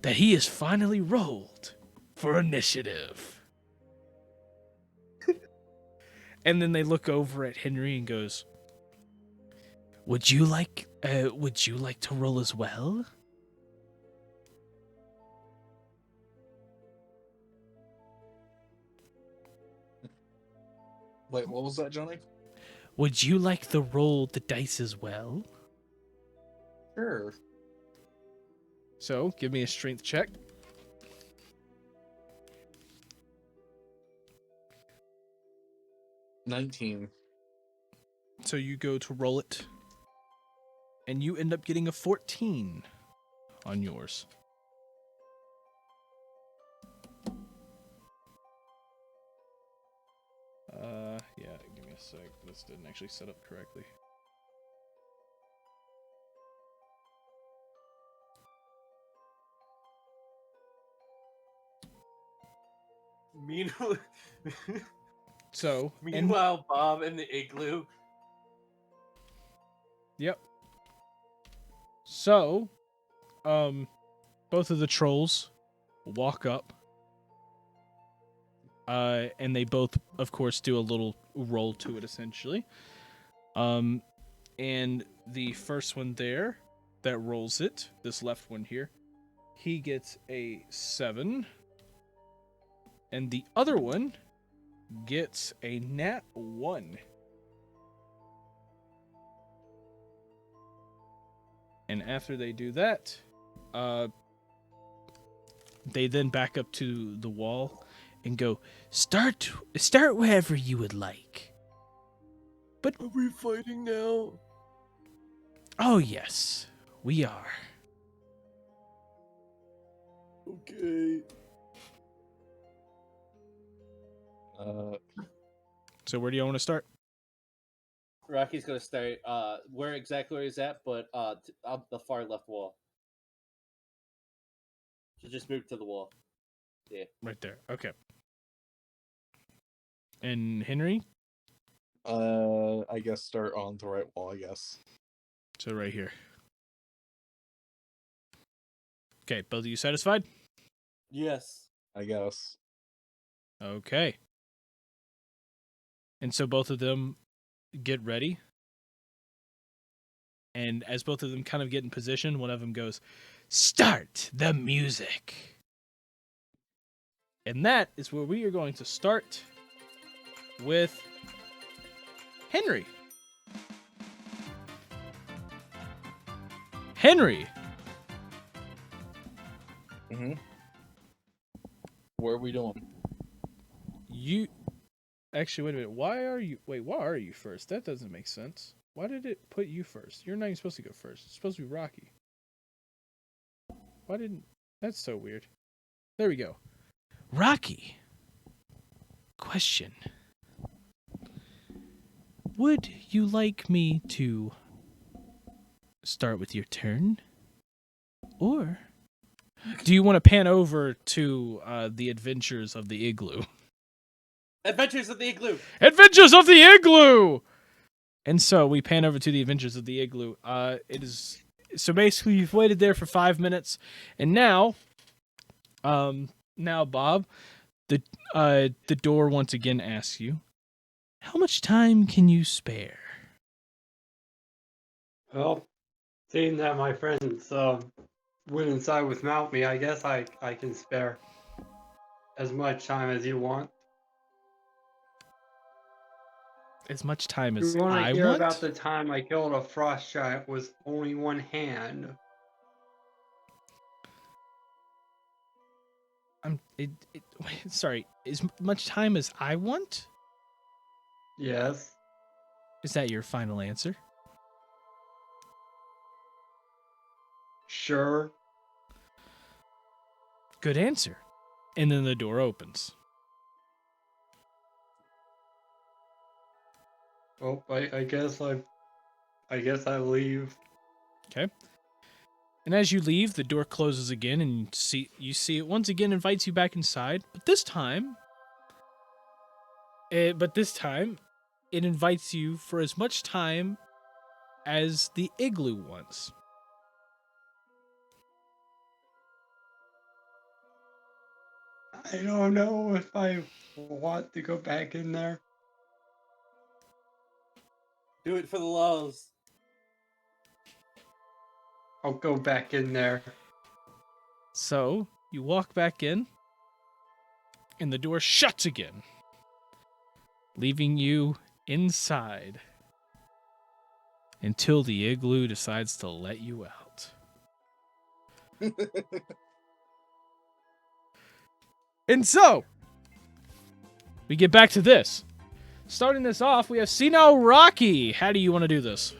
that he has finally rolled for initiative. And then they look over at Henry and goes, Would you like to roll as well? Wait, what was that, Johnny? Would you like to roll the dice as well? Sure. So, give me a strength check. $19. So you go to roll it, and you end up getting a 14 on yours. Yeah, give me a sec. This didn't actually set up correctly. Meanwhile, So, meanwhile, Bob in the igloo. Yep. So, both of the trolls walk up, and they both, of course, do a little roll to it, essentially. And the first one there that rolls it, this left one here, he gets a 7, and the other one gets a nat 1. And after they do that, they then back up to the wall and go, Start wherever you would like. But Are we fighting now? oh yes, we are. Okay. So where do you want to start? Rocky's gonna start. Where exactly is that? But on the far left wall. So just move to the wall. Yeah. Right there. Okay. And Henry? I guess start on the right wall, I guess. So right here. Okay, both of you satisfied? Yes. I guess. Okay. And so both of them get ready. And as both of them kind of get in position, one of them goes, Start the music. And that is where we are going to start with Henry. Henry, Mm-hmm. What are we doing? you actually wait a minute. Why are you first? That doesn't make sense. Why did it put you first? You're not even supposed to go first. It's supposed to be Rocky. Why didn't that's so weird. There we go. Rocky. Question. would you like me to start with your turn? Or do you want to pan over to the Adventures of the Igloo? Adventures of the Igloo. Adventures of the Igloo! And so we pan over to the Adventures of the Igloo. It is so basically you've waited there for 5 minutes, and now Bob, the door once again asks you, how much time can you spare? Well, seeing that my friends went inside without me, I guess I can spare as much time as you want. As much time You as want I to hear want? about the time I killed a frost giant with only one hand? Sorry, as much time as I want? Yes. Is that your final answer? Sure. Good answer. And then the door opens. Well, I guess I leave. Okay. And as you leave, the door closes again, and you see it once again invites you back inside. But this time, it invites you for as much time as the igloo wants. I don't know if I want to go back in there. Do it for the lulz. I'll go back in there. So you walk back in, and the door shuts again, leaving you inside until the igloo decides to let you out. And so, we get back to this. Starting this off, we have Senile Rocky. How do you want to do this?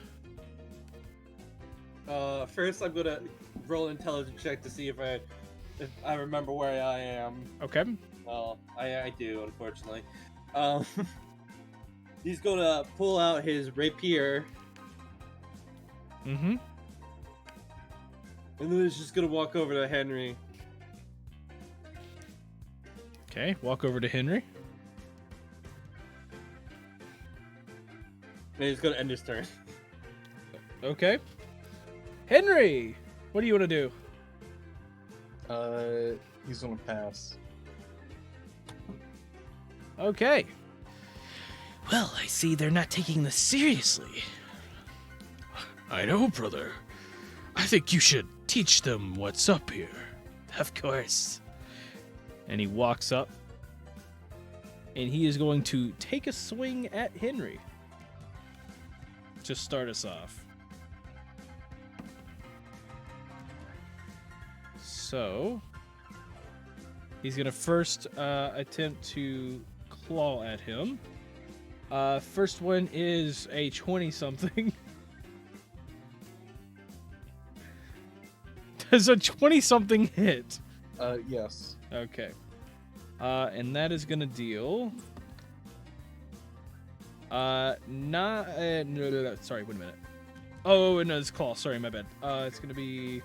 First, I'm gonna roll an intelligence check to see if I remember where I am. Okay. Well, I do, unfortunately. He's gonna pull out his rapier, Mm-hmm. and then he's just gonna walk over to Henry. Okay, walk over to Henry. And he's gonna end his turn. Okay. Henry, what do you want to do? He's gonna pass. Okay. Well, I see they're not taking this seriously. I know, brother. I think you should teach them what's up here. Of course. And he walks up, and he is going to take a swing at Henry to start us off. So, he's going to first attempt to claw at him. First one is a 20-something. Does a 20-something hit? Yes. Okay. And that is going to deal... no, sorry, wait a minute. Oh, no, it's claw. Sorry, my bad. It's going to be...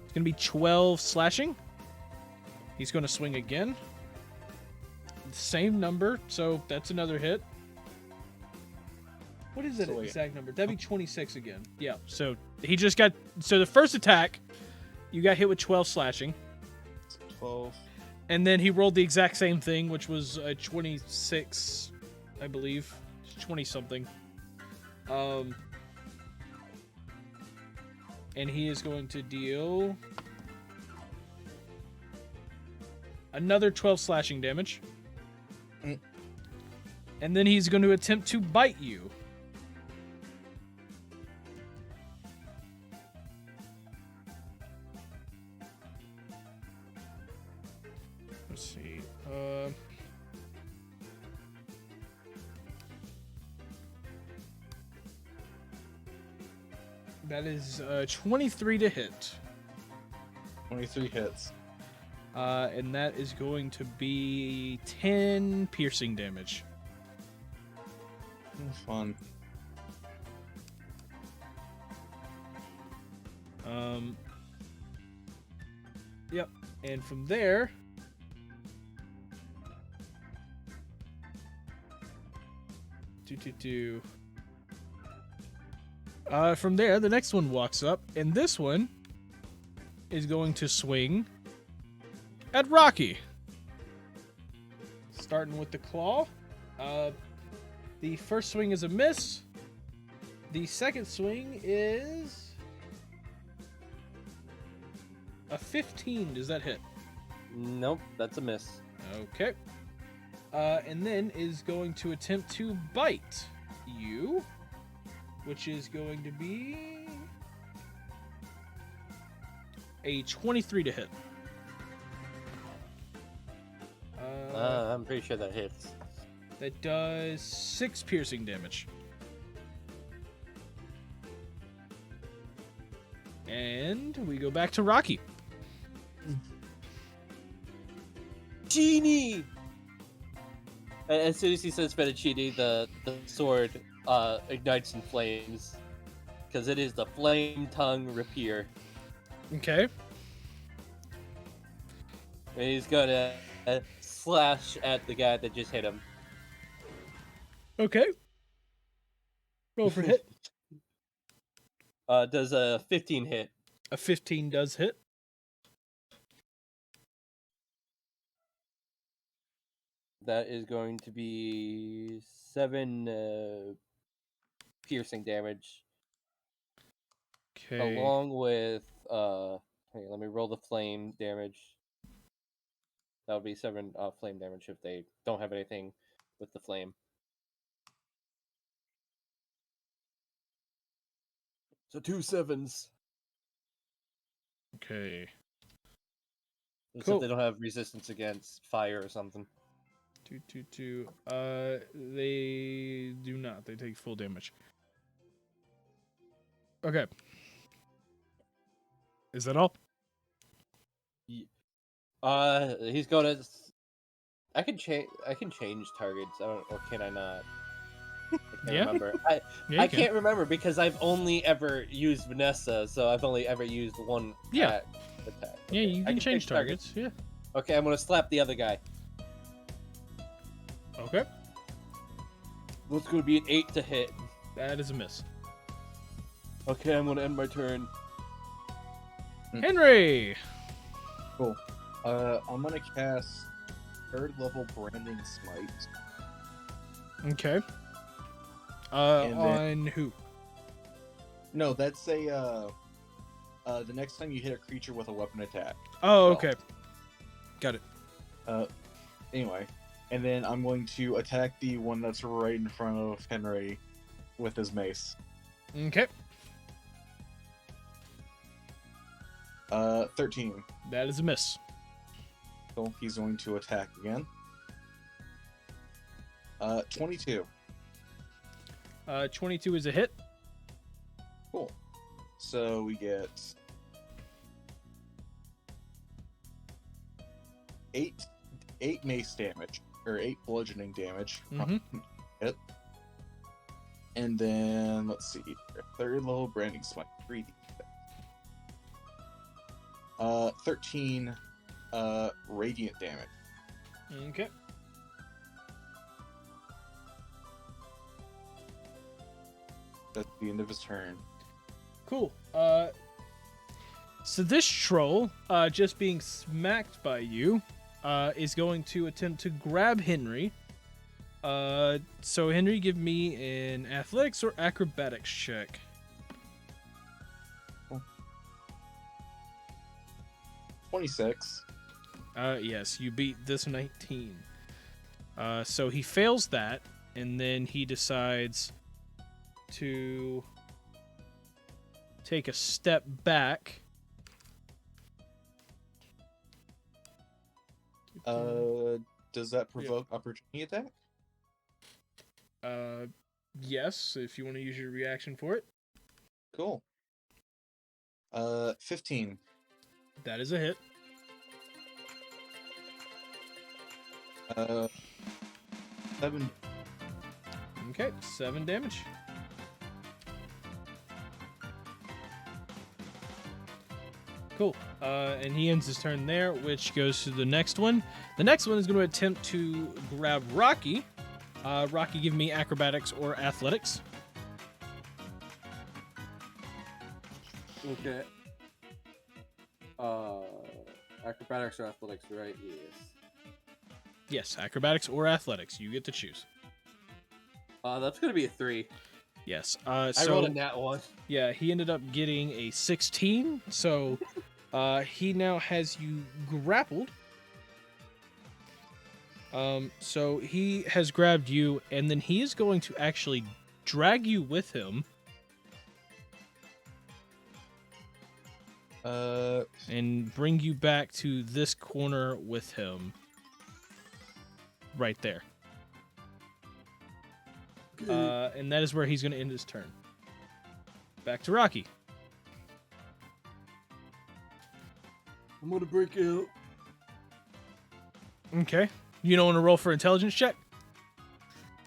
It's going to be 12 slashing. He's going to swing again. Same number, so that's another hit. What is that So, exact number? That'd be 26 again. Yeah, so he just got... So the first attack, you got hit with 12 slashing. 12. And then he rolled the exact same thing, which was a 26, I believe. 20-something. And he is going to deal another 12 slashing damage. And then he's going to attempt to bite you. Let's see. That is 23 to hit. 23 hits. And that is going to be 10 piercing damage. Fun. Yep. And from there, from there, the next one walks up, and this one is going to swing at Rocky. Starting with the claw. The first swing is a miss. The second swing is a 15. Does that hit? Nope, that's a miss. Okay. And then is going to attempt to bite you, which is going to be a 23 to hit. I'm pretty sure that hits. That does 6 piercing damage. And we go back to Rocky. Genie! And as soon as he says fettuccine, the sword ignites in flames. Because it is the Flame Tongue Rapier. Okay. And he's gonna slash at the guy that just hit him. Okay. Roll for hit. Does a 15 hit? A 15 does hit. That is going to be 7 piercing damage. Okay. Along with hey, let me roll the flame damage. That would be 7 flame damage if they don't have anything with the flame. So 2 7s. Okay. Except Cool. they don't have resistance against fire or something. 2. They do not. They take full damage. Okay. Is that all? He's gonna. I can change targets. I don't, or can I not? I can't Yeah. remember. Yeah, you I can. can't remember because I've only ever used Vanessa, so I've only ever used one Yeah. attack. Yeah, Okay, you I can change targets. Yeah. Okay, I'm gonna slap the other guy. Okay. That's gonna be an 8 to hit. That is a miss. Okay, I'm gonna end my turn. Henry! Cool. I'm gonna cast 3rd level Branding Smite. Okay. And On then- who? No, that's the next time you hit a creature with a weapon attack. Oh, Well. okay. Got it. Anyway, and then I'm going to attack the one that's right in front of Henry with his mace. Okay. 13. That is a miss. So he's going to attack again. 22. 22 is a hit. Cool. So we get 8 mace damage, or 8 bludgeoning damage. Mhm. Hit. And then, let's see, 3rd level Branding Smite, 3d. 13 radiant damage. Okay. That's the end of his turn. Cool. So this troll, just being smacked by you, is going to attempt to grab Henry. So Henry, give me an athletics or acrobatics check. 26. Yes, you beat this 19. So he fails that, and then he decides to take a step back. Does that provoke opportunity attack? Yes, if you want to use your reaction for it. Cool. 15. That is a hit. 7. Okay, 7 damage. Cool. And he ends his turn there, which goes to the next one. The next one is going to attempt to grab Rocky. Rocky, give me acrobatics or athletics. Okay. Acrobatics or athletics, right? Yes. Yes, acrobatics or athletics. You get to choose. That's gonna be a 3. Yes. I So rolled a nat 1. yeah, he ended up getting a 16. So he now has you grappled. So he has grabbed you, and then he is going to actually drag you with him. And bring you back to this corner with him. Right there. And that is where he's going to end his turn. Back to Rocky. I'm gonna break out. Okay. You don't want to roll for intelligence check?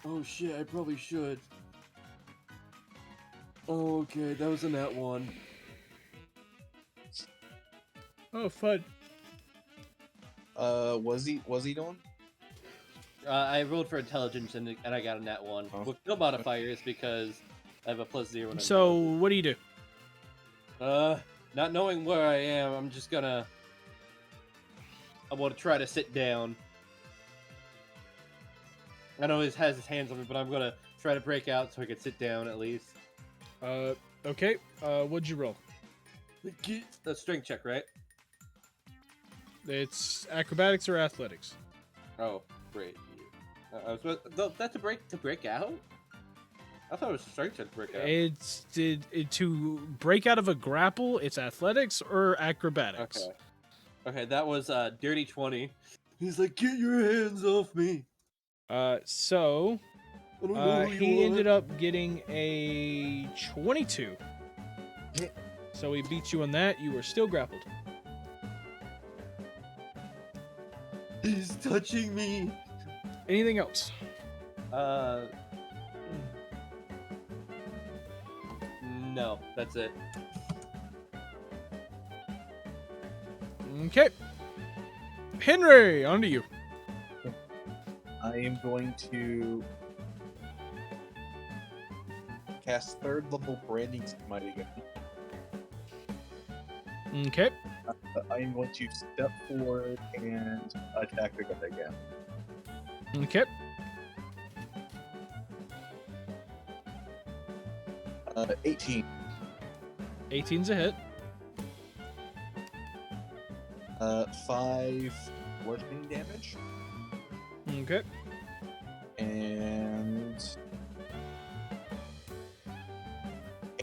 Oh shit, I probably should. Oh, okay, that was a nat 1. Oh, fun. Was he doing? I rolled for intelligence and I got a nat 1. Oh. With no modifiers because I have a +0. In So, what do you do? Not knowing where I am, I want to try to sit down. I know he has his hands on me, but I'm gonna try to break out so I can sit down at least. Okay. What'd you roll? The strength check, right? It's acrobatics or athletics. Oh, great. That's to break out. I thought it was strength check to break out. It's to break out of a grapple. It's athletics or acrobatics. Okay, that was dirty 20. He's like, get your hands off me. So I don't know who he you ended are. up getting a 22. So he beat you on that. You were still grappled. He's touching me. Anything else? No, that's it. Okay. Henry, on to you. I am going to cast 3rd level branding smite again. Okay. I am going to step forward and attack the guy again. Okay. 18. 18's a hit. 5 bludgeoning damage. Okay. And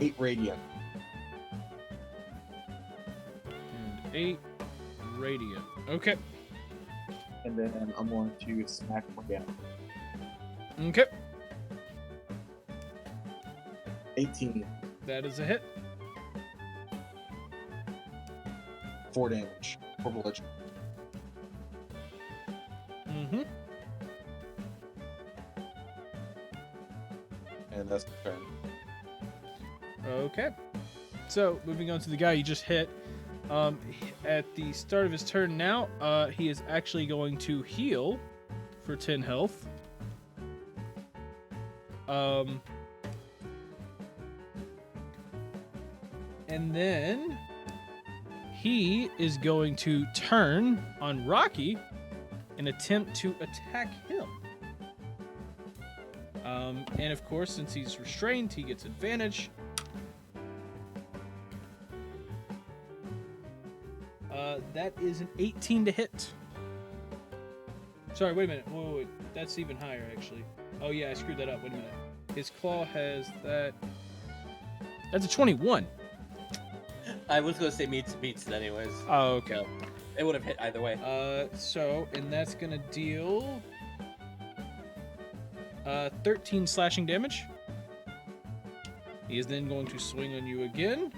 8 radiant. And 8 radiant. Okay. And then I'm going to smack him again. Okay. 18. That is a hit. 4 damage. 4 bludgeoning. Mm-hmm. And that's the turn. Okay. So, moving on to the guy you just hit. At the start of his turn now, he is actually going to heal for 10 health. And then he is going to turn on Rocky and attempt to attack him. And of course, since he's restrained, he gets advantage. That is an 18 to hit. Sorry, wait a minute. Wait. That's even higher, actually. Oh, yeah, I screwed that up. Wait a minute. His claw has that. That's a 21. I was gonna say meets it anyways. Oh, okay. No, it would have hit either way. And that's gonna deal 13 slashing damage. He is then going to swing on you again,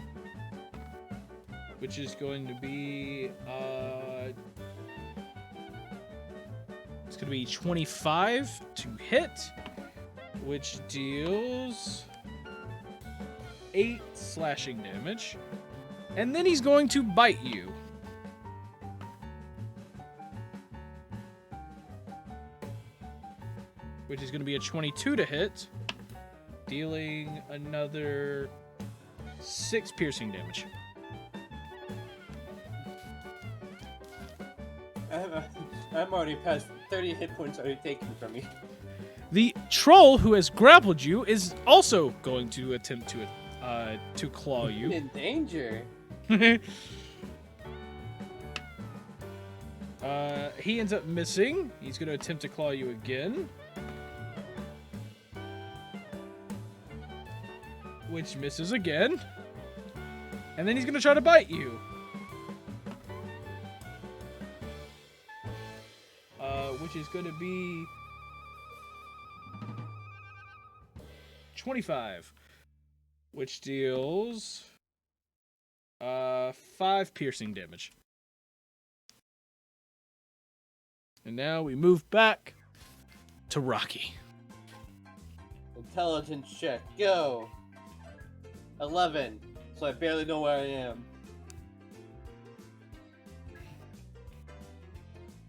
which is going to be It's going to be 25 to hit, which deals 8 slashing damage. And then he's going to bite you. Which is going to be a 22 to hit, dealing another 6 piercing damage. I'm already past 30 hit points already taken from me. The troll who has grappled you is also going to attempt to claw you. In danger. He ends up missing. He's going to attempt to claw you again. Which misses again. And then he's going to try to bite you. Which is going to be 25. Which deals 5 piercing damage. And now we move back to Rocky. Intelligence check. Go. 11. So I barely know where I am.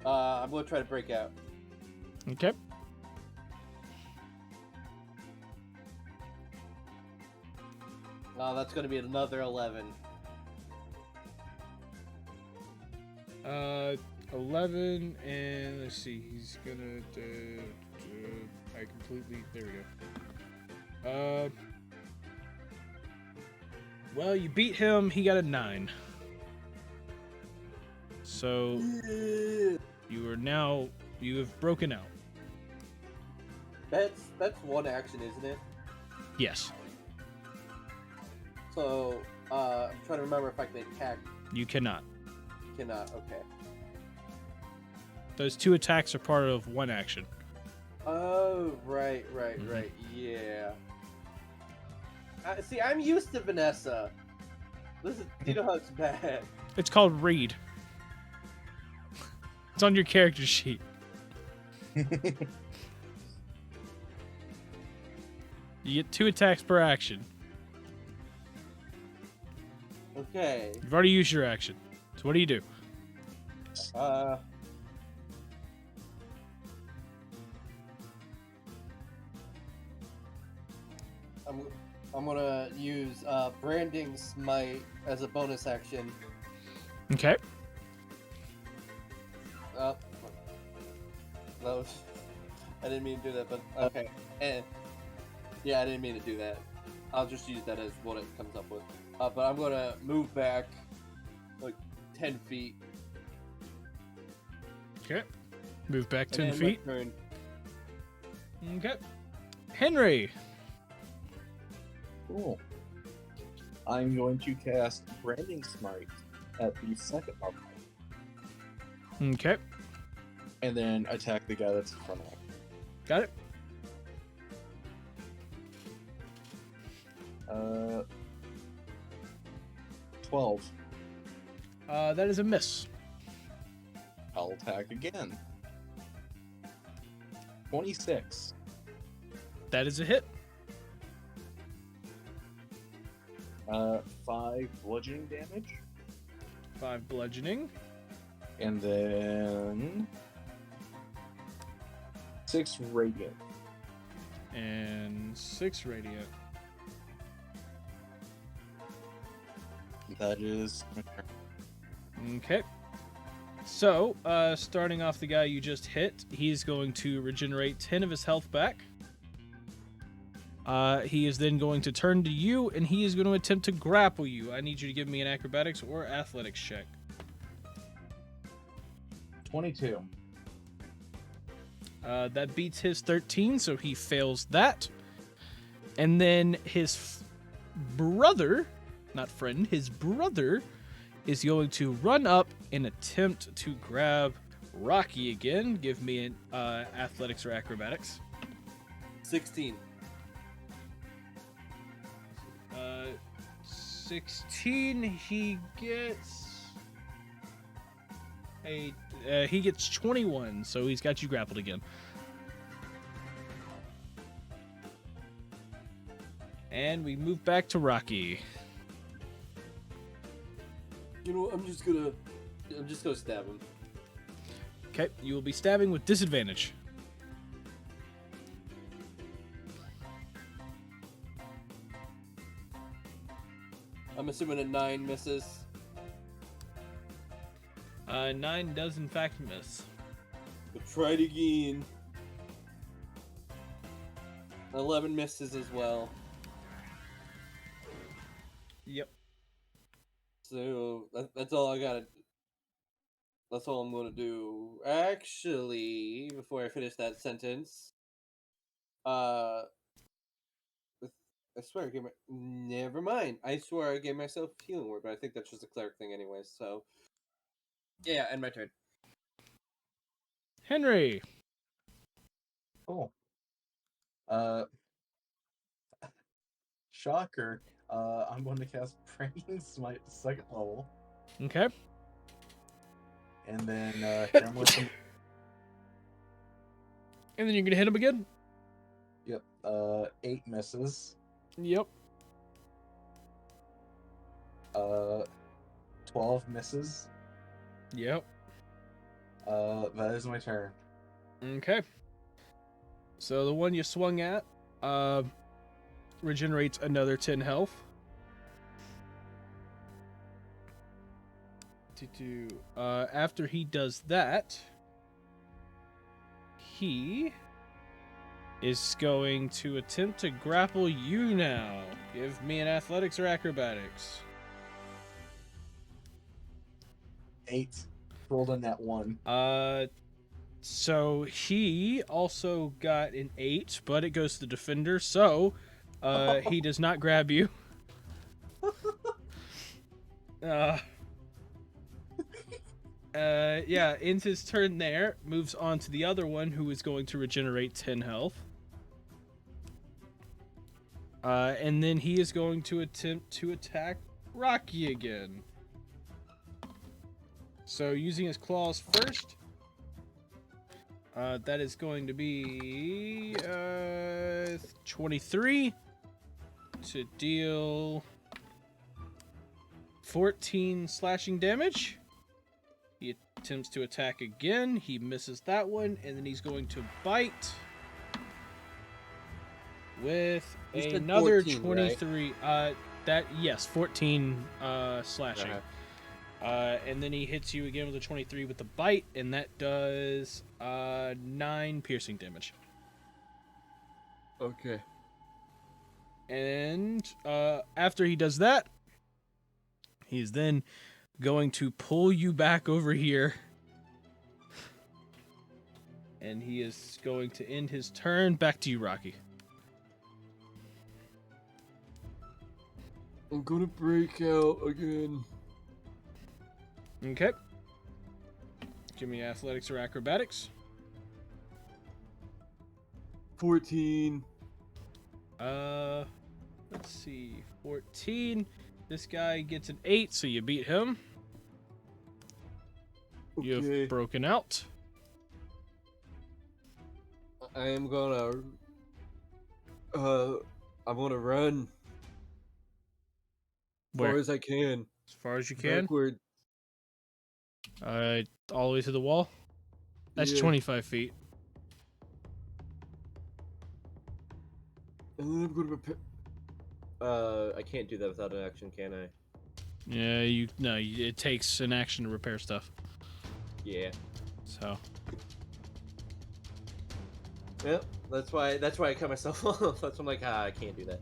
I'm gonna try to break out. Okay. That's gonna be another 11. 11, and let's see, he's gonna I completely, there we go. Well, you beat him, he got a 9. So, you have broken out. That's one action, isn't it? Yes. So, I'm trying to remember if I can attack. You cannot. Cannot, okay. Those 2 attacks are part of one action. Oh, right, yeah. See, I'm used to Vanessa. You know how it's bad. It's called Read. It's on your character sheet. You get 2 attacks per action. Okay. You've already used your action. So what do you do? I'm gonna use Branding Smite as a bonus action. Okay. That was, I didn't mean to do that, but okay. And yeah, I didn't mean to do that. I'll just use that as what it comes up with. But I'm gonna move back like 10 feet. Okay. Move back and 10 end feet. my turn. Okay. Henry. Cool. I'm going to cast Branding Smite at the second level, Okay. and then attack the guy that's in front of me. Got it. 12. That is a miss. I'll attack again. 26. That is a hit. 5 bludgeoning damage, 5 bludgeoning. and then 6 radiant. And 6 radiant. That is my turn. Okay. So, starting off the guy you just hit, he's going to regenerate 10 of his health back. He is then going to turn to you, and he is going to attempt to grapple you. I need you to give me an acrobatics or athletics check. 22. That beats his 13, so he fails that. And then his brother, not friend, his brother is going to run up and attempt to grab Rocky again. Give me an athletics or acrobatics. 16. 16, he gets He gets 21, so he's got you grappled again. And we move back to Rocky. You know, I'm just gonna stab him. Okay, you will be stabbing with disadvantage. I'm assuming a 9 misses. 9 does in fact miss. We'll try it again. 11 misses as well. Yep. So that's all I gotta. That's all I'm gonna do. Actually, before I finish that sentence, I swear I gave my. Never mind. I swear I gave myself a healing word, but I think that's just a cleric thing, anyways. So, yeah, end my turn. Henry. Cool. Shocker. I'm going to cast Praying Smite second level, Okay. and then hit him with some. And then you're gonna hit him again. Yep. 8 misses. Yep. 12 misses. Yep. That is my turn. Okay. So the one you swung at regenerates another 10 health. After he does that, he is going to attempt to grapple you now. Give me an athletics or acrobatics. 8. Rolled on that 1. So he also got an 8, but it goes to the defender, so he does not grab you. Yeah, ends his turn there, moves on to the other one who is going to regenerate 10 health. And then he is going to attempt to attack Rocky again. So using his claws first, that is going to be 23 to deal 14 slashing damage. He attempts to attack again. He misses that one, and then he's going to bite with another 14, 23. Yes, 14 slashing. And then he hits you again with a 23 with the bite, and that does 9 piercing damage. Okay. And after he does that, he's then going to pull you back over here. And he is going to end his turn. Back to you, Rocky. I'm gonna break out again. Okay. Give me athletics or acrobatics. 14. Let's see. 14. This guy gets an 8, so you beat him. You Okay. have broken out. I am gonna. I'm gonna run as Where? far as I can. As far as you can. Backward. All the way to the wall. That's Yeah. 25 feet. And then I'm gonna repair. I can't do that without an action, can I? Yeah, it takes an action to repair stuff. Yeah. So. Yep. That's why I cut myself off. That's why I'm like, I can't do that.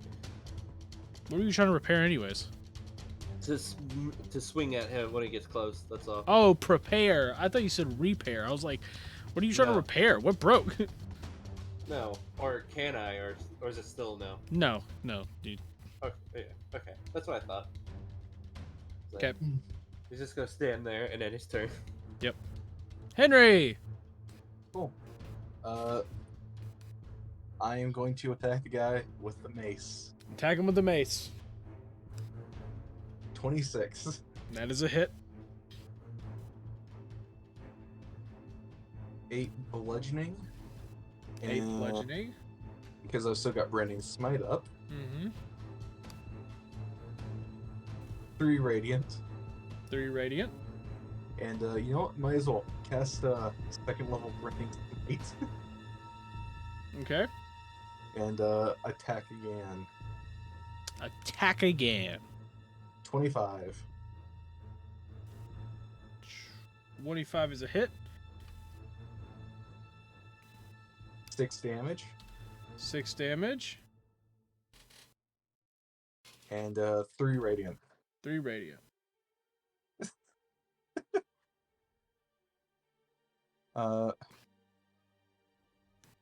What are you trying to repair anyways? To swing at him when he gets close. That's all. Oh, prepare. I thought you said repair. I was like, what are you trying to No. repair? What broke? No. Or can I? Or is it still no? No, dude. Oh, yeah. Okay. That's what I thought. So, Okay. He's just gonna stand there and end his turn. Yep. Henry! Cool. I am going to attack the guy with the mace. Attack him with the mace. 26. That is a hit. 8 bludgeoning. 8 and bludgeoning. Because I've still got Branding Smite up. Mm-hmm. 3 radiant. 3 radiant. And you know what? Might as well cast second level Branding Smite. Okay. And attack again. Attack again. 25. 25 is a hit. 6 damage. 6 damage. And 3 radiant. 3 radiant. That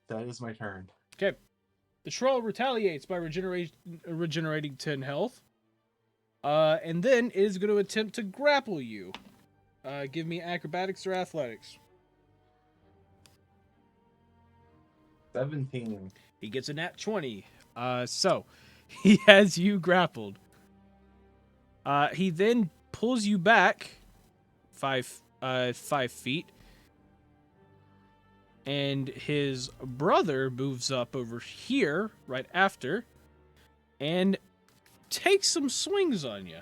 is my turn. Okay. The troll retaliates by regenerating 10 health. And then it is going to attempt to grapple you. Give me acrobatics or athletics. 17. He gets a nat 20. So he has you grappled. He then pulls you back 5 feet. And his brother moves up over here right after and takes some swings on you.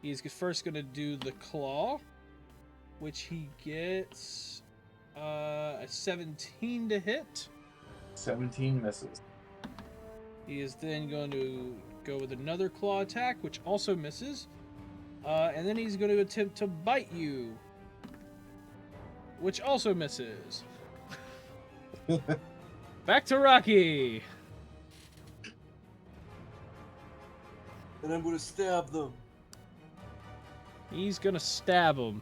He's first going to do the claw, which he gets a 17 to hit. 17 misses. He is then going to go with another claw attack, which also misses. And then he's going to attempt to bite you, which also misses. Back to Rocky. And I'm gonna stab them. He's going to stab him.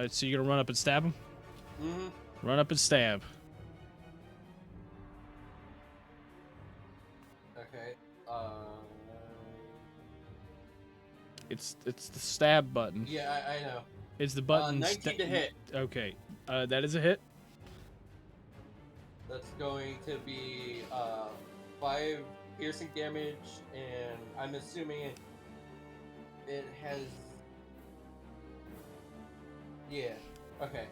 So you're going to run up and stab him? Mm-hmm. Run up and stab. Okay. It's the stab button. Yeah, I know. It's the button. 19 to hit. Okay. That is a hit. That's going to be 5 piercing damage, and I'm assuming it has. Yeah. Okay.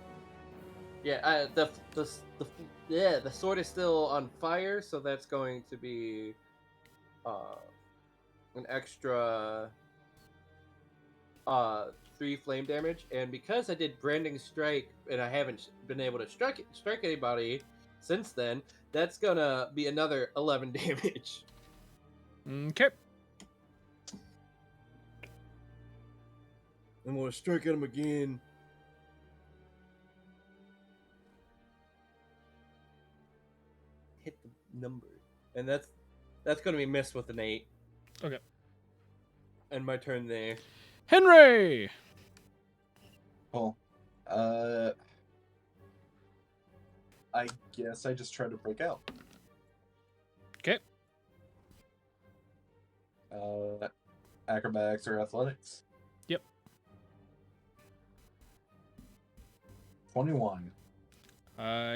Yeah. The sword is still on fire, so that's going to be an extra 3 flame damage, and because I did branding strike and I haven't been able to strike anybody since then, that's gonna be another 11 damage. Okay. I'm gonna strike at him again. Hit the number, and that's gonna be missed with an 8. Okay. And my turn there. Henry! Cool. I guess I just try to break out. Okay. Acrobatics or athletics? Yep. 21.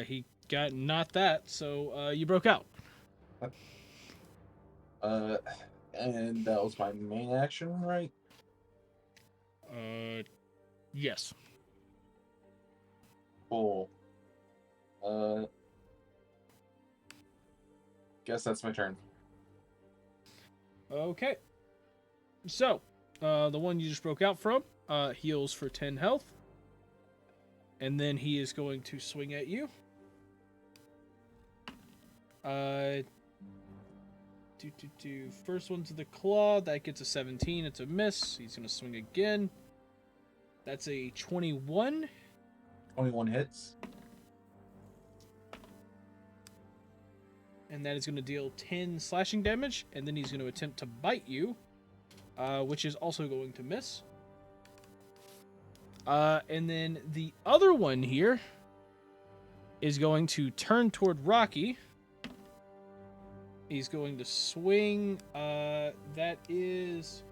He got not that, so you broke out. And that was my main action, right? Yes. Cool. Guess that's my turn. Okay. So, the one you just broke out from heals for 10 health. And then he is going to swing at you. First one to the claw. That gets a 17. It's a miss. He's going to swing again. That's a 21. 21 hits. And that is going to deal 10 slashing damage. And then he's going to attempt to bite you, which is also going to miss. And then the other one here is going to turn toward Rocky. He's going to swing. That is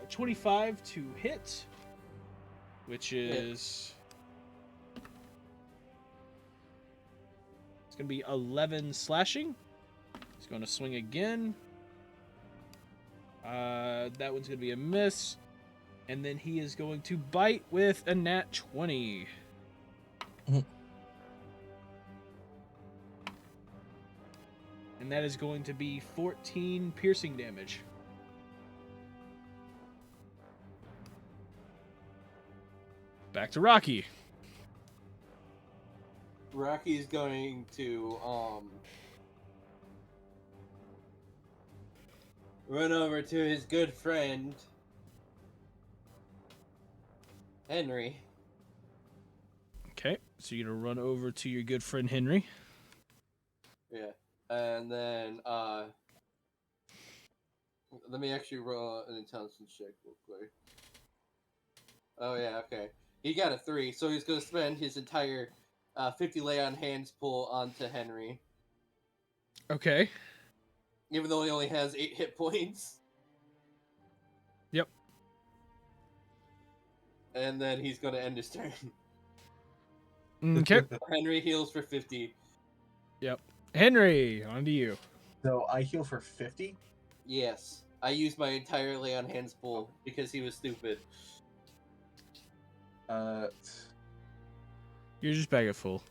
25 to hit, which is it's going to be 11 slashing. He's going to swing again. That one's going to be a miss. And then he is going to bite with a nat 20. Mhm. And that is going to be 14 piercing damage. Back to Rocky. Rocky's going to run over to his good friend Henry. Okay, so you're going to run over to your good friend Henry. Yeah. And then let me actually roll an intelligence check real quick. Oh yeah, okay. He got a 3, so he's gonna spend his entire 50 lay on hands pull onto Henry. Okay. Even though he only has 8 hit points. Yep. And then he's gonna end his turn. Okay. Henry heals for 50. Yep. Henry, on to you. So I heal for 50. Yes. I used my entire lay on hands pull because he was stupid. You're just back at full.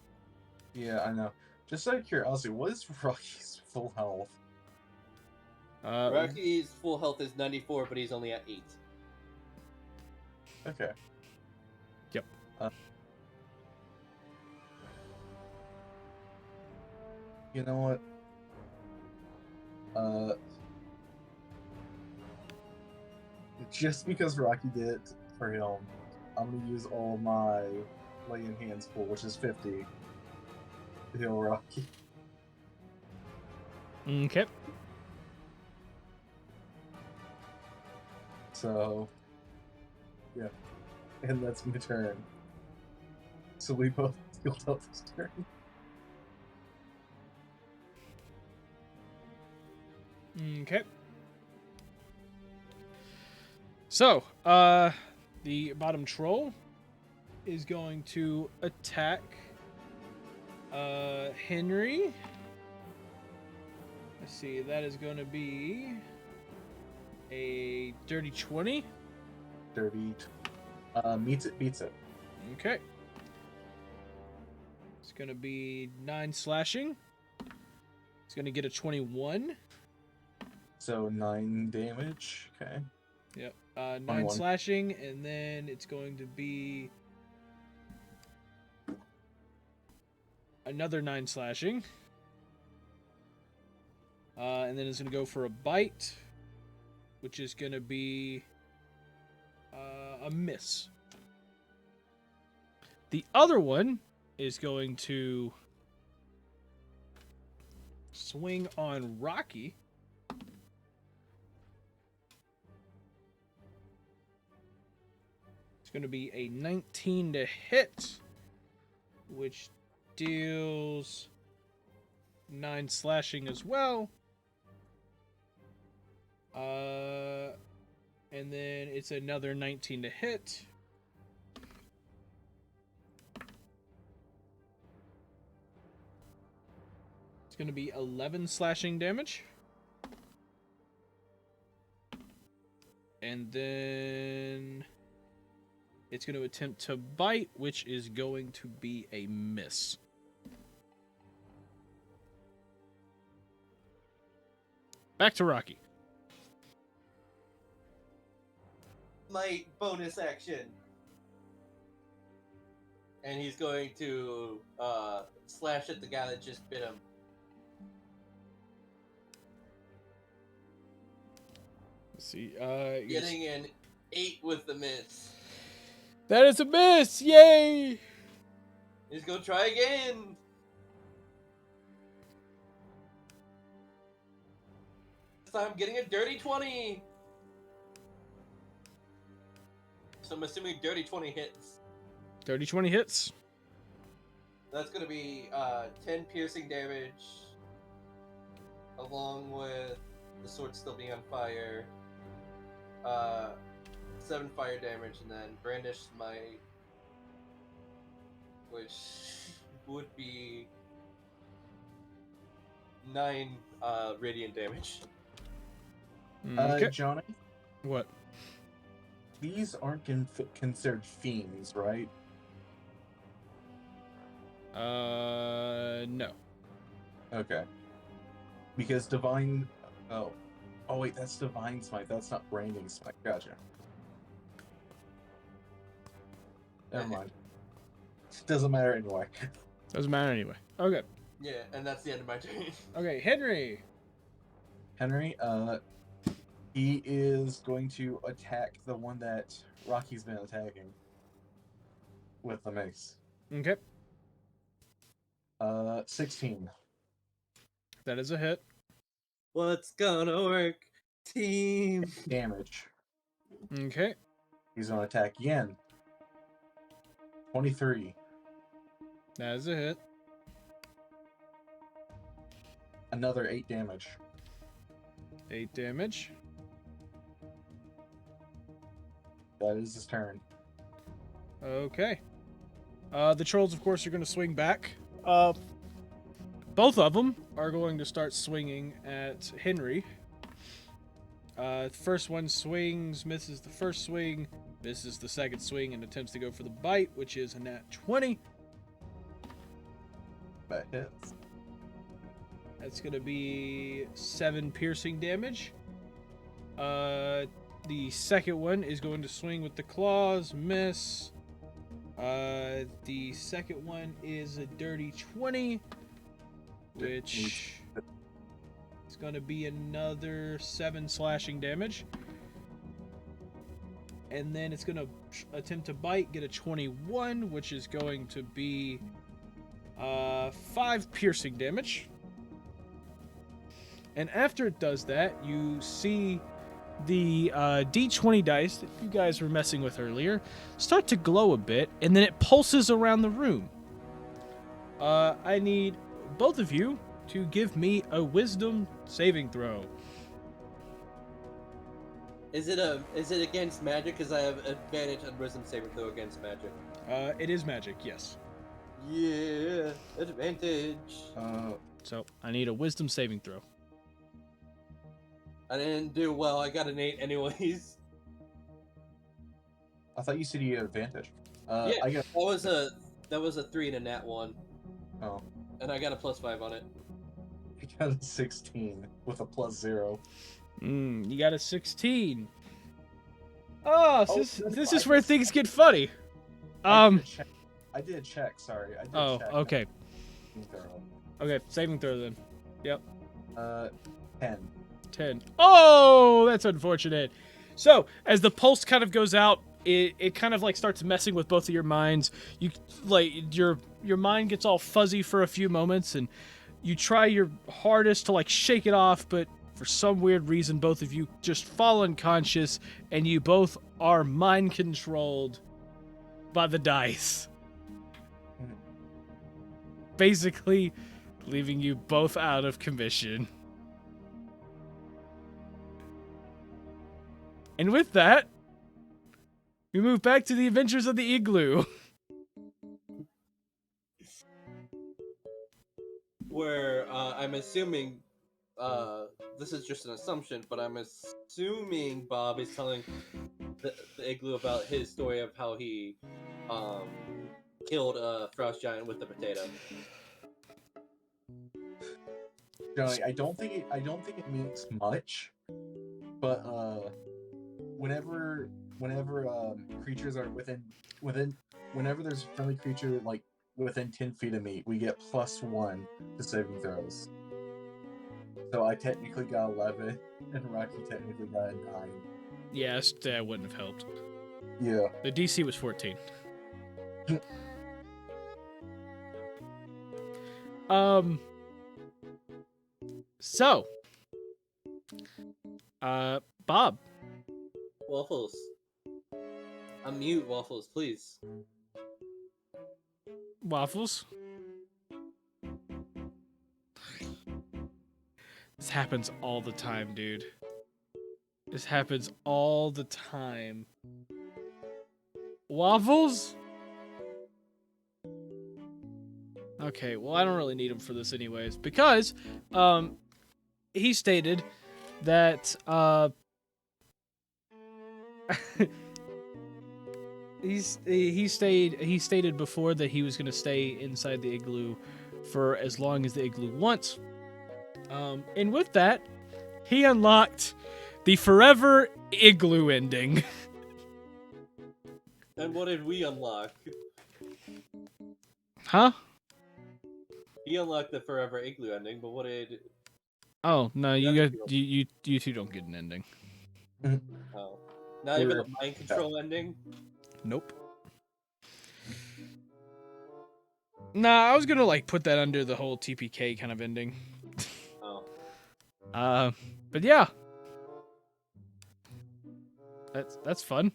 Yeah, I know. Just out of curiosity, what is Rocky's full health? Rocky's full health is 94, but he's only at 8. Okay. Yep. You know what? Just because Rocky did it for him, I'm gonna use all my lay in hands full, which is 50, to heal Rocky. Okay. So, yeah. And that's my turn. So we both healed up this turn. Okay. So, the bottom troll is going to attack Henry. Let's see, that is going to be a dirty 20. Dirty. Meets it, beats it. Okay. It's going to be 9 slashing. It's going to get a 21. So 9 damage. Okay. Yep. 9 21. slashing, and then it's going to be another 9 slashing. And then it's going to go for a bite, which is going to be a miss. The other one is going to swing on Rocky. It's going to be a 19 to hit, which deals 9 slashing as well. And then it's another 19 to hit. It's going to be 11 slashing damage. And then it's going to attempt to bite, which is going to be a miss. Back to Rocky. My bonus action. And he's going to slash at the guy that just bit him. Let's see. Getting an 8 with the miss. That is a miss! Yay! He's gonna try again. This time getting a dirty 20. So I'm assuming dirty 20 hits. Dirty 20 hits. That's gonna be 10 piercing damage, along with the sword still being on fire. 7 fire damage, and then brandish smite, which would be 9 radiant damage. Okay. Johnny, What? these aren't considered fiends, right? No. Okay. Because divine. Oh, wait, that's divine smite. That's not branding smite. Gotcha. Never mind. Doesn't matter anyway. Doesn't matter anyway. Okay. Yeah, and that's the end of my turn. Okay, Henry. Henry, he is going to attack the one that Rocky's been attacking with the mace. Okay. 16 That is a hit. What's gonna work? Team. damage. Okay. He's going to attack again. 23. That is a hit. Another 8 damage. 8 damage. That is his turn. Okay. The trolls, of course, are going to swing back. Both of them are going to start swinging at Henry. First one swings, misses the first swing, misses the second swing, and attempts to go for the bite, which is a nat 20. That hits. That's going to be 7 piercing damage. The second one is going to swing with the claws, miss. The second one is a dirty 20, which is going to be another 7 slashing damage. And then it's going to attempt to bite, get a 21, which is going to be 5 piercing damage. And after it does that, you see the D20 dice that you guys were messing with earlier start to glow a bit, and then it pulses around the room. I need both of you to give me a wisdom saving throw. Is it against magic? Because I have advantage on wisdom saving throw against magic. It is magic, yes. Yeah, advantage. So I need a wisdom saving throw. I didn't do well. I got an 8 anyways. I thought you said you had advantage. Yeah, I got. that was a 3 and a nat 1. Oh, And I got a +5 on it. I got a 16 with a +0. You got a 16. Oh, Oh, this is where things get funny. I did a check. Sorry, I did Oh, a check. okay. Thorough. Okay, saving throw then. Yep. 10. 10. Oh, that's unfortunate. So, as the pulse kind of goes out, it kind of like starts messing with both of your minds. You like your mind gets all fuzzy for a few moments, and you try your hardest to like shake it off, but for some weird reason, both of you just fall unconscious, and you both are mind controlled by the dice. Basically, leaving you both out of commission. And with that, we move back to the Adventures of the Igloo. Where I'm assuming, this is just an assumption, but I'm assuming Bob is telling the Igloo about his story of how he killed a frost giant with a potato. Johnny, I don't think it means much, but whenever creatures are whenever there's a friendly creature like within 10 feet of me, we get +1 to saving throws. So I technically got 11, and Rocky technically got a 9. Yes, that wouldn't have helped. Yeah. The DC was 14. So, Bob. Waffles. Unmute Waffles, please. Waffles. This happens all the time, dude. This happens all the time. Waffles? Okay, well, I don't really need him for this anyways, because he stated that he stated before that he was going to stay inside the igloo for as long as the igloo wants. And with that, he unlocked the forever igloo ending. And what did we unlock? Huh? He unlocked the forever igloo ending, but what did? Oh no, The you other got two- you two don't get an ending. Oh, not even the mind control ending. Nope. Nah, I was gonna like put that under the whole TPK kind of ending. Oh, But yeah, that's fun.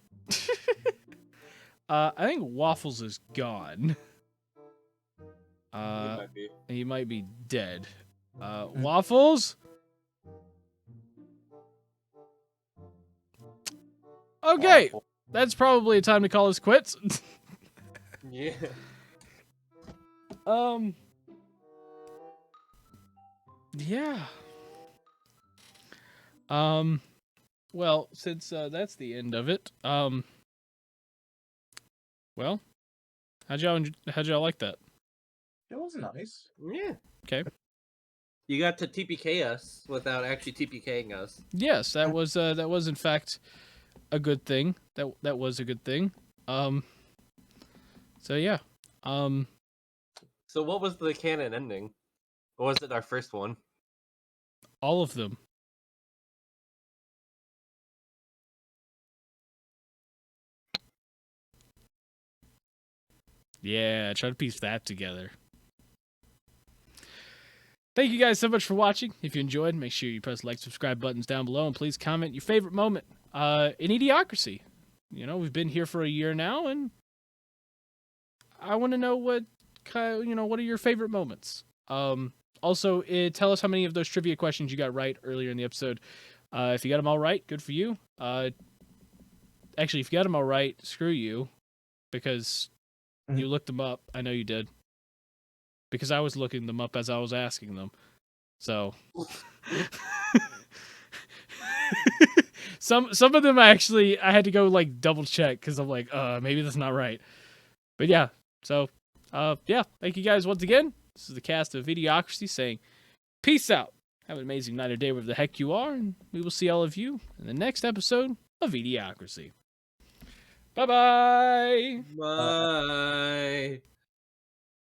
I think Waffles is gone. he might be. He might be dead. Waffles? Okay, Awful. that's probably a time to call us quits. Yeah. Yeah. Well, since that's the end of it, well, how'd y'all like that? It was nice. Yeah. Okay. You got to TPK us without actually TPKing us. Yes, that was in fact a good thing. That was a good thing. So yeah. So what was the canon ending? Or was it our first one? All of them. Yeah, try to piece that together. Thank you guys so much for watching. If you enjoyed, make sure you press like, subscribe buttons down below, and please comment your favorite moment in eDIOCRACY. You know, we've been here for a year now, and I want to know what what are your favorite moments. Also, tell us how many of those trivia questions you got right earlier in the episode. If you got them all right, good for you. Actually, if you got them all right, screw you, because you looked them up. I know you did. Because I was looking them up as I was asking them. So some of them I had to go like double check because I'm like, maybe that's not right. But yeah, so yeah, thank you guys once again. This is the cast of eDIOCRACY saying peace out. Have an amazing night or day wherever the heck you are, and we will see all of you in the next episode of eDIOCRACY. Bye-bye. Bye.